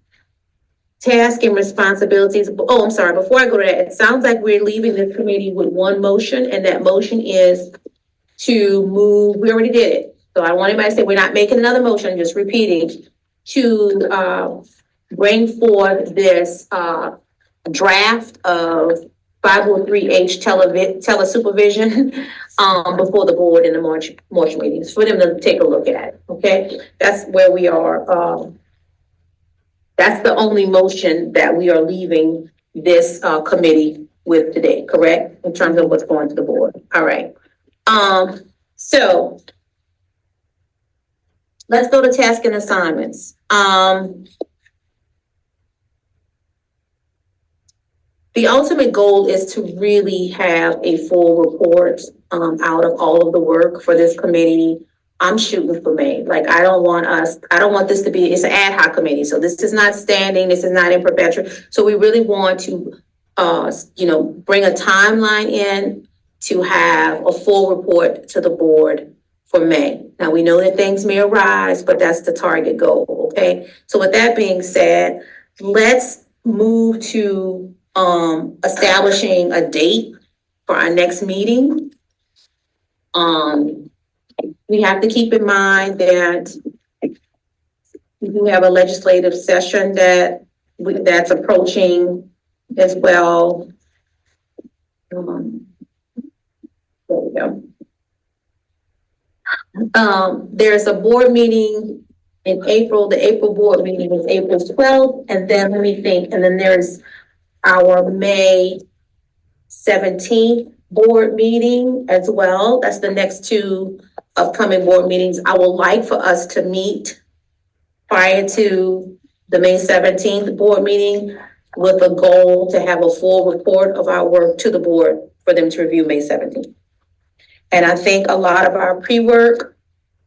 Speaker 1: task and responsibilities. Oh, I'm sorry, before I go to that, it sounds like we're leaving this committee with one motion, and that motion is to move, we already did it. So I want anybody to say, we're not making another motion, just repeating, to, bring forth this, draft of 503H telesupervision, before the board in the March meetings, for them to take a look at it, okay? That's where we are, that's the only motion that we are leaving this, committee with today, correct? In terms of what's going to the board, all right. So let's go to task and assignments. The ultimate goal is to really have a full report, out of all of the work for this committee. I'm shooting for May. Like, I don't want this to be, it's an ad hoc committee. So this is not standing, this is not in perpetual. So we really want to, bring a timeline in to have a full report to the board for May. Now, we know that things may arise, but that's the target goal, okay? So with that being said, let's move to, establishing a date for our next meeting. We have to keep in mind that we do have a legislative session that's approaching as well. There we go. There's a board meeting in April. The April board meeting is April 12th, and then let me think, and then there's our May 17th board meeting as well. That's the next two upcoming board meetings. I would like for us to meet prior to the May 17th board meeting with a goal to have a full report of our work to the board for them to review May 17th. And I think a lot of our pre-work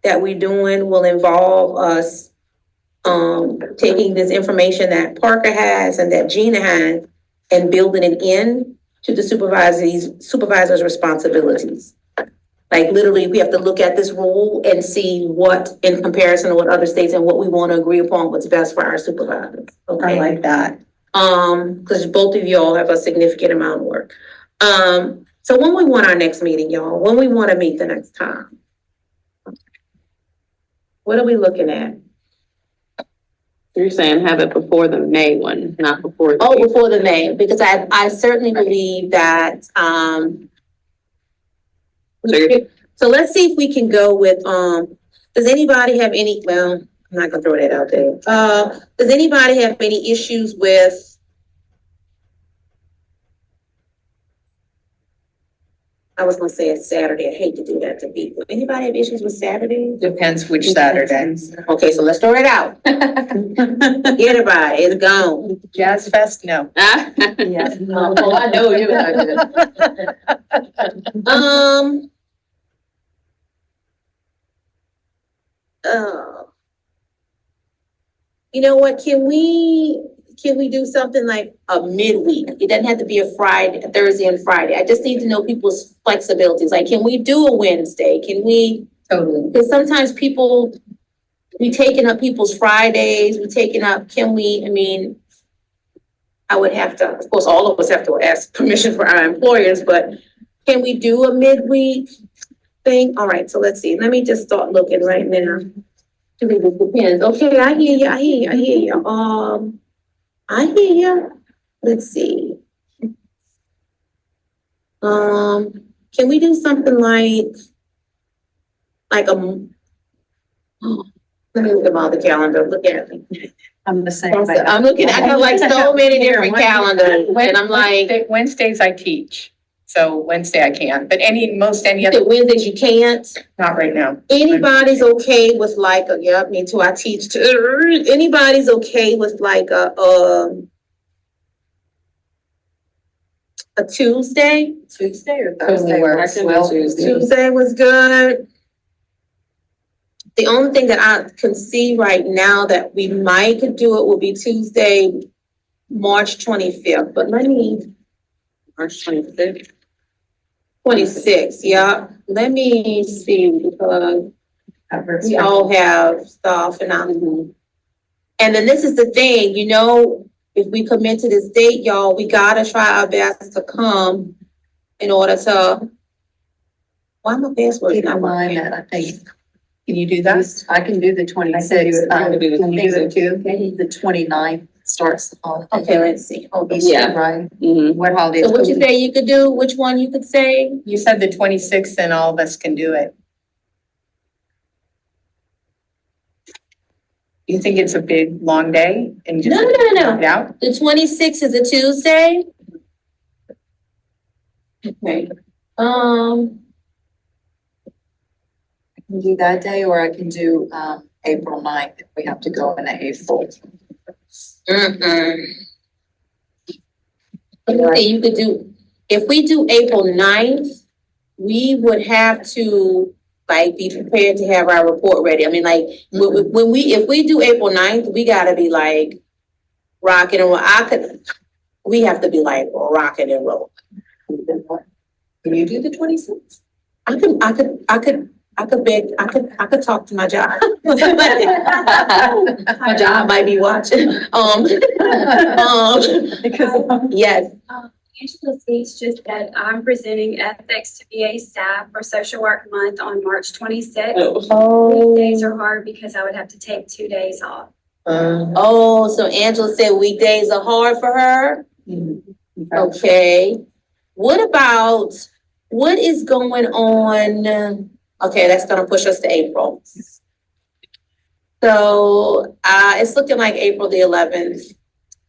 Speaker 1: that we're doing will involve us taking this information that Parker has and that Gina has and building it in to the supervisor's responsibilities. Like, literally, we have to look at this rule and see what, in comparison to what other states, and what we want to agree upon what's best for our supervisors. Okay,
Speaker 2: I like that.
Speaker 1: because both of y'all have a significant amount of work. So when we want our next meeting, y'all, when we want to meet the next time, what are we looking at?
Speaker 3: You're saying have it before the May one, not before.
Speaker 1: Oh, before the May, because I certainly believe that, so let's see if we can go with, does anybody have any, well, I'm not gonna throw that out there. Does anybody have any issues with, I was gonna say it's Saturday. I hate to do that to people. Anybody have issues with Saturday?
Speaker 4: Depends which Saturday.
Speaker 1: Okay, so let's throw it out. Forget about it. It's gone.
Speaker 4: Jazz Fest, no.
Speaker 1: Yes. Oh, I know you're gonna. You know what? Can we do something like a midweek? It doesn't have to be a Friday, a Thursday and Friday. I just need to know people's flexibilities. Like, can we do a Wednesday? Can we?
Speaker 4: Totally.
Speaker 1: Because sometimes we taking up people's Fridays, can we, I mean, I would have to, of course, all of us have to ask permission for our employers, but can we do a midweek thing? All right, so let's see. Let me just start looking right now. It depends. Okay, I hear you. I hear you. Let's see. Can we do something like let me look at my other calendar. Look at me.
Speaker 8: I'm the same way.
Speaker 1: I'm looking, I got like so many different calendars, and I'm like,
Speaker 4: Wednesdays I teach. So Wednesday I can't, but any
Speaker 1: You
Speaker 4: other,
Speaker 1: said Wednesdays you can't?
Speaker 4: not right now.
Speaker 1: Anybody's okay with like a, yeah, me too, I teach too. Anybody's okay with like a Tuesday?
Speaker 2: Tuesday or
Speaker 4: Totally
Speaker 2: Thursday
Speaker 4: works.
Speaker 2: works well.
Speaker 1: Tuesday was good. The only thing that I can see right now that we might could do it will be Tuesday, March 25th, but let me. March 25th. 26th, yeah. Let me see, because we all have stuff and and then this is the thing, you know, if we commit to this date, y'all, we gotta try our best to come in order to. Why my password
Speaker 2: Keep in
Speaker 1: not
Speaker 2: mind
Speaker 1: working?
Speaker 2: that I think
Speaker 4: Can you do that?
Speaker 2: I can do the 26th.
Speaker 4: Can you do it too?
Speaker 2: Maybe the 29th starts the holiday.
Speaker 1: Okay, let's see. Hold on.
Speaker 2: Easter, right?
Speaker 4: What holidays?
Speaker 1: So what you say you could do? Which one you could say?
Speaker 4: You said the 26th and all of us can do it. You think it's a big, long day and just?
Speaker 1: No, no, no, no.
Speaker 4: knock it out?
Speaker 1: The 26th is a Tuesday? Okay,
Speaker 2: I can do that day, or I can do, April 9th if we have to go in the April.
Speaker 1: okay, you could do, if we do April 9th, we would have to like be prepared to have our report ready. I mean, like, if we do April 9th, we gotta be like rocking and roll. We have to be like rocking and roll.
Speaker 2: Can you do the 26th?
Speaker 1: I could talk to my job. My job might be watching. Yes.
Speaker 6: Angela states just that I'm presenting ethics to VA staff for Social Work Month on March 26th. Weekdays are hard because I would have to take 2 days off.
Speaker 1: Oh, so Angela said weekdays are hard for her? Okay. What is going on? Okay, that's gonna push us to April. So, it's looking like April the 11th.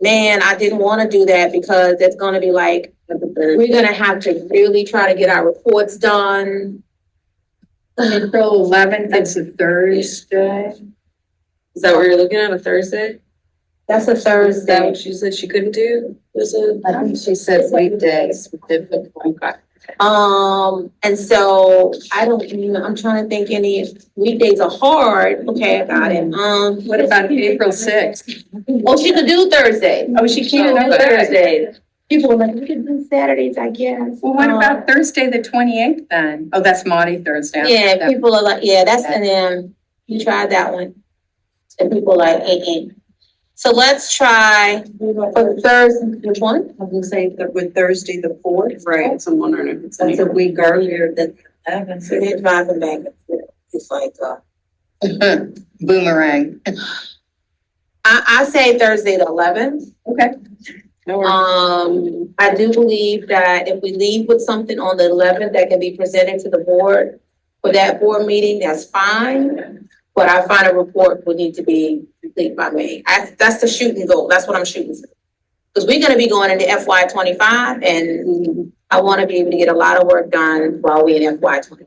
Speaker 1: Man, I didn't wanna do that because it's gonna be like, we're gonna have to really try to get our reports done.
Speaker 4: April 11th, it's a Thursday.
Speaker 3: Is that what you're looking at, a Thursday?
Speaker 1: That's a
Speaker 3: Is that
Speaker 1: Thursday.
Speaker 3: what she said she couldn't do? Was it?
Speaker 2: I think she said weekdays.
Speaker 3: Okay.
Speaker 1: And so I don't, I'm trying to think any weekdays are hard. Okay, I got it.
Speaker 4: What about April 6th?
Speaker 1: Oh, she could do Thursday.
Speaker 4: Oh, she can't do
Speaker 1: Okay.
Speaker 4: Thursday.
Speaker 1: People were like, we could do Saturdays, I guess.
Speaker 4: Well, what about Thursday, the 28th then? Oh, that's Maudie Thursday.
Speaker 1: Yeah, people are like, yeah, that's, and then you tried that one. And people are like, So let's try for Thursday, which one?
Speaker 2: I was saying that with Thursday the 4th.
Speaker 3: Right, so I'm wondering if it's.
Speaker 2: That's a week earlier than 11th.
Speaker 1: So they're driving back and forth. It's like,
Speaker 4: Boomerang.
Speaker 1: I say Thursday the 11th.
Speaker 4: Okay.
Speaker 1: I do believe that if we leave with something on the 11th that can be presented to the board for that board meeting, that's fine. But our final report would need to be complete by May. That's the shooting goal. That's what I'm shooting for. Because we're gonna be going into FY 25 and I wanna be able to get a lot of work done while we're in FY 20.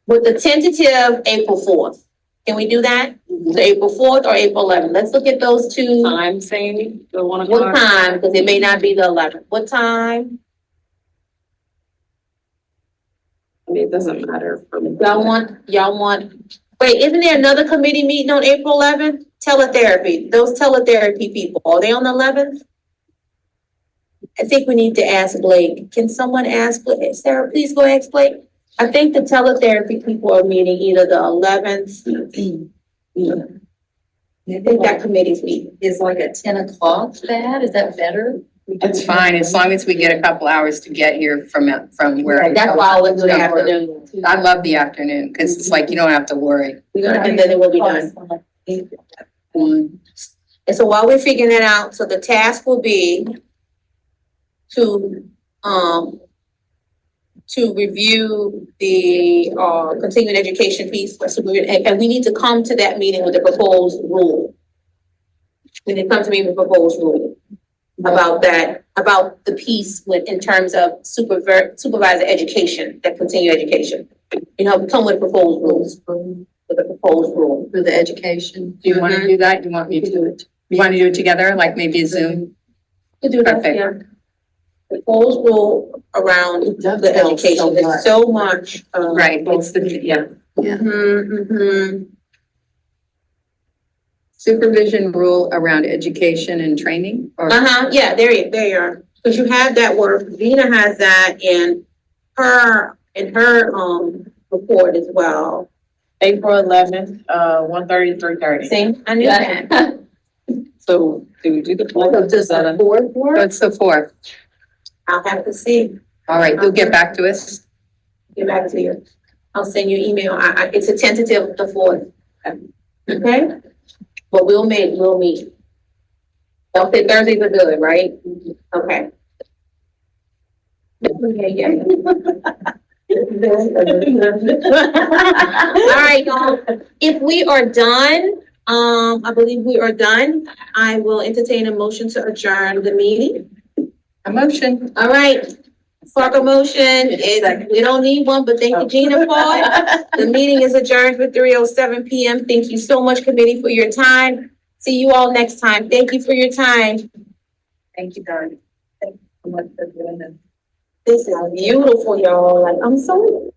Speaker 1: With the tentative April 4th, can we do that? So April 4th or April 11th? Let's look at those two.
Speaker 3: Time saying the 1
Speaker 1: What
Speaker 3: o'clock.
Speaker 1: time? Because it may not be the 11th. What time?
Speaker 3: I mean, it doesn't matter for me.
Speaker 1: Y'all want, wait, isn't there another committee meeting on April 11th? Teletherapy, those teletherapy people, are they on the 11th? I think we need to ask Blake. Can someone ask Blake? Sarah, please go ask Blake. I think the teletherapy people are meeting either the 11th. I think that committee's meeting.
Speaker 2: Is like at 10 o'clock bad? Is that better?
Speaker 4: It's fine, as long as we get a couple hours to get here from where.
Speaker 1: That's why I was doing the afternoon.
Speaker 4: I love the afternoon, because it's like, you don't have to worry.
Speaker 1: And then it will be done. And so while we're figuring that out, so the task will be to review the, continuing education piece. And we need to come to that meeting with the proposed rule. We need to come to me with proposed rule. about that, about the piece with, in terms of supervisor education, that continued education. You know, come with proposed rules, with a proposed rule.
Speaker 2: For the education.
Speaker 4: Do you want to do that? Do you want me to do it? You want to do it together, like maybe a Zoom?
Speaker 1: To do that,
Speaker 4: Perfect.
Speaker 1: yeah. Proposed rule around the
Speaker 2: dovetails so
Speaker 1: education, there's
Speaker 2: much.
Speaker 1: so much.
Speaker 4: Right, it's the, yeah. Supervision rule around education and training or?
Speaker 1: Yeah, there you are, because you have that work, Gina has that in her, report as well.
Speaker 5: April 11th, 1:30 to 3:30.
Speaker 1: See, I knew that.
Speaker 5: So do we do the
Speaker 2: So does the board work?
Speaker 4: What's the fourth?
Speaker 1: I'll have to see,
Speaker 4: All right, you'll get back to us.
Speaker 1: get back to you. I'll send you an email, it's a tentative, the fourth. Okay? But we'll meet. Don't say Thursdays are good, right? Okay. Yeah. All right, y'all. If we are done, I believe we are done. I will entertain a motion to adjourn the meeting.
Speaker 4: A motion.
Speaker 1: All right. Parker motion, we don't need one, but thank you, Gina, for it. The meeting is adjourned for 3:07 PM. Thank you so much, committee, for your time. See you all next time. Thank you for your time.
Speaker 2: Thank you, Darby. Thank you so much for doing this.
Speaker 1: This is beautiful, y'all. Like, I'm so